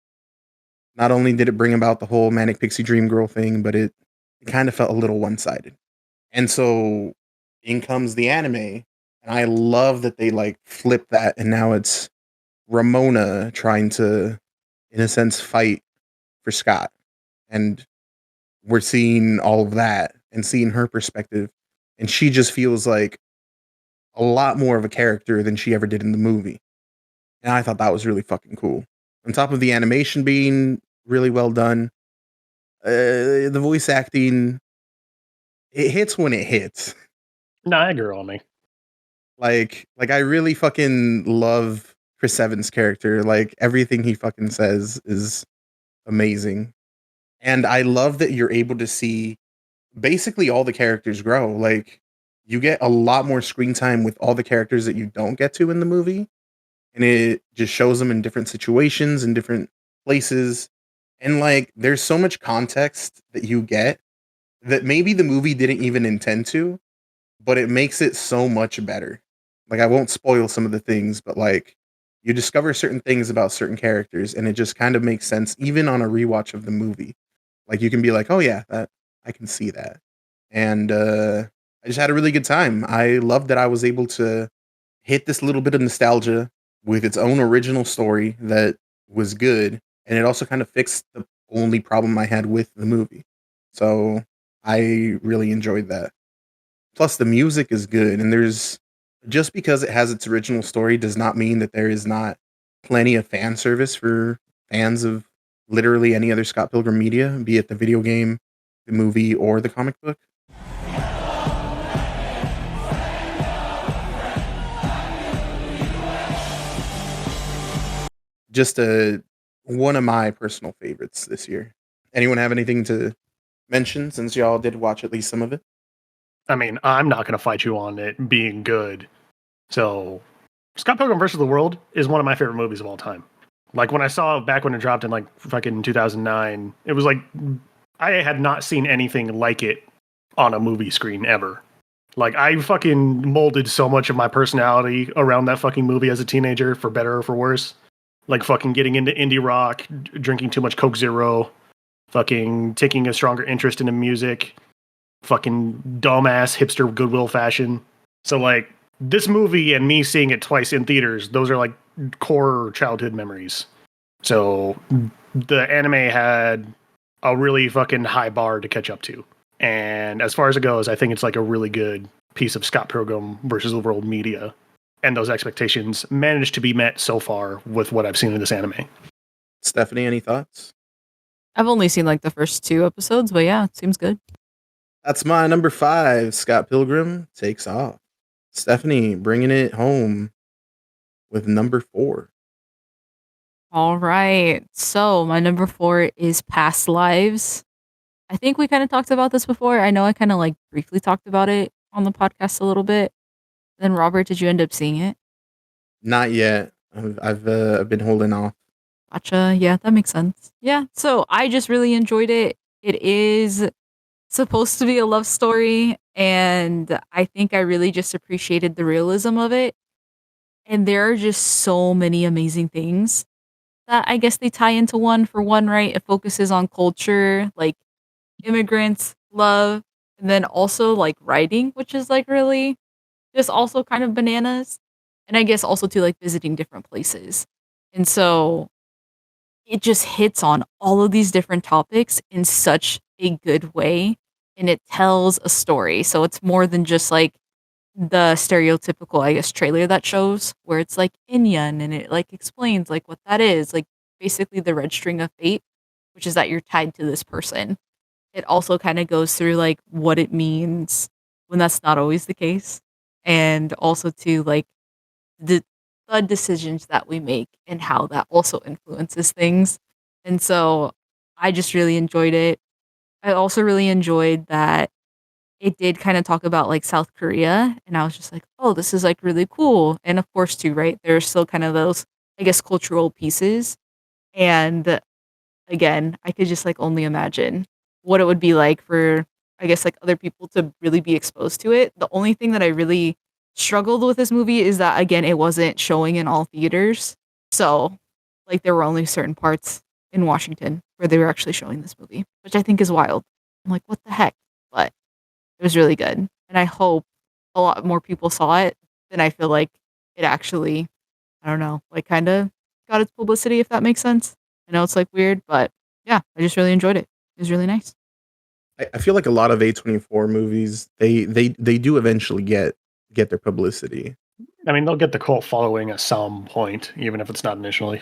A: Not only did it bring about the whole manic pixie dream girl thing, but it kind of felt a little one sided. And so in comes the anime, and I love that they like flip that, and now it's Ramona trying to, in a sense, fight for Scott, and we're seeing all of that and seeing her perspective, and she just feels like a lot more of a character than she ever did in the movie. And I thought that was really fucking cool. On top of the animation being really well done, the voice acting, it hits when it hits.
C: No, I agree on me.
A: Like I really fucking love Chris Evans' character. Like everything he fucking says is amazing. And I love that you're able to see basically all the characters grow. Like you get a lot more screen time with all the characters that you don't get to in the movie. And it just shows them in different situations and different places. And like there's so much context that you get that maybe the movie didn't even intend to, but it makes it so much better. Like I won't spoil some of the things, but like you discover certain things about certain characters and it just kind of makes sense even on a rewatch of the movie. Like you can be like, "Oh yeah, that I can see that." And I just had a really good time. I loved that I was able to hit this little bit of nostalgia with its own original story that was good, and it also kind of fixed the only problem I had with the movie. So I really enjoyed that. Plus, the music is good, and there's just because it has its original story does not mean that there is not plenty of fan service for fans of literally any other Scott Pilgrim media, be it the video game, the movie, or the comic book. Just one of my personal favorites this year. Anyone have anything to mention since y'all did watch at least some of it?
C: I mean, I'm not going to fight you on it being good. So, Scott Pilgrim vs. the World is one of my favorite movies of all time. Like, when I saw it back when it dropped in, like, fucking 2009, it was like, I had not seen anything like it on a movie screen ever. Like, I fucking molded so much of my personality around that fucking movie as a teenager, for better or for worse. Like, fucking getting into indie rock, drinking too much Coke Zero, fucking taking a stronger interest in the music, fucking dumbass hipster Goodwill fashion. So like this movie and me seeing it twice in theaters, those are like core childhood memories. So the anime had a really fucking high bar to catch up to. And as far as it goes, I think it's like a really good piece of Scott Pilgrim versus the World media. And those expectations managed to be met so far with what I've seen in this anime.
A: Stephanie, any thoughts?
B: I've only seen like the first 2 episodes, but yeah, it seems good.
A: That's my number 5. Scott Pilgrim takes off. Stephanie bringing it home with number 4.
B: All right. So my number 4 is Past Lives. I think we kind of talked about this before. I know I kind of like briefly talked about it on the podcast a little bit. Then Robert, did you end up seeing it?
A: Not yet. I've been holding off.
B: Gotcha. Yeah, that makes sense. Yeah. So I just really enjoyed it. It is supposed to be a love story, and I think I really just appreciated the realism of it. And there are just so many amazing things that I guess they tie into one. For one, right? It focuses on culture, like immigrants, love, and then also like writing, which is like really just also kind of bananas. And I guess also to like visiting different places. And so it just hits on all of these different topics in such a good way, and it tells a story. So it's more than just like the stereotypical, I guess, trailer that shows where it's like Inyan and it like explains like what that is, like basically the red string of fate, which is that you're tied to this person. It also kind of goes through like what it means when that's not always the case, and also to like the the decisions that we make and how that also influences things. And so I just really enjoyed it. I also really enjoyed that it did kind of talk about like South Korea, and I was just like, oh, this is like really cool. And of course, too, right? There's still kind of those, I guess, cultural pieces. And again, I could just like only imagine what it would be like for, I guess, like other people to really be exposed to it. The only thing that I really struggled with this movie is that, again, it wasn't showing in all theaters. So, like, there were only certain parts in Washington where they were actually showing this movie, which I think is wild. I'm like, what the heck? But it was really good. And I hope a lot more people saw it than I feel like it actually, I don't know, like kind of got its publicity, if that makes sense. I know it's like weird, but yeah, I just really enjoyed it. It was really nice.
A: I feel like a lot of A24 movies, they do eventually get their publicity.
C: I mean, they'll get the cult following at some point, even if it's not initially.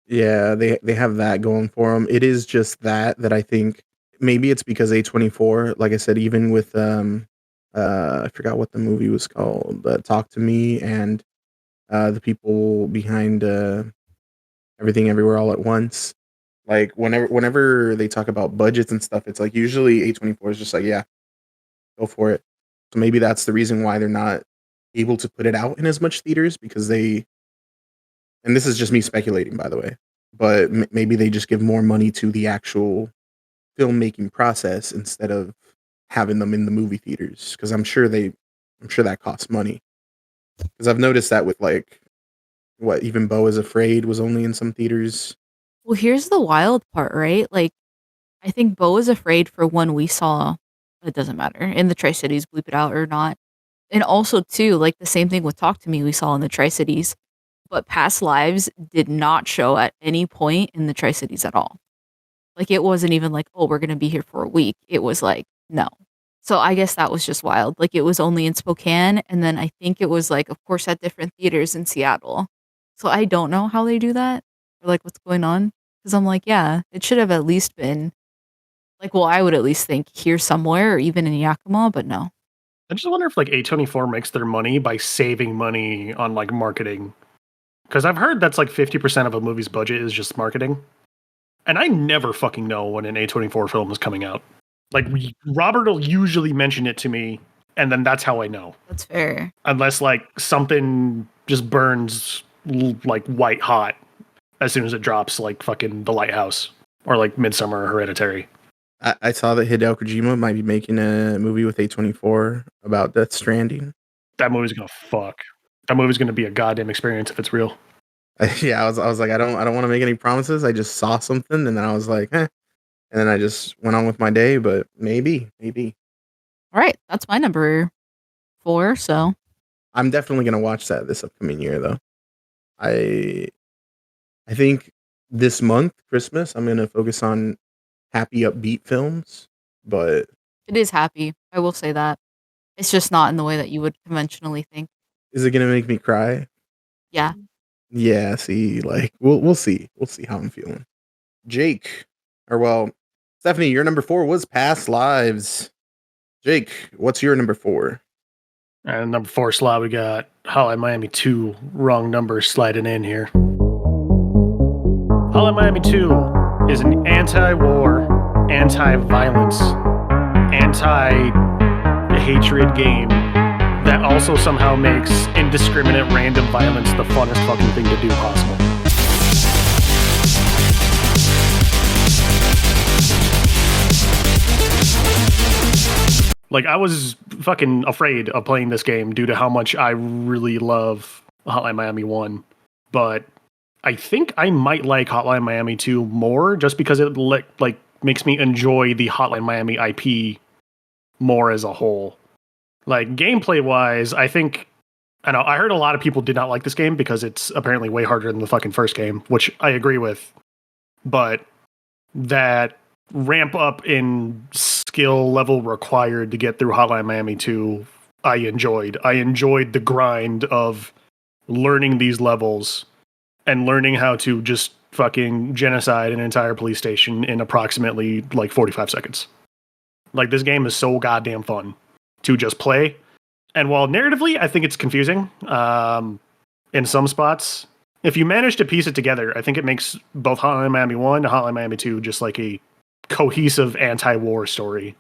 A: Yeah, they have that going for them. It is just that I think maybe it's because A24, like I said, even with I forgot what the movie was called, Talk to Me, and the people behind Everything Everywhere All at Once. Like whenever they talk about budgets and stuff, it's like usually A24 is just like, yeah, go for it. So maybe that's the reason why they're not able to put it out in as much theaters, because and this is just me speculating, by the way, but maybe they just give more money to the actual filmmaking process instead of having them in the movie theaters, because I'm sure that costs money. Because I've noticed that with like what even Beau is Afraid was only in some theaters.
B: Well, here's the wild part, right? Like, I think Beau is Afraid for one we saw, it doesn't matter, in the Tri-Cities, bleep it out or not. And also, too, like the same thing with Talk to Me we saw in the Tri-Cities. But Past Lives did not show at any point in the Tri-Cities at all. Like, it wasn't even like, oh, we're going to be here for a week. It was like, no. So I guess that was just wild. Like, it was only in Spokane, and then I think it was like, of course, at different theaters in Seattle. So I don't know how they do that, or like what's going on. Because I'm like, yeah, it should have at least been like, well, I would at least think here somewhere, or even in Yakima, but no.
C: I just wonder if like A24 makes their money by saving money on like marketing. Because I've heard that's like 50% of a movie's budget is just marketing. And I never fucking know when an A24 film is coming out. Like, Robert will usually mention it to me, and then that's how I know.
B: That's fair.
C: Unless like something just burns like white hot as soon as it drops, like fucking The Lighthouse or like Midsummer or Hereditary.
A: I saw that Hideo Kojima might be making a movie with A24 about Death Stranding.
C: That movie's gonna fuck. That movie's gonna be a goddamn experience if it's real.
A: Yeah, I was like, I don't want to make any promises. I just saw something, and then I was like, and then I just went on with my day. But maybe.
B: All right, that's my number 4. So
A: I'm definitely gonna watch that this upcoming year, though. I think this month, Christmas, I'm gonna focus on happy, upbeat films. But
B: it is happy. I will say that. It's just not in the way that you would conventionally think.
A: is it gonna make me cry?
B: Yeah.
A: Yeah. See, like we'll see. We'll see how I'm feeling. Jake, or well, Stephanie, your number 4 was Past Lives. Jake, what's your number 4?
C: And number 4 slot, we got Hotline Miami 2. Wrong number sliding in here. Hotline Miami 2 is an anti-war, anti-violence, anti-hatred game that also somehow makes indiscriminate random violence the funnest fucking thing to do possible. Like, I was fucking afraid of playing this game due to how much I really love Hotline Miami 1. But I think I might like Hotline Miami 2 more just because it like makes me enjoy the Hotline Miami IP more as a whole. Like, gameplay-wise, I think... I know, I heard a lot of people did not like this game because it's apparently way harder than the fucking first game, which I agree with. But that ramp up in skill level required to get through Hotline Miami 2, I enjoyed. I enjoyed the grind of learning these levels and learning how to just fucking genocide an entire police station in approximately like 45 seconds. Like, this game is so goddamn fun to just play. And while narratively, I think it's confusing, in some spots. If you manage to piece it together, I think it makes both Hotline Miami 1 and Hotline Miami 2 just like a cohesive anti-war story.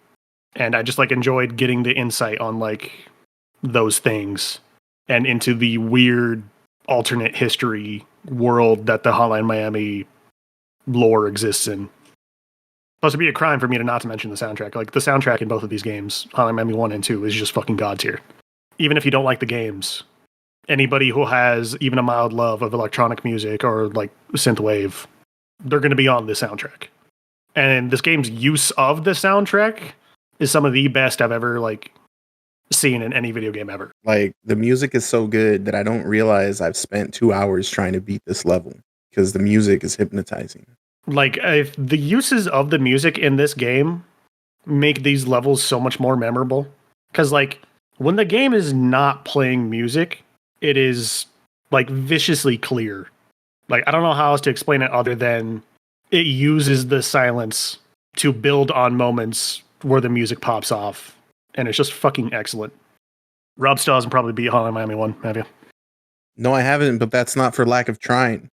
C: And I just like enjoyed getting the insight on like those things and into the weird alternate history world that the Hotline Miami lore exists in. Plus, it'd be a crime for me to not to mention the soundtrack. Like, the soundtrack in both of these games, Hotline Miami 1 and 2, is just fucking god tier. Even if you don't like the games, anybody who has even a mild love of electronic music or, like, synthwave, they're going to be on this soundtrack. And this game's use of the soundtrack is some of the best I've ever, like, seen in any video game ever.
A: Like, the music is so good that I don't realize I've spent 2 hours trying to beat this level because the music is hypnotizing.
C: Like, if the uses of the music in this game make these levels so much more memorable. Because, like, when the game is not playing music, it is, like, viciously clear. Like, I don't know how else to explain it other than it uses the silence to build on moments where the music pops off. And it's just fucking excellent. Rob still hasn't probably beat Hotline Miami 1, have you?
A: No, I haven't, but that's not for lack of trying.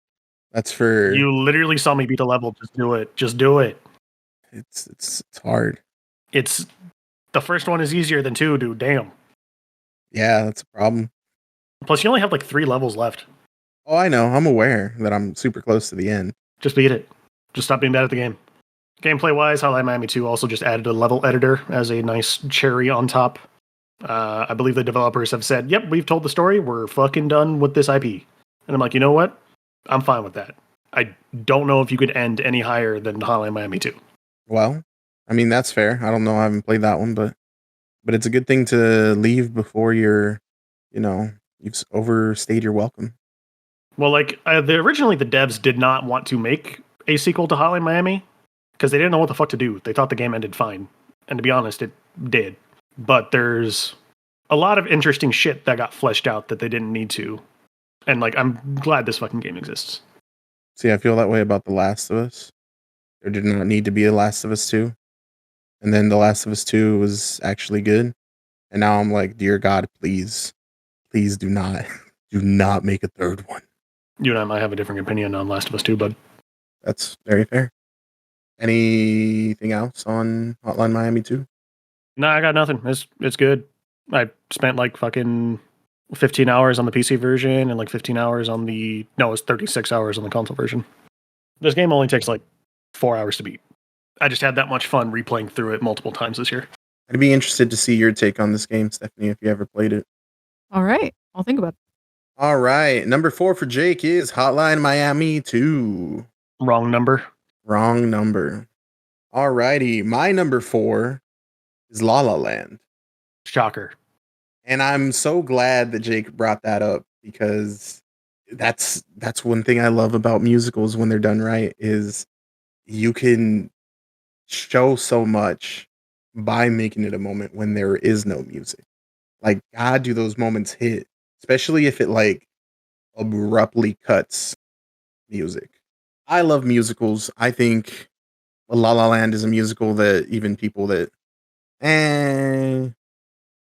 A: That's for...
C: You literally saw me beat a level. Just do it. Just do it.
A: It's hard.
C: It's... The first one is easier than 2, dude. Damn.
A: Yeah, that's a problem.
C: Plus, you only have like 3 levels left.
A: Oh, I know. I'm aware that I'm super close to the end.
C: Just beat it. Just stop being bad at the game. Gameplay-wise, Hotline Miami 2 also just added a level editor as a nice cherry on top. I believe the developers have said, yep, we've told the story. We're fucking done with this IP. And I'm like, you know what? I'm fine with that. I don't know if you could end any higher than Hotline Miami 2.
A: Well, I mean, that's fair. I don't know. I haven't played that one, but it's a good thing to leave before you're, you've overstayed your welcome.
C: Well, like, originally the devs did not want to make a sequel to Hotline Miami because they didn't know what the fuck to do. They thought the game ended fine. And to be honest, it did. But there's a lot of interesting shit that got fleshed out that they didn't need to. And, like, I'm glad this fucking game exists.
A: See, I feel that way about The Last of Us. There did not need to be a Last of Us 2. And then The Last of Us 2 was actually good. And now I'm like, dear God, please do not make a third one.
C: You and I might have a different opinion on Last of Us 2, bud.
A: That's very fair. Anything else on Hotline Miami 2?
C: No, I got nothing. It's good. I spent like fucking 15 hours on the PC version and like 15 hours on the... No, it's 36 hours on the console version. This game only takes like 4 hours to beat. I just had that much fun replaying through it multiple times this year.
A: I'd be interested to see your take on this game, Stephanie, if you ever played it.
B: All right. I'll think about it.
A: All right. Number 4 for Jake is Hotline Miami 2.
C: Wrong number.
A: Wrong number. All righty. My number 4 is La La Land.
C: Shocker.
A: And I'm so glad that Jake brought that up because that's one thing I love about musicals when they're done right is you can show so much by making it a moment when there is no music. Like, God, do those moments hit, especially if it like abruptly cuts music. I love musicals. I think La La Land is a musical that even people that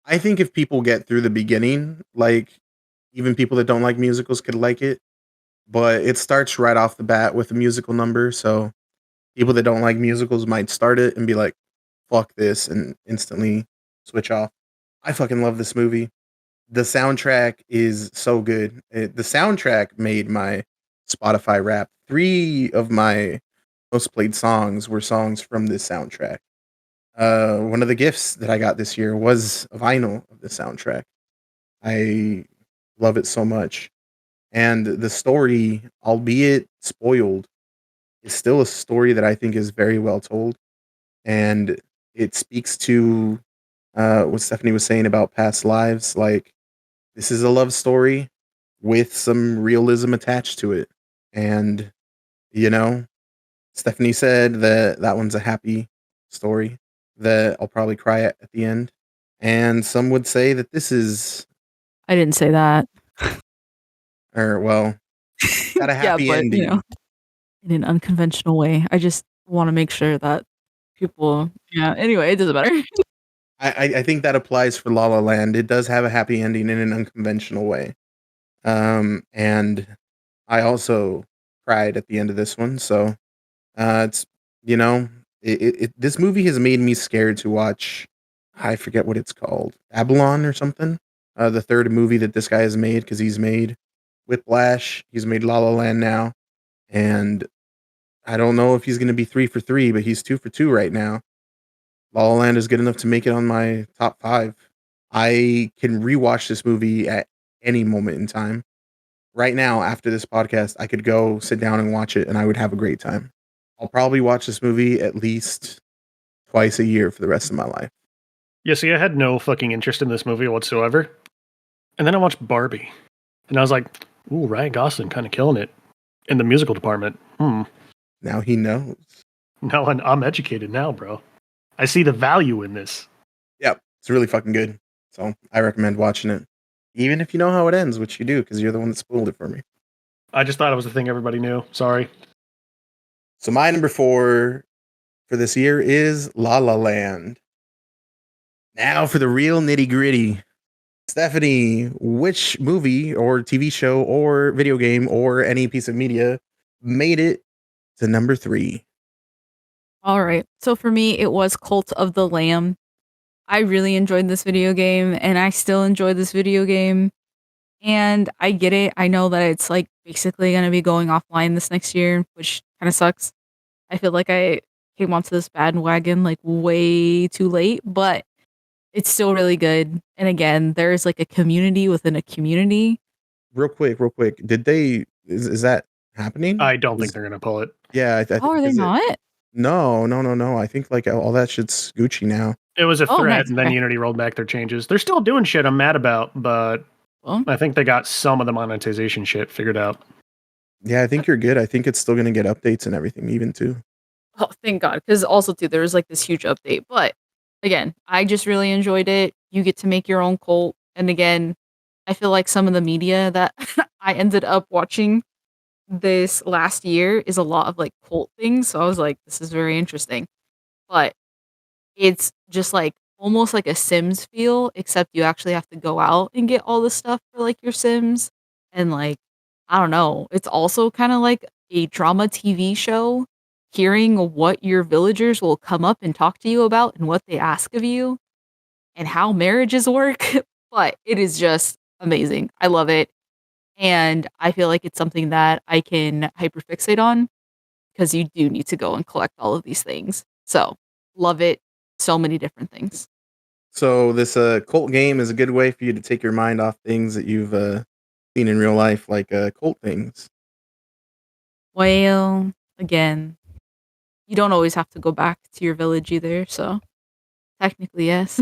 A: I think if people get through the beginning, like even people that don't like musicals could like it, but it starts right off the bat with a musical number. So people that don't like musicals might start it and be like, fuck this, and instantly switch off. I fucking love this movie. The soundtrack is so good. The soundtrack made my Spotify Wrapped. 3 of my most played songs were songs from this soundtrack. One of the gifts that I got this year was a vinyl of the soundtrack. I love it so much. And the story, albeit spoiled, is still a story that I think is very well told. And it speaks to what Stephanie was saying about past lives. Like, this is a love story with some realism attached to it. And, Stephanie said that one's a happy story that I'll probably cry at the end. And some would say that this is...
B: I didn't say that.
A: Got a happy ending.
B: In an unconventional way. I just want to make sure that people... Yeah, anyway, it doesn't matter.
A: I think that applies for La La Land. It does have a happy ending in an unconventional way. And I also cried at the end of this one. So it's you know, this movie has made me scared to watch. I forget what it's called, Babylon or something. The third movie that this guy has made, because he's made Whiplash, he's made La La Land now, and I don't know if he's going to be 3 for 3, but he's 2 for 2 right now. La La Land is good enough to make it on my top 5. I can rewatch this movie at any moment in time. Right now, after this podcast, I could go sit down and watch it, and I would have a great time. I'll probably watch this movie at least twice a year for the rest of my life.
C: Yeah, see, I had no fucking interest in this movie whatsoever. And then I watched Barbie. And I was like, ooh, Ryan Gosling kind of killing it in the musical department.
A: Now he knows.
C: Now I'm educated now, bro. I see the value in this.
A: Yep, it's really fucking good. So I recommend watching it. Even if you know how it ends, which you do, because you're the one that spoiled it for me.
C: I just thought it was a thing everybody knew. Sorry.
A: So my number 4 for this year is La La Land. Now for the real nitty gritty. Stephanie, which movie or TV show or video game or any piece of media made it to number 3?
B: All right. So for me, it was Cult of the Lamb. I really enjoyed this video game, and I still enjoy this video game. And I get it. I know that it's like basically going to be going offline this next year, which kind of sucks. I feel like I came onto this bandwagon like way too late, but it's still really good. And again, there's like a community within a community.
A: Real quick. Did they, is that happening?
C: I don't think they're going to pull it.
A: Yeah. I think,
B: Oh, are they not?
A: No. I think like all that shit's Gucci now.
C: It was a threat,
B: nice.
C: and then
B: Okay.
C: Unity rolled back their changes. They're still doing shit I'm mad about, but
B: Well,
C: I think they got some of the monetization shit figured out.
A: Yeah, I think you're good. I think it's still going to get updates and everything, even too.
B: oh, thank God. Because also, too, there was like this huge update. But again, I just really enjoyed it. You get to make your own cult. And again, I feel like some of the media that I ended up watching this last year is a lot of like cult things. So I was like, this is very interesting. But it's just like almost like a Sims feel, except you actually have to go out and get all the stuff for like your Sims. And like, I don't know, it's also kind of like a drama TV show, hearing what your villagers will come up and talk to you about and what they ask of you and how marriages work. But it is just amazing. I love it. And I feel like it's something that I can hyperfixate on because you do need to go and collect all of these things. So love it. So many different things.
A: So this cult game is a good way for you to take your mind off things that you've seen in real life, like cult things.
B: Well, again, you don't always have to go back to your village either. So technically, yes.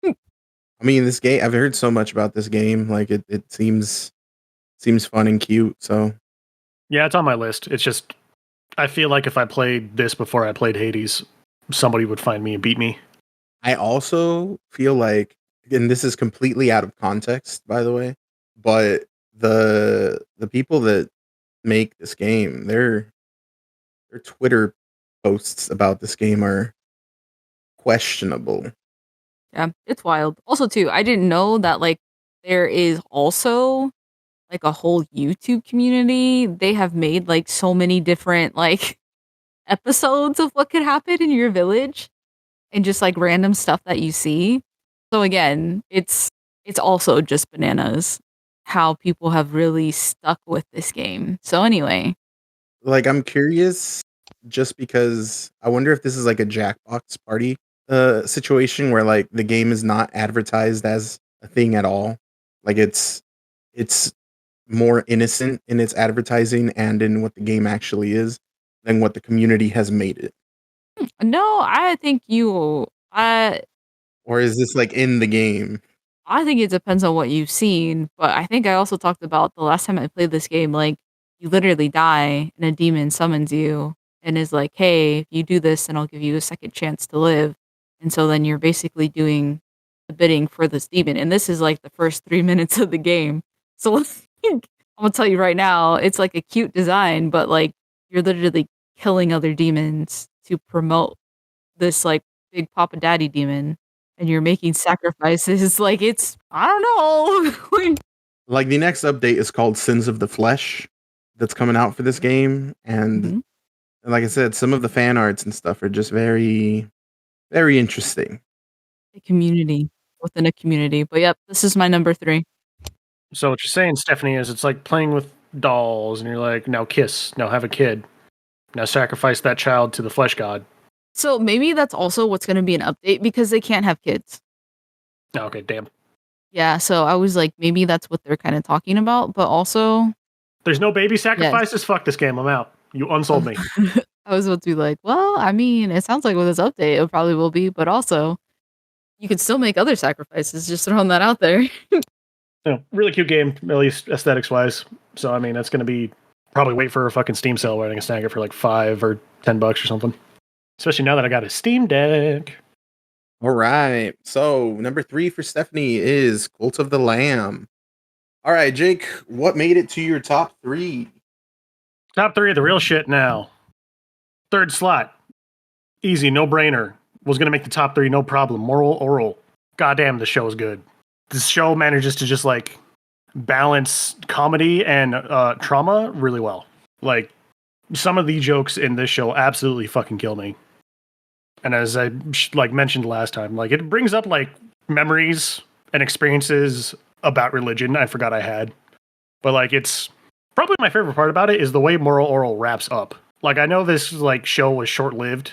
A: I mean, this game, I've heard so much about this game. Like it seems fun and cute. So
C: Yeah, it's on my list. It's just, I feel like if I played this before I played Hades, somebody would find me and beat me.
A: I also feel like, and this is completely out of context, by the way, but the people that make this game, their Twitter posts about this game are questionable.
B: Yeah, it's wild. Also, too, I didn't know that like there is also like a whole YouTube community. They have made like so many different like episodes of what could happen in your village and just like random stuff that you see. So again, it's also just bananas how people have really stuck with this game. So anyway,
A: Like, I'm curious just because I wonder if this is like a Jackbox party situation where like the game is not advertised as a thing at all. Like it's more innocent in its advertising and in what the game actually is than what the community has made it.
B: no, I think I
A: Or is this like in the game?
B: I think it depends on what you've seen, but I think I also talked about the last time I played this game, like you literally die and a demon summons you and is like, "Hey, if you do this, then I'll give you a second chance to live." And so then you're basically doing the bidding for this demon, and this is like the first 3 minutes of the game. So I'm gonna tell you right now, it's like a cute design, but like you're literally killing other demons to promote this like big Papa Daddy demon, and you're making sacrifices. Like it's I don't know.
A: Like the next update is called Sins of the Flesh that's coming out for this game. And
B: Mhm.
A: like I said, some of the fan arts and stuff are just very, very interesting.
B: A community within a community. But yep, this is my number 3.
C: So what you're saying, Stephanie, is it's like playing with dolls, and you're like, now kiss, now have a kid, now sacrifice that child to the flesh god.
B: So maybe that's also what's going to be an update because they can't have kids.
C: Oh, okay, damn.
B: Yeah, so I was like, maybe that's what they're kind of talking about, but also
C: There's no baby sacrifices. Fuck this game. I'm out. You unsold me.
B: I was about to be like, well, I mean, it sounds like with this update, it probably will be, but also you could still make other sacrifices. Just throwing that out there.
C: Really cute game, at least aesthetics wise. So I mean, that's gonna be probably wait for a fucking Steam sale where I can snag it for like $5 or $10 or something. Especially now that I got a Steam Deck.
A: All right. So number 3 for Stephanie is Cult of the Lamb. All right, Jake, what made it to your top 3?
C: Top 3 of the real shit now. Third slot. Easy, no brainer. Was gonna make the top 3, no problem. Moral Oral. Goddamn, the show is good. This show manages to just like balance comedy and trauma really well. Like some of the jokes in this show absolutely fucking kill me. And as I like mentioned last time, like it brings up like memories and experiences about religion I forgot I had. But like it's probably my favorite part about it is the way Moral Oral wraps up. Like I know this like show was short-lived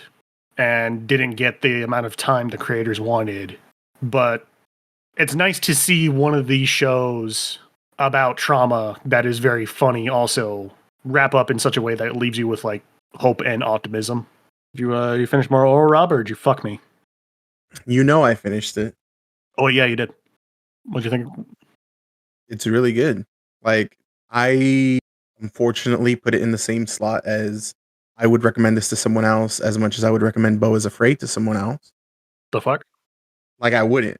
C: and didn't get the amount of time the creators wanted, but it's nice to see one of these shows about trauma that is very funny also wrap up in such a way that it leaves you with like hope and optimism. You finished Moral Oral, Rob, or did you fuck me?
A: You know I finished it.
C: Oh yeah, you did. What'd you think?
A: It's really good. Like I unfortunately put it in the same slot as I would recommend this to someone else as much as I would recommend Beau is Afraid to someone else.
C: The fuck?
A: Like I wouldn't.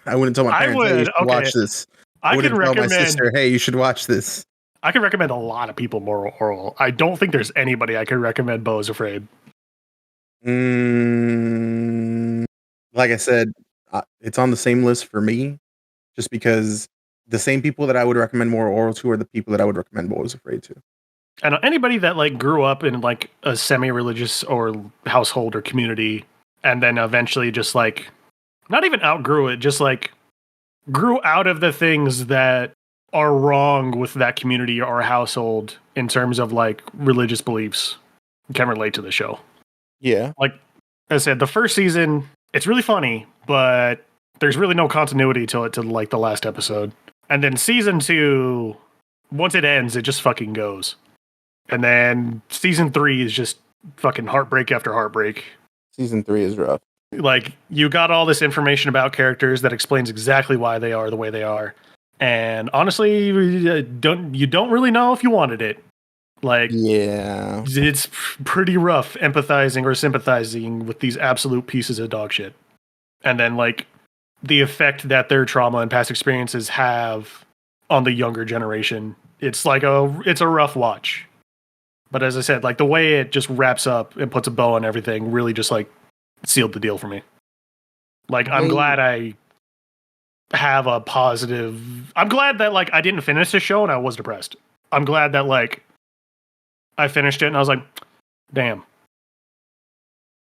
A: I wouldn't tell my
C: I
A: parents, hey, you
C: would,
A: should
C: okay.
A: watch this. I wouldn't
C: can
A: tell my
C: recommend.
A: sister, hey, you should watch this.
C: I can recommend a lot of people Moral Oral. I don't think there's anybody I could recommend Beau is Afraid.
A: Like I said, it's on the same list for me, just because the same people that I would recommend more oral to are the people that I would recommend Beau is Afraid to.
C: And anybody that like grew up in like a semi-religious or household or community, and then eventually just like not even outgrew it, just like grew out of the things that are wrong with that community or household in terms of like religious beliefs can relate to the show.
A: Yeah.
C: Like I said, the first season, it's really funny, but there's really no continuity to it to like the last episode. And then season 2, once it ends, it just fucking goes. And then season 3 is just fucking heartbreak after heartbreak.
A: Season 3 is rough.
C: Like you got all this information about characters that explains exactly why they are the way they are. And honestly, you don't really know if you wanted it. Like,
A: yeah,
C: it's pretty rough empathizing or sympathizing with these absolute pieces of dog shit. And then, like, the effect that their trauma and past experiences have on the younger generation. It's like it's a rough watch. But as I said, like, the way it just wraps up and puts a bow on everything really just, like, sealed the deal for me. Like, I'm glad I have a positive... I'm glad that, like, I didn't finish the show and I was depressed. I'm glad that, like, I finished it and I was like, damn.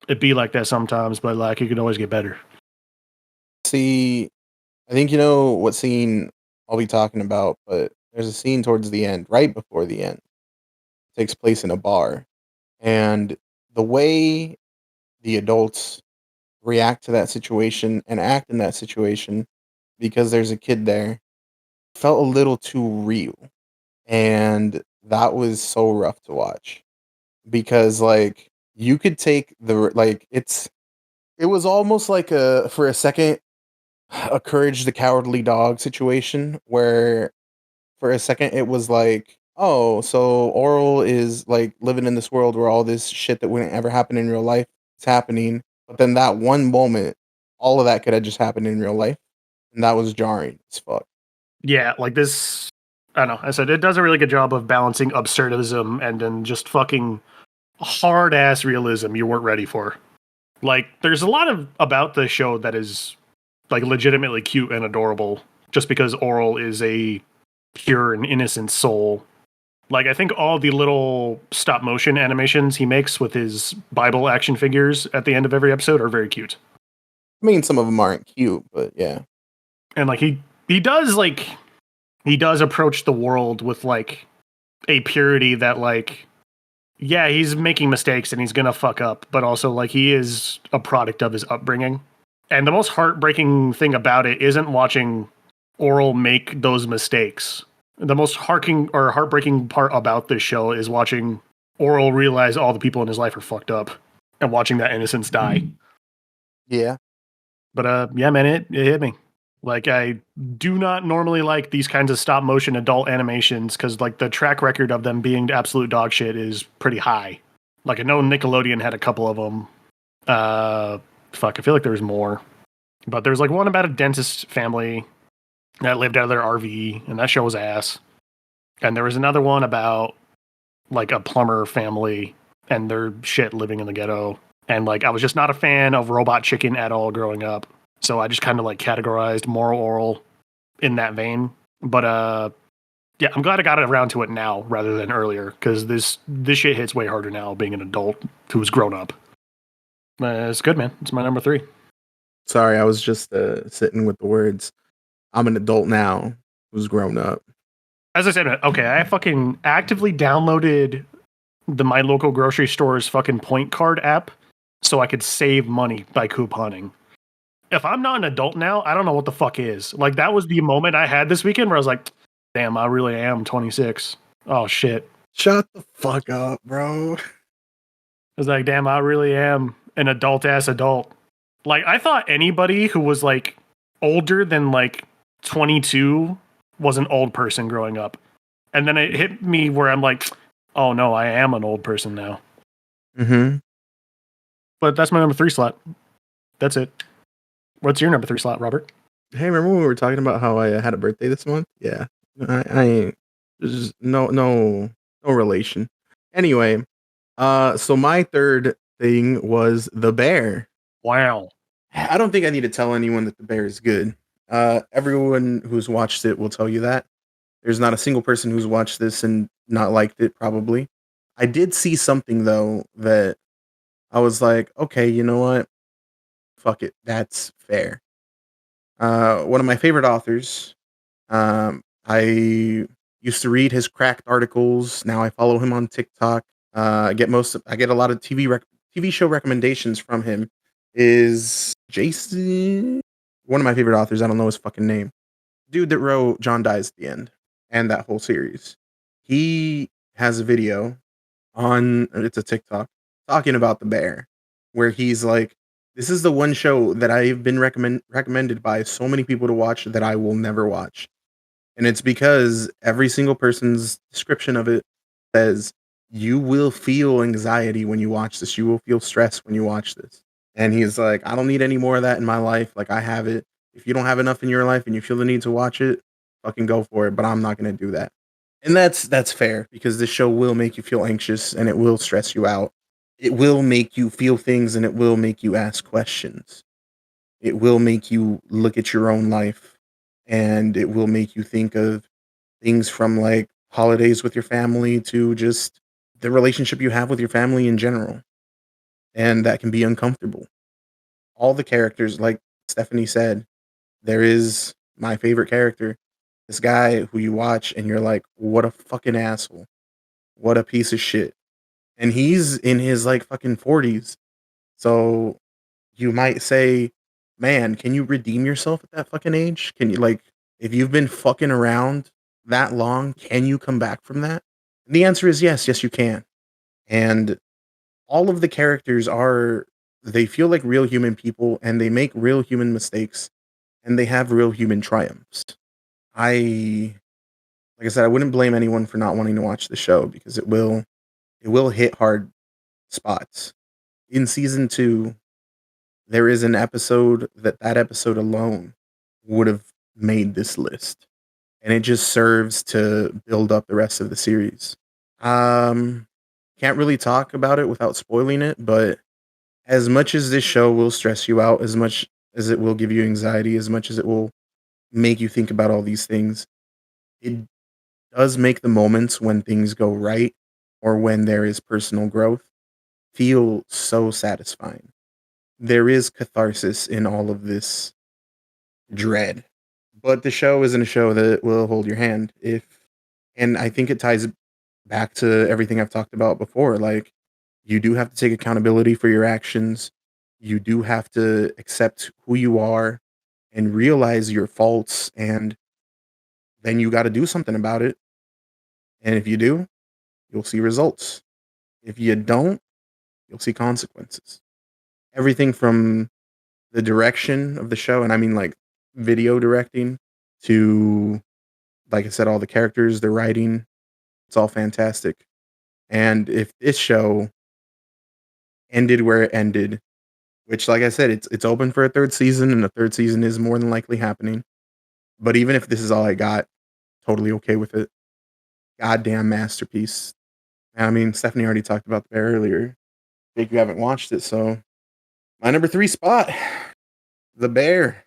C: It'd be like that sometimes, but like it could always get better.
A: See, I think you know what scene I'll be talking about, but there's a scene towards the end, right before the end. It takes place in a bar. And the way the adults react to that situation and act in that situation, because there's a kid there, felt a little too real. And that was so rough to watch. Because like you could take it was almost like for a second a Courage the Cowardly Dog situation where for a second it was like, oh, so Oral is like living in this world where all this shit that wouldn't ever happen in real life is happening. But then that one moment, all of that could have just happened in real life. And that was jarring as fuck.
C: Yeah, like this, I don't know. I said it does a really good job of balancing absurdism and then just fucking hard ass realism you weren't ready for. Like, there's a lot about the show that is like legitimately cute and adorable just because Oral is a pure and innocent soul. Like, I think all the little stop motion animations he makes with his Bible action figures at the end of every episode are very cute.
A: I mean, some of them aren't cute, but yeah.
C: And like he does approach the world with like a purity that like, yeah, he's making mistakes and he's gonna fuck up, but also like he is a product of his upbringing. And the most heartbreaking thing about it isn't watching Oral make those mistakes. The most heartbreaking part about this show is watching Oral realize all the people in his life are fucked up and watching that innocence die.
A: Yeah.
C: But yeah, man, it hit me. Like, I do not normally like these kinds of stop motion adult animations because like the track record of them being absolute dog shit is pretty high. Like, I know Nickelodeon had a couple of them. Fuck, I feel like there was more. But there's like one about a dentist family that lived out of their RV, and that show was ass. And there was another one about like a plumber family and their shit living in the ghetto. And like, I was just not a fan of Robot Chicken at all growing up. So I just kind of like categorized Moral Oral in that vein. But yeah, I'm glad I got around to it now rather than earlier, because this shit hits way harder now being an adult who's grown up. It's good, man. It's my number 3.
A: Sorry, I was just sitting with the words. I'm an adult now who's grown up.
C: As I said, okay, I fucking actively downloaded the My Local Grocery Store's fucking point card app so I could save money by couponing. If I'm not an adult now, I don't know what the fuck is. Like, that was the moment I had this weekend where I was like, damn, I really am 26. Oh, shit.
A: Shut the fuck up, bro.
C: I was like, damn, I really am an adult-ass adult. Like, I thought anybody who was, like, older than, like, 22 was an old person growing up. And then it hit me where I'm like, oh, no, I am an old person now.
A: Mm-hmm.
C: But that's my number 3 slot. That's it. What's your number 3 slot, Robert?
A: Hey, remember when we were talking about how I had a birthday this month? Yeah. I there's no relation. Anyway, so my third thing was The Bear.
C: Wow.
A: I don't think I need to tell anyone that The Bear is good. Everyone who's watched it will tell you that. There's not a single person who's watched this and not liked it, probably. I did see something, though, that I was like, okay, you know what? Fuck it. That's fair. One of my favorite authors, I used to read his cracked articles. Now I follow him on TikTok. I get a lot of TV show recommendations from him. Is Jason one of my favorite authors? I don't know his fucking name. Dude that wrote John Dies at the End and that whole series. He has a video it's a TikTok talking about The Bear, where he's like, this is the one show that I've been recommended by so many people to watch that I will never watch. And it's because every single person's description of it says, you will feel anxiety when you watch this. You will feel stress when you watch this. And he's like, I don't need any more of that in my life. Like, I have it. If you don't have enough in your life and you feel the need to watch it, fucking go for it. But I'm not going to do that. And that's fair, because this show will make you feel anxious and it will stress you out. It will make you feel things and it will make you ask questions. It will make you look at your own life, and it will make you think of things from like holidays with your family to just the relationship you have with your family in general. And that can be uncomfortable. All the characters, like Stephanie said, there is my favorite character, this guy who you watch and you're like, what a fucking asshole. What a piece of shit. And he's in his like fucking 40s. So you might say, man, can you redeem yourself at that fucking age? Can you, like, if you've been fucking around that long, can you come back from that? And the answer is yes. Yes, you can. And all of the characters they feel like real human people, and they make real human mistakes, and they have real human triumphs. Like I said, I wouldn't blame anyone for not wanting to watch the show, because it will hit hard spots. In season 2, there is an episode that episode alone would have made this list, and it just serves to build up the rest of the series. Can't really talk about it without spoiling it, but as much as this show will stress you out, as much as it will give you anxiety, as much as it will make you think about all these things, it does make the moments when things go right or when there is personal growth feel so satisfying. There is catharsis in all of this dread. But the show isn't a show that will hold your hand and I think it ties back to everything I've talked about before. Like, you do have to take accountability for your actions. You do have to accept who you are and realize your faults, and then you got to do something about it. And if you do, you'll see results. If you don't, you'll see consequences. Everything from the direction of the show, and I mean like video directing, to, like I said, all the characters, the writing, it's all fantastic. And if this show ended where it ended, which, like I said, it's open for a third season, and a third season is more than likely happening. But even if this is all I got, totally okay with it. Goddamn masterpiece. I mean, Stephanie already talked about the bear earlier. I think you haven't watched it, so my number 3 spot, the bear.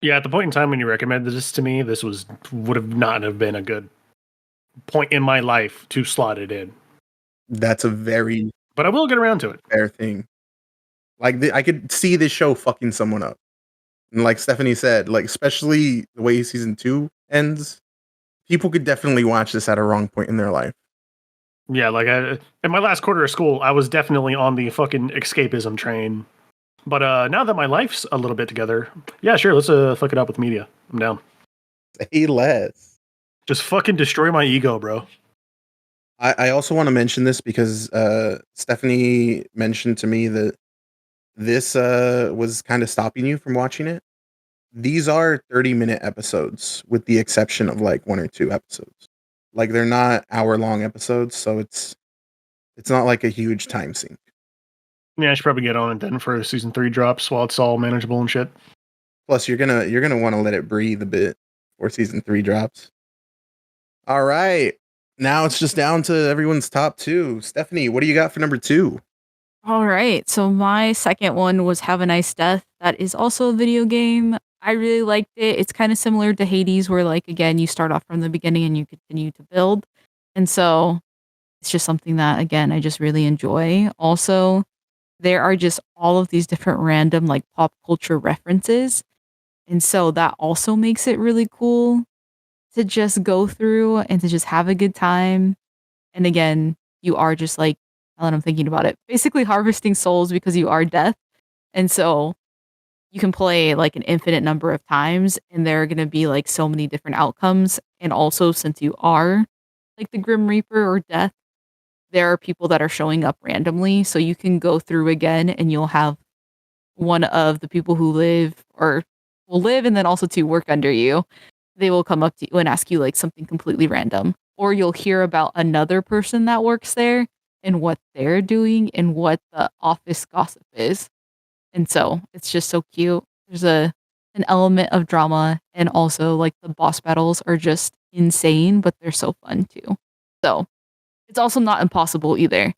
C: Yeah, at the point in time when you recommended this to me, this would have not have been a good point in my life to slot it in.
A: That's a very
C: But I will get around to it.
A: fair thing. Like, I could see this show fucking someone up. And like Stephanie said, like, especially the way season 2 ends, people could definitely watch this at a wrong point in their life.
C: Yeah, like in my last quarter of school, I was definitely on the fucking escapism train. But now that my life's a little bit together, yeah, sure, let's fuck it up with media. I'm down.
A: Say less.
C: Just fucking destroy my ego, bro.
A: I also want to mention this because Stephanie mentioned to me that this was kind of stopping you from watching it. These are 30-minute episodes, with the exception of like 1 or 2 episodes. Like, they're not hour-long episodes, so it's not like a huge time sink.
C: Yeah, I should probably get on it then for season 3 drops while it's all manageable and shit.
A: Plus, you're gonna want to let it breathe a bit before season 3 drops. All right, now it's just down to everyone's top 2. Stephanie, what do you got for number 2?
B: All right. So my second one was Have a Nice Death. That is also a video game. I really liked it. It's kind of similar to Hades, where, like, again, you start off from the beginning and you continue to build. And so it's just something that, again, I just really enjoy. Also, there are just all of these different random, like, pop culture references. And so that also makes it really cool to just go through and to just have a good time. And again, you are just like, now that I'm thinking about it, basically harvesting souls because you are death. And so you can play like an infinite number of times, and there are going to be like so many different outcomes. And also, since you are like the Grim Reaper or death, there are people that are showing up randomly. So you can go through again and you'll have one of the people who live or will live and then also to work under you. They will come up to you and ask you like something completely random. Or you'll hear about another person that works there and what they're doing and what the office gossip is. And so it's just so cute. There's an element of drama, and also like the boss battles are just insane, but they're so fun too. So it's also not impossible either.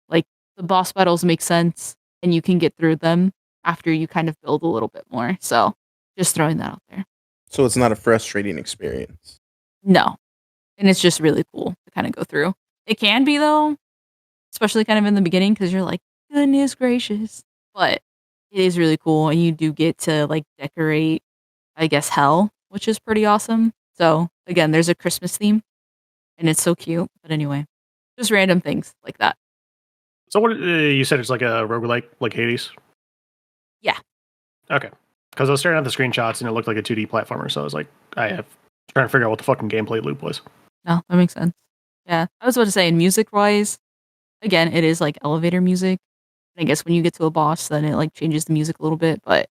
B: Like, the boss battles make sense and you can get through them after you kind of build a little bit more. So just throwing that out there.
A: So it's not a frustrating experience.
B: No. And it's just really cool to kind of go through. It can be, though, especially kind of in the beginning, because you're like, goodness gracious. But it is really cool, and you do get to like decorate, I guess, hell, which is pretty awesome. So again, there's a Christmas theme, and it's so cute. But anyway, just random things like that.
C: So what you said, it's like a roguelike, like Hades?
B: Yeah.
C: Okay. Because I was staring at the screenshots and it looked like a 2D platformer, so I was like, trying to figure out what the fucking gameplay loop was.
B: No, that makes sense. Yeah. I was about to say, in music-wise, again, it is like elevator music. I guess when you get to a boss, then it like changes the music a little bit, but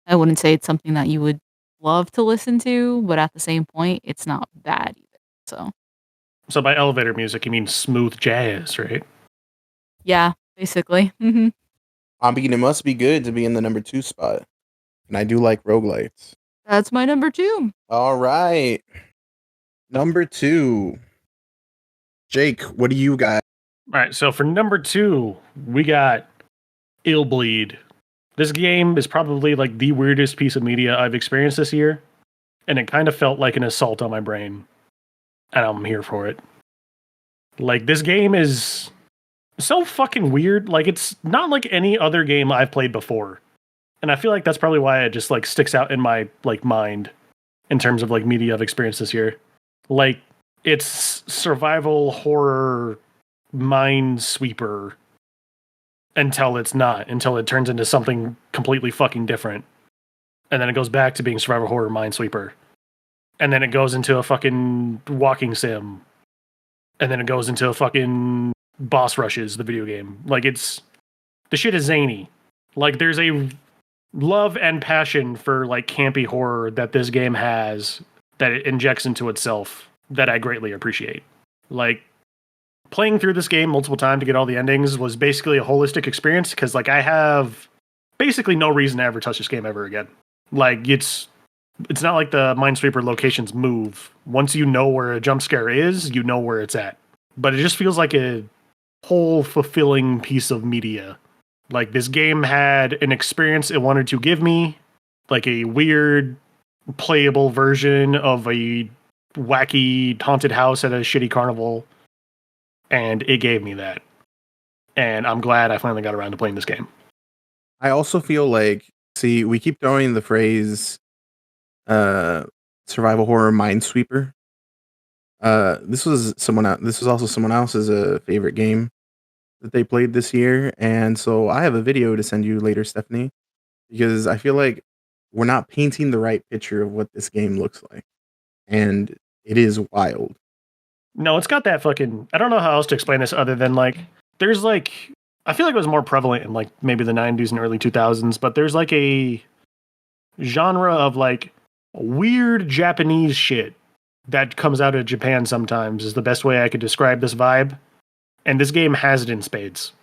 B: I wouldn't say it's something that you would love to listen to, but at the same point, it's not bad either.
C: So by elevator music, you mean smooth jazz, right?
B: Yeah, basically. Mm-hmm.
A: I mean, it must be good to be in the number 2 spot. And I do like roguelites.
B: That's my number 2.
A: All right. Number 2. Jake, what do you got?
C: All right, so for number 2, we got Illbleed. This game is probably like the weirdest piece of media I've experienced this year, and it kind of felt like an assault on my brain. and I'm here for it. Like, this game is so fucking weird. Like, it's not like any other game I've played before. And I feel like that's probably why it just, like, sticks out in my, like, mind in terms of, like, media I've experienced this year. Like, it's survival horror minesweeper until it's not, until it turns into something completely fucking different. And then it goes back to being survival horror minesweeper. And then it goes into a fucking walking sim. And then it goes into a fucking boss rushes, the video game. Like, it's, the shit is zany. Like, there's a love and passion for, like, campy horror that this game has that it injects into itself that I greatly appreciate. Like, playing through this game multiple times to get all the endings was basically a holistic experience, because, like, I have basically no reason to ever touch this game ever again. Like, it's not like the Minesweeper locations move. Once you know where a jump scare is, you know where it's at. But it just feels like a whole fulfilling piece of media. Like, this game had an experience it wanted to give me, like a weird, playable version of a wacky haunted house at a shitty carnival, and it gave me that. And I'm glad I finally got around to playing this game.
A: I also feel like, see, we keep throwing the phrase survival horror minesweeper. This was also someone else's favorite game that they played this year, and so I have a video to send you later, Stephanie, because I feel like we're not painting the right picture of what this game looks like, and it is wild.
C: No, it's got that fucking, I don't know how else to explain this other than, like, there's, like, I feel like it was more prevalent in, like, maybe the 90s and early 2000s, but there's, like, a genre of, like, weird Japanese shit that comes out of Japan sometimes, is the best way I could describe this vibe. And this game has it in spades.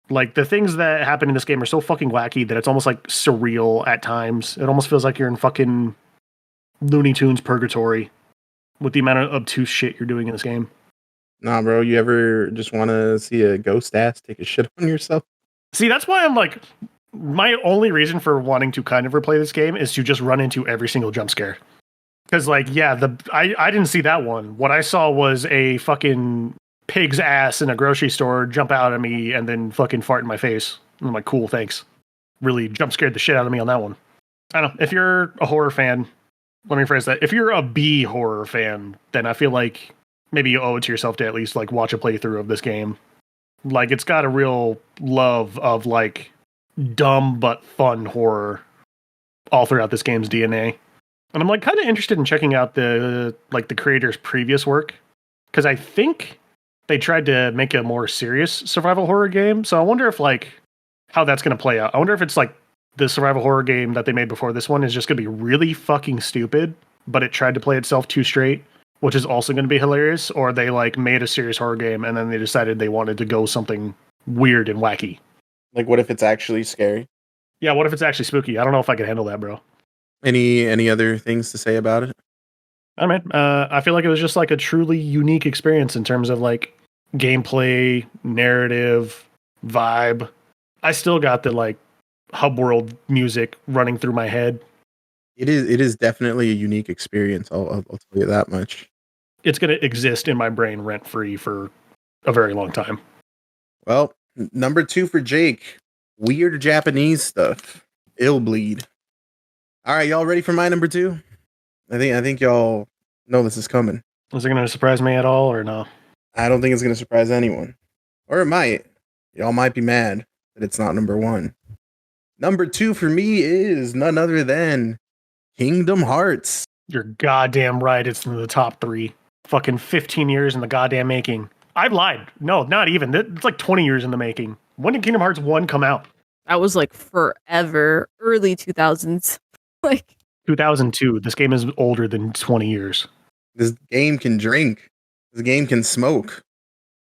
C: Like, the things that happen in this game are so fucking wacky that it's almost, like, surreal at times. It almost feels like you're in fucking Looney Tunes purgatory with the amount of obtuse shit you're doing in this game.
A: Nah, bro, you ever just want to see a ghost ass take a shit on yourself?
C: See, that's why I'm like, my only reason for wanting to kind of replay this game is to just run into every single jump scare. Because, like, yeah, I didn't see that one. What I saw was a fucking pig's ass in a grocery store jump out at me and then fucking fart in my face. And I'm like, cool, thanks. Really jump scared the shit out of me on that one. I don't know. If you're a horror fan, let me phrase that. If you're a B horror fan, then I feel like maybe you owe it to yourself to at least, like, watch a playthrough of this game. Like, it's got a real love of, like, dumb but fun horror all throughout this game's DNA. And I'm, like, kind of interested in checking out the creator's previous work, because I think they tried to make a more serious survival horror game. So I wonder if, like, how that's going to play out. I wonder if it's like the survival horror game that they made before this one is just going to be really fucking stupid, but it tried to play itself too straight, which is also going to be hilarious. Or they, like, made a serious horror game and then they decided they wanted to go something weird and wacky.
A: Like, what if it's actually scary?
C: Yeah, what if it's actually spooky? I don't know if I can handle that, bro.
A: Any other things to say about it?
C: I don't know, I feel like it was just, like, a truly unique experience in terms of, like, gameplay, narrative, vibe. I still got the, like, hub world music running through my head.
A: It is definitely a unique experience. I'll tell you that much.
C: It's going to exist in my brain rent free for a very long time.
A: Well, number 2 for Jake, weird Japanese stuff. Ill bleed. All right, y'all ready for my number 2? I think y'all know this is coming.
C: Is it going to surprise me at all or no?
A: I don't think it's going to surprise anyone. Or it might. Y'all might be mad that it's not number 1. Number 2 for me is none other than Kingdom Hearts.
C: You're goddamn right. It's in the top 3. Fucking 15 years in the goddamn making. I lied. No, not even. It's like 20 years in the making. When did Kingdom Hearts 1 come out?
B: That was like forever. Early 2000s. Like
C: 2002. This game is older than 20 years.
A: This game can drink. This game can smoke.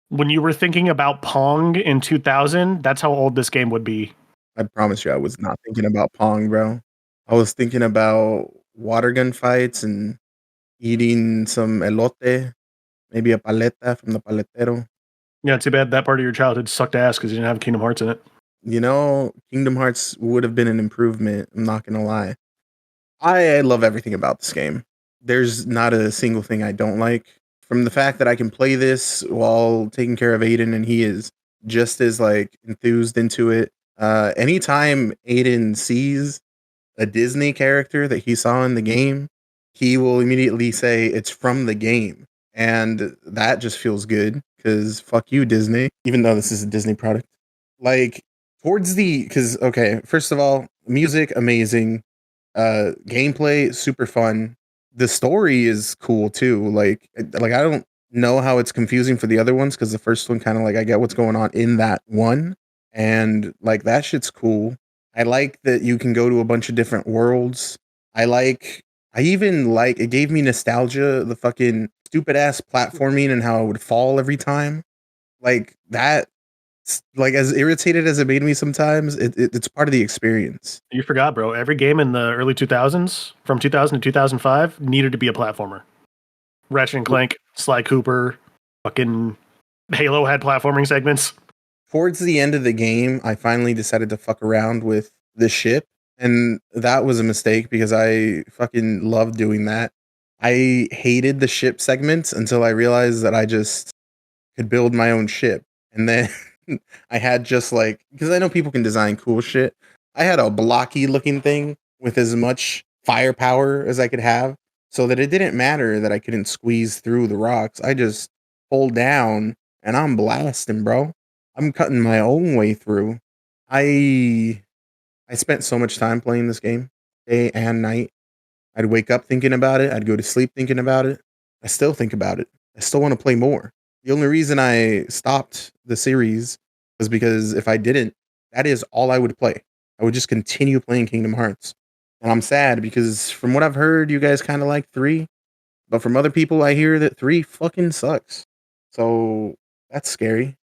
C: When you were thinking about Pong in 2000, that's how old this game would be.
A: I promise you, I was not thinking about Pong, bro. I was thinking about water gun fights and eating some elote, maybe a paleta from the paletero.
C: Yeah, too bad that part of your childhood sucked ass because you didn't have Kingdom Hearts in it.
A: You know, Kingdom Hearts would have been an improvement. I'm not going to lie. I love everything about this game. There's not a single thing I don't like. from the fact that I can play this while taking care of Aiden, and he is just as like enthused into it. Anytime Aiden sees a Disney character that he saw in the game, he will immediately say it's from the game. And that just feels good because fuck you, Disney, even though this is a Disney product. Like, because, okay, first of all, music, amazing. Gameplay, super fun. The story is cool too. Like I don't know how it's confusing for the other ones because the first one kind of like I get what's going on in that one, and like that shit's cool. I like that you can go to a bunch of different worlds. I even like it gave me nostalgia, the fucking stupid ass platforming and how I would fall every time. Like that, like as irritated as it made me sometimes, it's part of the experience.
C: You forgot, bro. Every game in the early 2000s, from 2000 to 2005, needed to be a platformer. Ratchet and Clank, Sly Cooper, fucking Halo had platforming segments.
A: Towards the end of the game, I finally decided to fuck around with the ship, and that was a mistake because I fucking loved doing that. I hated the ship segments until I realized that I just could build my own ship. And then I had just like, because I know people can design cool shit. I had a blocky looking thing with as much firepower as I could have so that it didn't matter that I couldn't squeeze through the rocks. I just pulled down and I'm blasting, bro. I'm cutting my own way through. I spent so much time playing this game, day and night. I'd wake up thinking about it. I'd go to sleep thinking about it. I still think about it. I still want to play more. The only reason I stopped the series was because if I didn't, that is all I would play. I would just continue playing Kingdom Hearts. And I'm sad because from what I've heard, you guys kind of like 3. But from other people, I hear that 3 fucking sucks. So that's scary.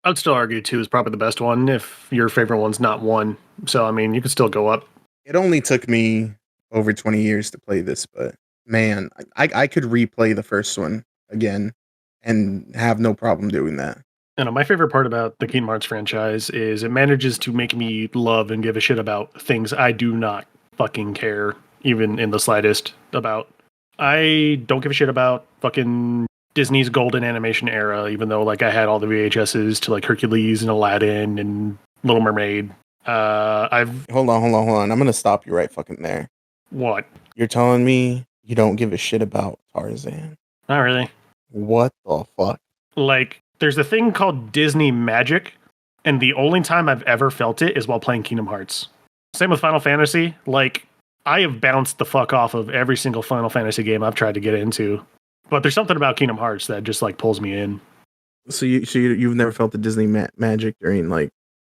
C: I'd still argue 2 is probably the best one if your favorite one's not 1. So, I mean, you could still go up.
A: It only took me over 20 years to play this, but man, I could replay the first one again and have no problem doing that.
C: You know, my favorite part about the Kingdom Hearts franchise is it manages to make me love and give a shit about things I do not fucking care, even in the slightest, about. I don't give a shit about fucking Disney's golden animation era, even though like I had all the VHSs to like Hercules and Aladdin and Little Mermaid.
A: Hold on. I'm gonna stop you right fucking there.
C: What?
A: You're telling me you don't give a shit about Tarzan?
C: Not really.
A: What the fuck?
C: Like, there's a thing called Disney magic, and the only time I've ever felt it is while playing Kingdom Hearts. Same with Final Fantasy. Like, I have bounced the fuck off of every single Final Fantasy game I've tried to get into. But there's something about Kingdom Hearts that just like pulls me in.
A: So you've never felt the Disney magic during like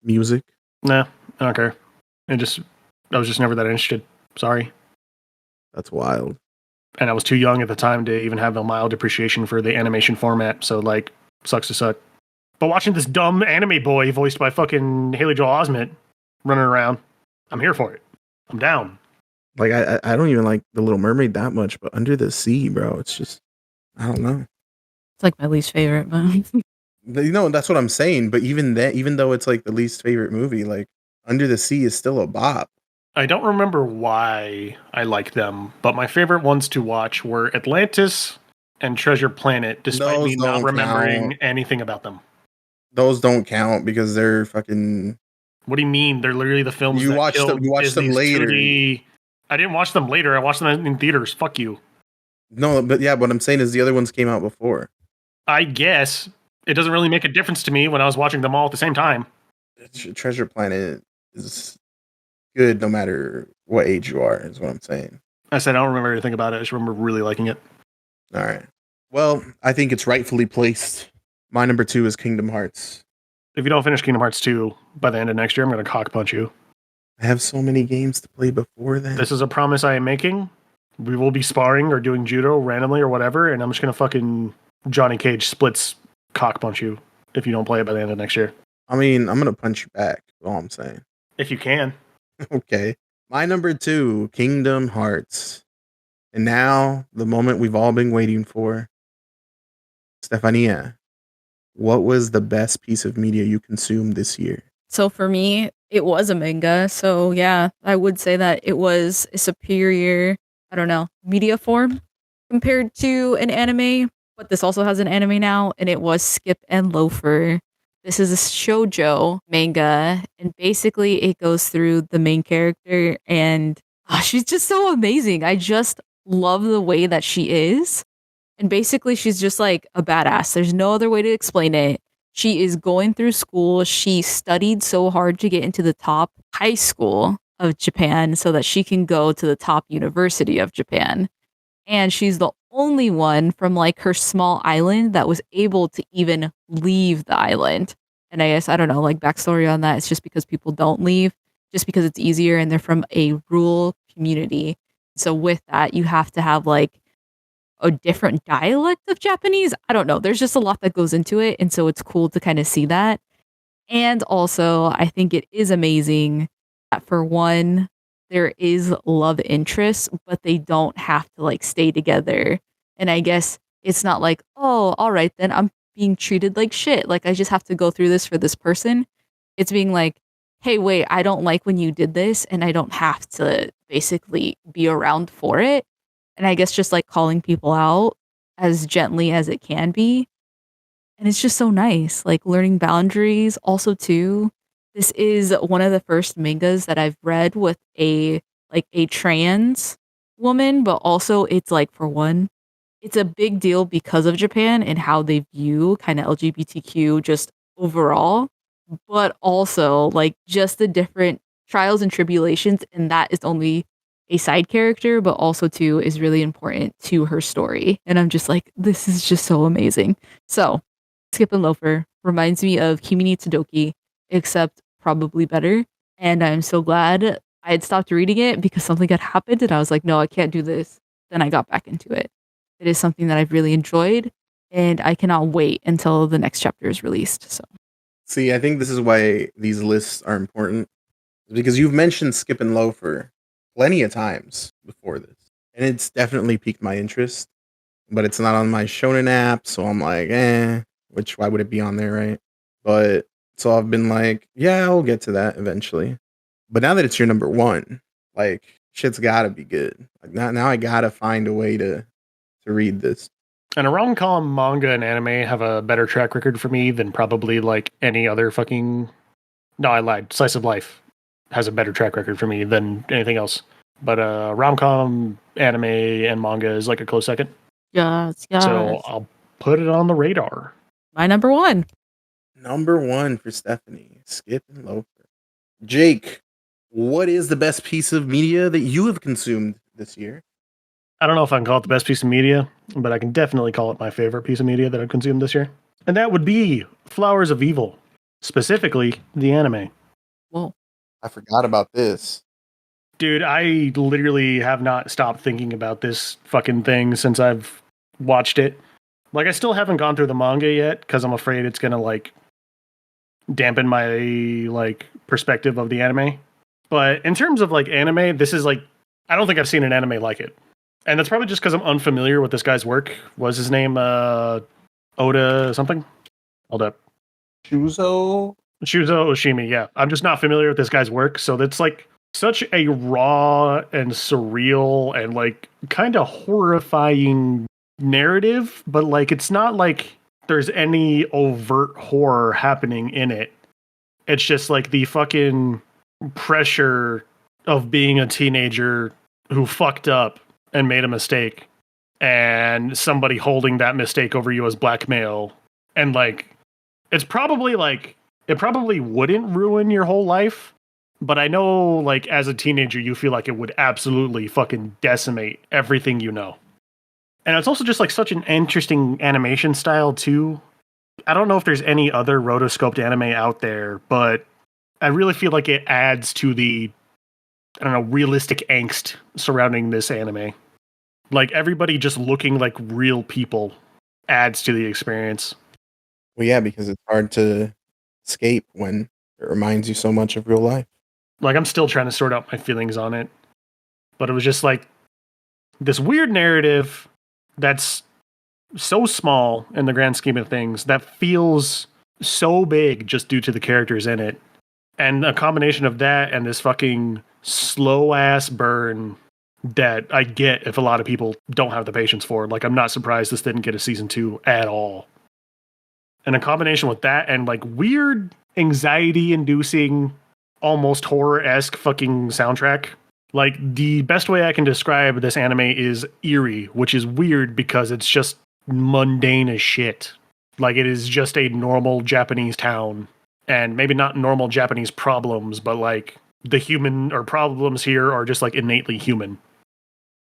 A: music?
C: Nah, I don't care. I was just never that interested. Sorry.
A: That's wild.
C: And I was too young at the time to even have a mild appreciation for the animation format. So like, sucks to suck. But watching this dumb anime boy voiced by fucking Haley Joel Osment running around, I'm here for it. I'm down.
A: Like I don't even like The Little Mermaid that much, but Under the Sea, bro, it's just I don't know.
B: It's like my least favorite, but
A: You know, that's what I'm saying. But even though it's like the least favorite movie, like Under the Sea is still a bop.
C: I don't remember why I like them, but my favorite ones to watch were Atlantis and Treasure Planet, despite
A: Those
C: me not
A: don't
C: remembering
A: count.
C: anything about them.
A: Those don't count because they're fucking.
C: What do you mean? They're literally the films
A: You
C: that
A: watched them.
C: killed
A: You watched them
C: Disney's
A: later.
C: 2D. I didn't watch them later. I watched them in theaters. Fuck you.
A: No, but yeah, what I'm saying is the other ones came out before.
C: I guess it doesn't really make a difference to me when I was watching them all at the same time.
A: Treasure Planet is good no matter what age you are, is what I'm saying.
C: I said I don't remember anything about it. I just remember really liking it.
A: All right. Well, I think it's rightfully placed. My number 2 is Kingdom Hearts.
C: If you don't finish Kingdom Hearts 2 by the end of next year, I'm going to cock punch you.
A: I have so many games to play before then.
C: This is a promise I am making. We will be sparring or doing judo randomly or whatever, and I'm just going to fucking Johnny Cage splits cock punch you if you don't play it by the end of next year.
A: I mean, I'm going to punch you back, is all I'm saying.
C: If you can.
A: Okay. My number 2, Kingdom Hearts. And now, the moment we've all been waiting for. Stefania, what was the best piece of media you consumed this year?
B: so for me, it was a manga. So yeah, I would say that it was a superior, I don't know, media form compared to an anime. But this also has an anime now, and it was Skip and Loafer. This is a shoujo manga, and basically it goes through the main character, and she's just so amazing. I just love the way that she is. And basically, she's just like a badass. There's no other way to explain it. She is going through school. She studied so hard to get into the top high school of Japan so that she can go to the top university of Japan. And she's the only one from like her small island that was able to even leave the island. And I guess, I don't know, like backstory on that. It's just because people don't leave, just because it's easier and they're from a rural community. So with that, you have to have like a different dialect of Japanese. I don't know. There's just a lot that goes into it. And so it's cool to kind of see that. And also, I think it is amazing that for one, there is love interest, but they don't have to like stay together. And I guess it's not like, oh, all right, then I'm being treated like shit. Like I just have to go through this for this person. It's being like, hey, wait, I don't like when you did this, and I don't have to basically be around for it. And I guess just like calling people out as gently as it can be. And it's just so nice, like learning boundaries. Also, too, this is one of the first mangas that I've read with a trans woman, but also it's like, for one, it's a big deal because of Japan and how they view kind of LGBTQ just overall, but also like just the different trials and tribulations, and that is only a side character, but also too is really important to her story. And I'm just like, this is just so amazing. So Skip and Loafer reminds me of Kimi ni Todoki, except probably better. And I'm so glad I had stopped reading it because something had happened and I was like, no, I can't do this. Then I got back into it. It is something that I've really enjoyed, and I cannot wait until the next chapter is released. So,
A: See, I think this is why these lists are important, because you've mentioned Skip and Loafer plenty of times before this, and it's definitely piqued my interest. But it's not on my Shonen app, so I'm like, which why would it be on there, right? But so I've been like, yeah, I'll get to that eventually. But now that it's your number one, like shit's gotta be good. Like now I gotta find a way to read this.
C: And a rom-com manga and anime have a better track record for me than probably like any other fucking... No, I lied. Slice of Life has a better track record for me than anything else. But rom-com, anime, and manga is like a close second.
B: yes.
C: So I'll put it on the radar.
B: My number one.
A: Number one for Stephanie, Skip and Loafer. Jake, what is the best piece of media that you have consumed this year?
C: I don't know if I can call it the best piece of media, but I can definitely call it my favorite piece of media that I've consumed this year. And that would be Flowers of Evil, specifically the anime.
B: Whoa.
A: I forgot about this.
C: Dude, I literally have not stopped thinking about this fucking thing since I've watched it. Like, I still haven't gone through the manga yet, because I'm afraid it's gonna, like, dampen my, like, perspective of the anime. But in terms of, like, anime, this is, like, I don't think I've seen an anime like it. And that's probably just because I'm unfamiliar with this guy's work. Was his name Oda something? Hold up.
A: Shuzo
C: Oshimi, yeah. I'm just not familiar with this guy's work, so that's like such a raw and surreal and like kind of horrifying narrative, but like it's not like there's any overt horror happening in it. It's just like the fucking pressure of being a teenager who fucked up and made a mistake, and somebody holding that mistake over you as blackmail. And like, it's probably like, it probably wouldn't ruin your whole life, but I know like as a teenager, you feel like it would absolutely fucking decimate everything you know. And it's also just like such an interesting animation style too. I don't know if there's any other rotoscoped anime out there, but I really feel like it adds to the, I don't know, realistic angst surrounding this anime. Like everybody just looking like real people adds to the experience.
A: Well, yeah, because it's hard to escape when it reminds you so much of real life.
C: Like I'm still trying to sort out my feelings on it. But it was just like this weird narrative that's so small in the grand scheme of things that feels so big just due to the characters in it. And a combination of that and this fucking slow ass burn that I get if a lot of people don't have the patience for. Like, I'm not surprised this didn't get a season 2 at all. And a combination with that and like weird anxiety-inducing, almost horror-esque fucking soundtrack. Like, the best way I can describe this anime is eerie, which is weird because it's just mundane as shit. Like, it is just a normal Japanese town. And maybe not normal Japanese problems, but like the human or problems here are just like innately human.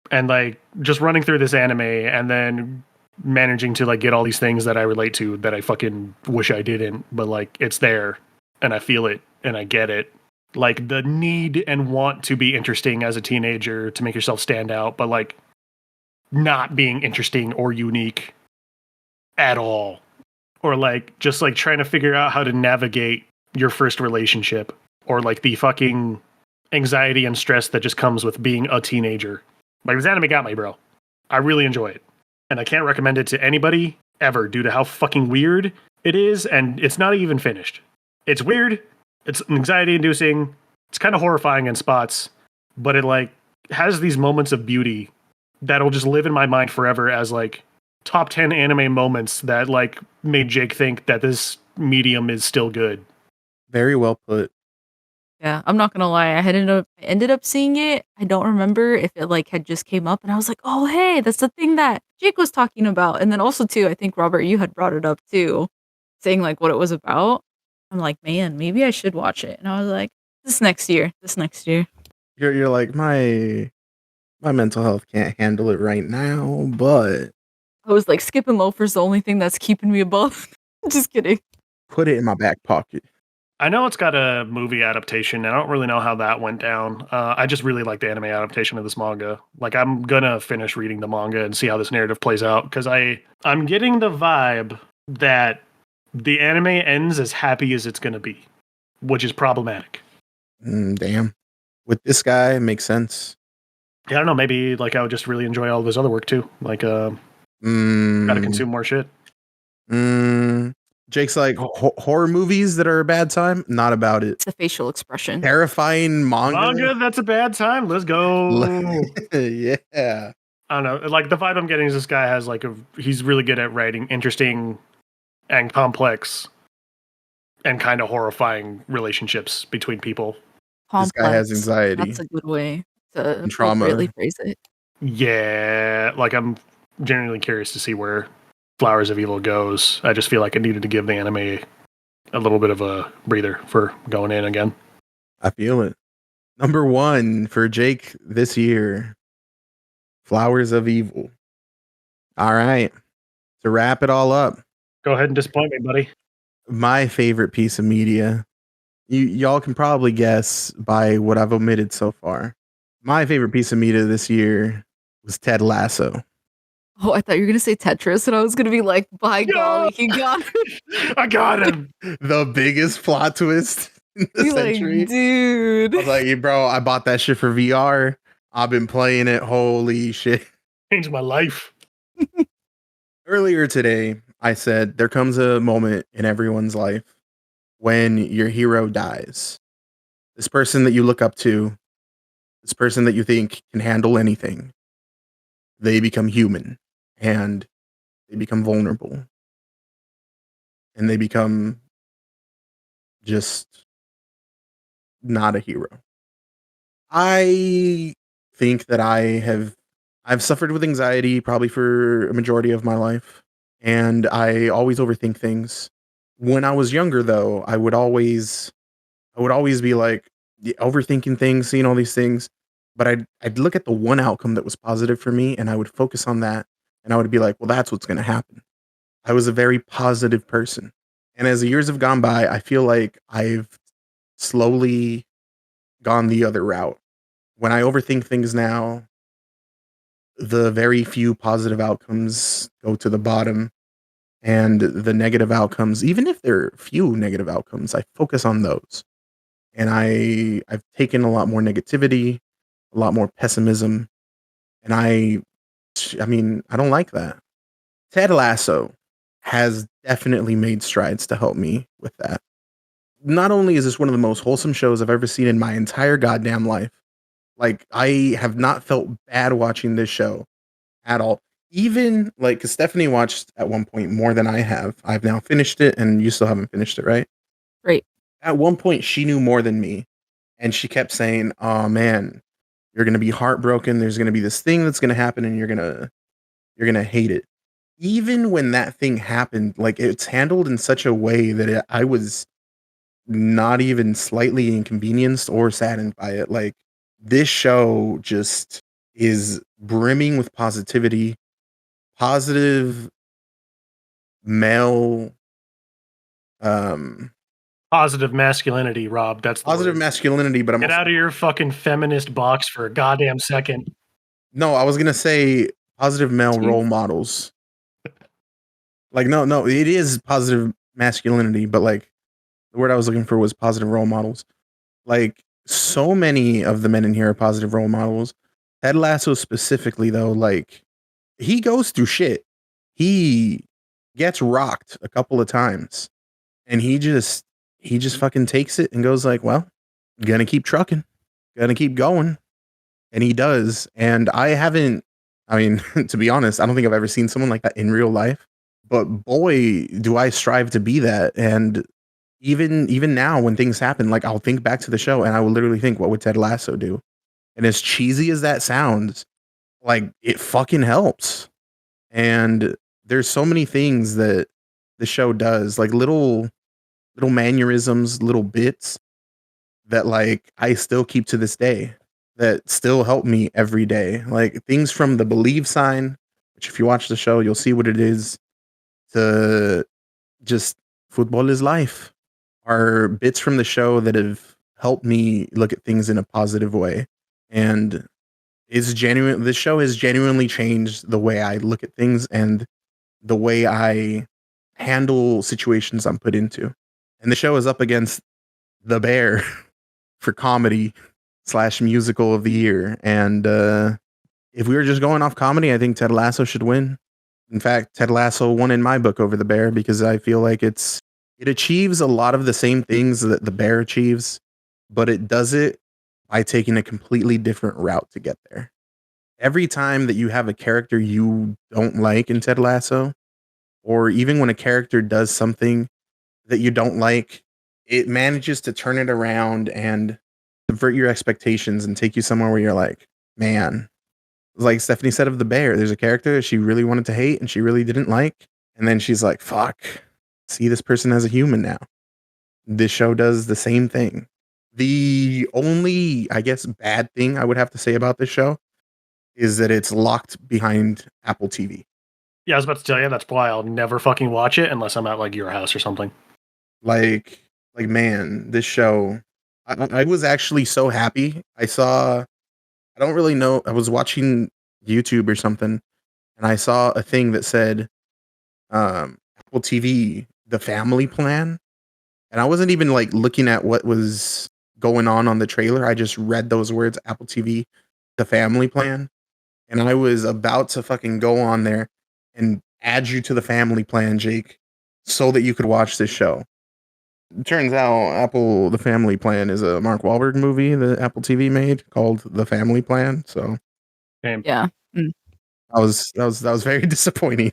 C: And like just running through this anime and then managing to like get all these things that I relate to that I fucking wish I didn't, but like it's there and I feel it and I get it. Like the need and want to be interesting as a teenager to make yourself stand out, but like not being interesting or unique at all. Or like just like trying to figure out how to navigate your first relationship, or like the fucking anxiety and stress that just comes with being a teenager. Like, this anime got me, bro. I really enjoy it. And I can't recommend it to anybody ever due to how fucking weird it is, and it's not even finished. It's weird, it's anxiety inducing, it's kind of horrifying in spots, but it like has these moments of beauty that'll just live in my mind forever as like top 10 anime moments that like made Jake think that this medium is still good.
A: Very well put.
B: Yeah, I'm not gonna lie. I ended up seeing it. I don't remember if it like had just came up, and I was like, "Oh, hey, that's the thing that Jake was talking about." And then also too, I think Robert, you had brought it up too, saying like what it was about. I'm like, man, maybe I should watch it. And I was like, this next year.
A: You're like, my mental health can't handle it right now, but
B: I was like, skipping loafers the only thing that's keeping me above. Just kidding.
A: put it in my back pocket.
C: I know it's got a movie adaptation, and I don't really know how that went down. I just really like the anime adaptation of this manga. Like, I'm gonna finish reading the manga and see how this narrative plays out, because I'm getting the vibe that the anime ends as happy as it's gonna be, which is problematic.
A: Damn. With this guy, it makes sense.
C: Yeah, I don't know, maybe like I would just really enjoy all of his other work too. Like, gotta consume more shit.
A: Jake's like, horror movies that are a bad time? Not about it.
B: It's the facial expression.
A: Terrifying manga?
C: That's a bad time. Let's go.
A: Yeah.
C: I don't know. Like, the vibe I'm getting is this guy has like he's really good at writing interesting and complex and kind of horrifying relationships between people.
A: This guy has anxiety.
B: That's a good way to
A: trauma.
B: appropriately phrase it.
C: Yeah, like I'm genuinely curious to see where Flowers of Evil goes. I just feel like I needed to give the anime a little bit of a breather for going in again.
A: I feel it. Number 1 for Jake this year, Flowers of Evil. All right. To wrap it all up.
C: Go ahead and disappoint me, buddy.
A: My favorite piece of media. Y'all can probably guess by what I've omitted so far. My favorite piece of media this year was Ted Lasso.
B: Oh, I thought you were gonna say Tetris, and I was gonna be like, by golly, he got it.
C: I got him.
A: The biggest plot twist in the century.
B: Like, dude.
A: I was like, hey, bro, I bought that shit for VR. I've been playing it. Holy shit.
C: Changed my life.
A: Earlier today, I said there comes a moment in everyone's life when your hero dies. This person that you look up to, this person that you think can handle anything, they become human and they become vulnerable and they become just not a hero. I think that I've suffered with anxiety probably for a majority of my life, and I always overthink things. When I was younger, though, I would always be like overthinking things, seeing all these things, but I'd look at the one outcome that was positive for me, and I would focus on that, and I would be like, well, that's what's going to happen. I was a very positive person, and as the years have gone by, I feel like I've slowly gone the other route. When I overthink things now, the very few positive outcomes go to the bottom, and the negative outcomes, even if there are few negative outcomes, I focus on those. And I've taken a lot more negativity, a lot more pessimism, and I mean, I don't like that. Ted Lasso has definitely made strides to help me with that. Not only is this one of the most wholesome shows I've ever seen in my entire goddamn life, Like, I have not felt bad watching this show at all. Even like, because Stephanie watched at one point more than I have. I've now finished it, and you still haven't finished it, right?
B: Right.
A: At one point, she knew more than me, and she kept saying, "Oh man, you're gonna be heartbroken. There's gonna be this thing that's gonna happen, and you're gonna hate it." Even when that thing happened, like it's handled in such a way that I was not even slightly inconvenienced or saddened by it. Like this show just is brimming with positivity, positive male, um,
C: Positive masculinity, Rob. That's the
A: positive
C: word.
A: masculinity. But I'm
C: Get
A: also,
C: out of your fucking feminist box for a goddamn second.
A: no, I was gonna say positive male
B: Jeez.
A: role models. Like no, it is positive masculinity, but like the word I was looking for was positive role models. Like so many of the men in here are positive role models. Ted Lasso specifically, though, like he goes through shit. He gets rocked a couple of times, and he just fucking takes it and goes like, "Well, gonna keep trucking, gonna keep going," and he does. And I haven't. I mean, to be honest, I don't think I've ever seen someone like that in real life. But boy, do I strive to be that. And even now when things happen, like I'll think back to the show and I will literally think, what would Ted Lasso do? And as cheesy as that sounds, like it fucking helps. And there's so many things that the show does, like little mannerisms, little bits that like I still keep to this day that still help me every day. Like things from the believe sign, which if you watch the show, you'll see what it is, to just football is life, are bits from the show that have helped me look at things in a positive way. And it's genuine. This show has genuinely changed the way I look at things and the way I handle situations I'm put into. And the show is up against The Bear for comedy slash musical of the year. And if we were just going off comedy, I think Ted Lasso should win. In fact, Ted Lasso won in my book over The Bear because I feel like it achieves a lot of the same things that The Bear achieves, but it does it by taking a completely different route to get there. Every time that you have a character you don't like in Ted Lasso, or even when a character does something that you don't like, it manages to turn it around and subvert your expectations and take you somewhere where you're like, man, like Stephanie said of The Bear, there's a character she really wanted to hate and she really didn't like. And then she's like, fuck, see this person as a human now. This show does the same thing. The only, I guess, bad thing I would have to say about this show is that it's locked behind Apple TV.
C: Yeah, I was about to tell you, that's why I'll never fucking watch it unless I'm at like your house or something.
A: Like man, this show, I was actually so happy. I don't really know, I was watching YouTube or something, and I saw a thing that said Apple TV, the family plan. And I wasn't even like looking at what was going on the trailer. I just read those words, Apple TV, the family plan. And I was about to fucking go on there and add you to the family plan, Jake, so that you could watch this show. It turns out Apple, the family plan is a Mark Wahlberg movie that Apple TV made called The Family Plan. So
C: Okay.
B: Yeah. Mm.
A: that was very disappointing.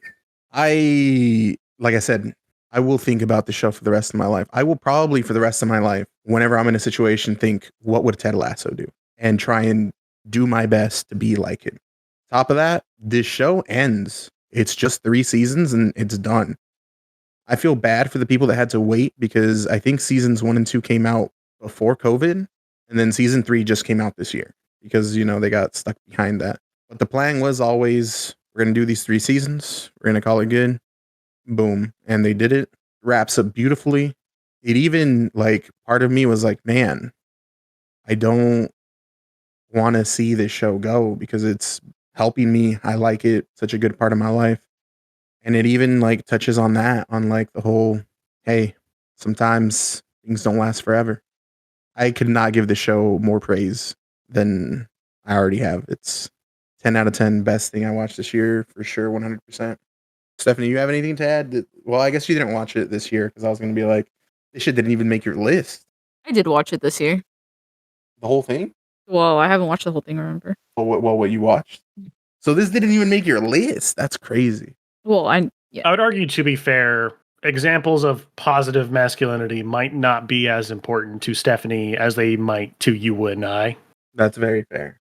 A: Like I said, I will think about the show for the rest of my life. I will probably for the rest of my life, whenever I'm in a situation, think, what would Ted Lasso do? And try and do my best to be like him. Top of that, this show ends. It's just 3 seasons and it's done. I feel bad for the people that had to wait because I think seasons 1 and 2 came out before COVID. And then season 3 just came out this year because, they got stuck behind that. But the plan was always, we're going to do these 3 seasons. We're going to call it good. Boom. And they did it. Wraps up beautifully. It even, like, part of me was like, man, I don't want to see this show go because it's helping me. I like it. Such a good part of my life. And it even, like, touches on that, on, like, the whole, hey, sometimes things don't last forever. I could not give the show more praise than I already have. It's 10 out of 10 best thing I watched this year for sure, 100%. Stephanie, you have anything to add? Well, I guess you didn't watch it this year because I was going to be like, this shit didn't even make your list.
B: I did watch it this year.
A: The whole thing?
B: Well, I haven't watched the whole thing, remember?
A: What you watched? So this didn't even make your list. That's crazy.
B: Well,
C: I would argue, to be fair, examples of positive masculinity might not be as important to Stephanie as they might to you and I.
A: That's very fair.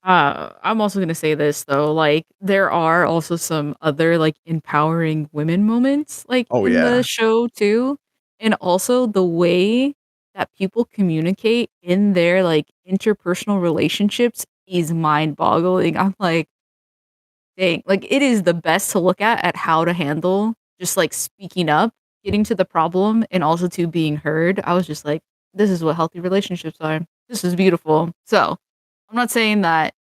B: I'm also gonna say this though, like there are also some other like empowering women moments like in the show too. And also the way that people communicate in their like interpersonal relationships is mind-boggling. I'm like, dang, like it is the best to look at how to handle just like speaking up, getting to the problem, and also to being heard. I was just like, this is what healthy relationships are. This is beautiful. So I'm not saying that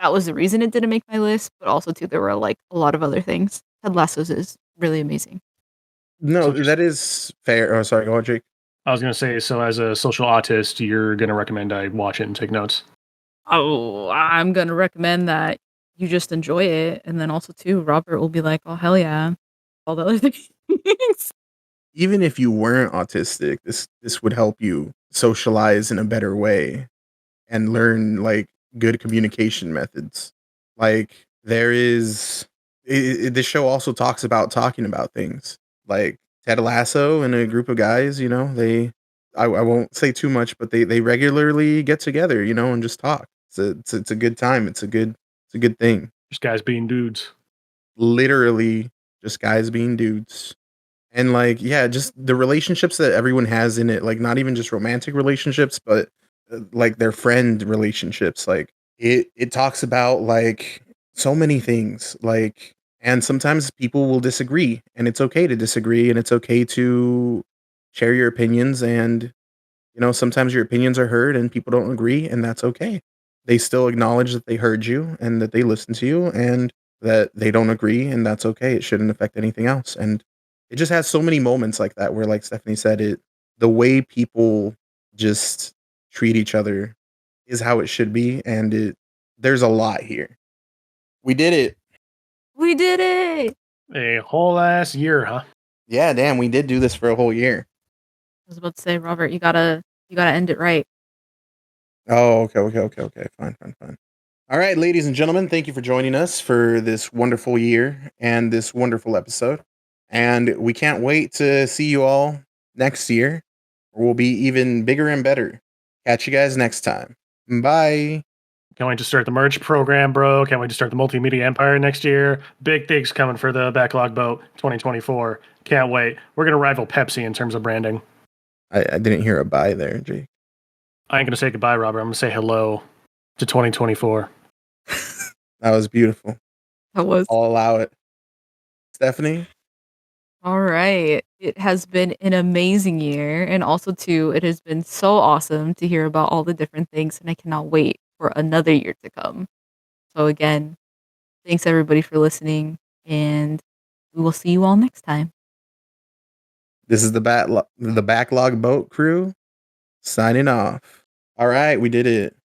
B: was the reason it didn't make my list, but also too there were like a lot of other things. Ted Lasso's is really amazing.
A: No, that is fair. Oh, sorry, go on, Jake.
C: I was going to say, so as a social autist, you're going to recommend I watch it and take notes?
B: Oh, I'm going to recommend that you just enjoy it. And then also too, Robert will be like, oh, hell yeah. All the other things.
A: Even if you weren't autistic, this would help you socialize in a better way and learn like good communication methods. Like there is, this show also talks about talking about things. Like Ted Lasso and a group of guys, you know, I won't say too much, but they regularly get together, you know, and just talk. It's a good time. It's a good thing.
C: Just guys being dudes.
A: Literally just guys being dudes. And like, yeah, just the relationships that everyone has in it, like not even just romantic relationships, but like their friend relationships. Like it talks about like so many things. Like, and sometimes people will disagree, and it's okay to disagree, and it's okay to share your opinions. And you know, sometimes your opinions are heard, and people don't agree, and that's okay. They still acknowledge that they heard you and that they listened to you, and that they don't agree, and that's okay. It shouldn't affect anything else. And it just has so many moments like that where, like Stephanie said, the way people just treat each other is how it should be, and there's a lot here. We did it.
B: We did it.
C: A whole ass year, huh?
A: Yeah, damn, we did do this for a whole year.
B: I was about to say, Robert, you gotta end it right.
A: Oh, okay. Fine. All right, ladies and gentlemen, thank you for joining us for this wonderful year and this wonderful episode. And we can't wait to see you all next year. We'll be even bigger and better. Catch you guys next time. Bye.
C: Can't wait to start the merch program, bro. Can't wait to start the multimedia empire next year. Big things coming for the Backlog Boat 2024. Can't wait. We're going to rival Pepsi in terms of branding.
A: I didn't hear a bye there, Jake.
C: I ain't going to say goodbye, Robert. I'm going to say hello to 2024.
A: That was beautiful.
B: That was.
A: I'll allow it. Stephanie?
B: All right. It has been an amazing year. And also, too, it has been so awesome to hear about all the different things. And I cannot wait for another year to come. So, again, thanks everybody for listening. And we will see you all next time.
A: This is the Backlog Boat crew signing off. All right, we did it.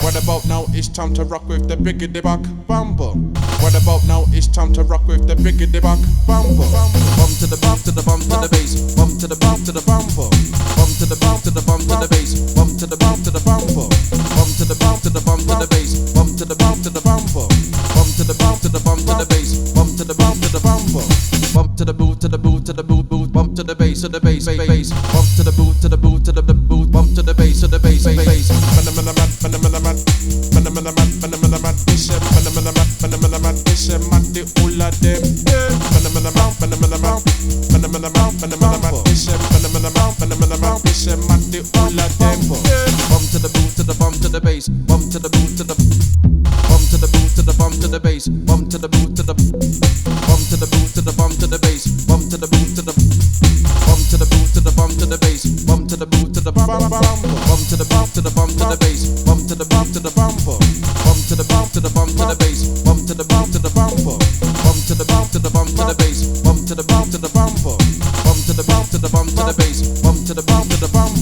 G: What about now? It's time to rock with the biggity back bumble. What about now? It's time to rock with the biggity back bumble. Bump to the bump to the bump to the bass. Bump to the bump to the bumble. Bump to the bump to the bump to the bass. Bump to the bump to the bumble. Bump to the bump to the bump to the bass. Bump to the bump to the bumble. Bump to the bump to the bump to the bass. Bump to the bump to the bumble. Bump to the boot to the boot to the boot boot. Bump to the bass to the bass bass. Bump to the boot to the boot to the boot. Bump to the bass to the bass bass. Bump to the boot to the bump to the bass. Bump to the boot to the bump to the boot to the bump to the bass. Bump to the boot to the bump to the boot to the bump to the bass. Bump to the boot to the bump to the boot to the bump to the bass. Bump to the boot to the bump to the bump to the bump to the bass. Bump to the bump to the bump bump to the bump to the bump to the bass. Bump to the bump to the bump bump to the bump to the bump to the bass. Bump to the bump to the bump bump to the bump to the bump to the bass. Bump to the bump to the bump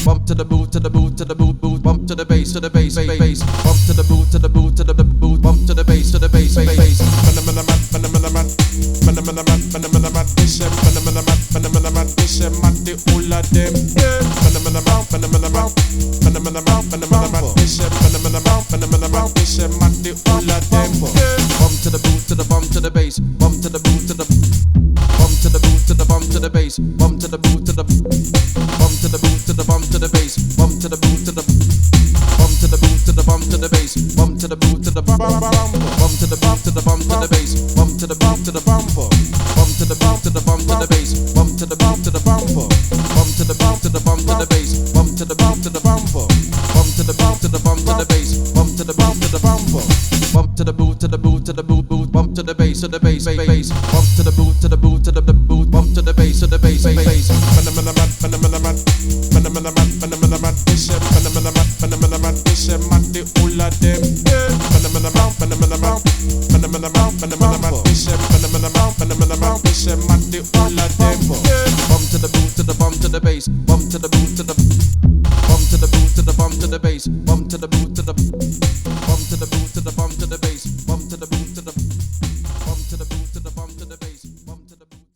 G: bump to the boot to the boot to the boot boot bump to the bass bass. Bump to the boot to the boot to the boot bump to the bass bass. Phenomenal Bum to the boot to the bum to the bass, bum to the boot to the bum to the boot to the bum to the bass, bum to the boot to the bum to the boot to the bum to the bass, bum to the boot to the bum to the boot to the bum to the bass, bum to the boot to the bum to the boot to the bum to the bass, bum to the boot to the bum to the boot to the bum to the bass, bum to the boot to the bum to the boot to the bum to the bass, bum to the boot to the bum to the boot to the bum to the bass, bum to the boot to the bum to the boot to the boot to the boot boot bump to the bass to the bass bass bump to the boot to the boot to the boot bump to the bass to the bass bass bump to the boot to the bump to the bass bump to the boot to the bump to the boot to the bump to the bass bump to the boot to the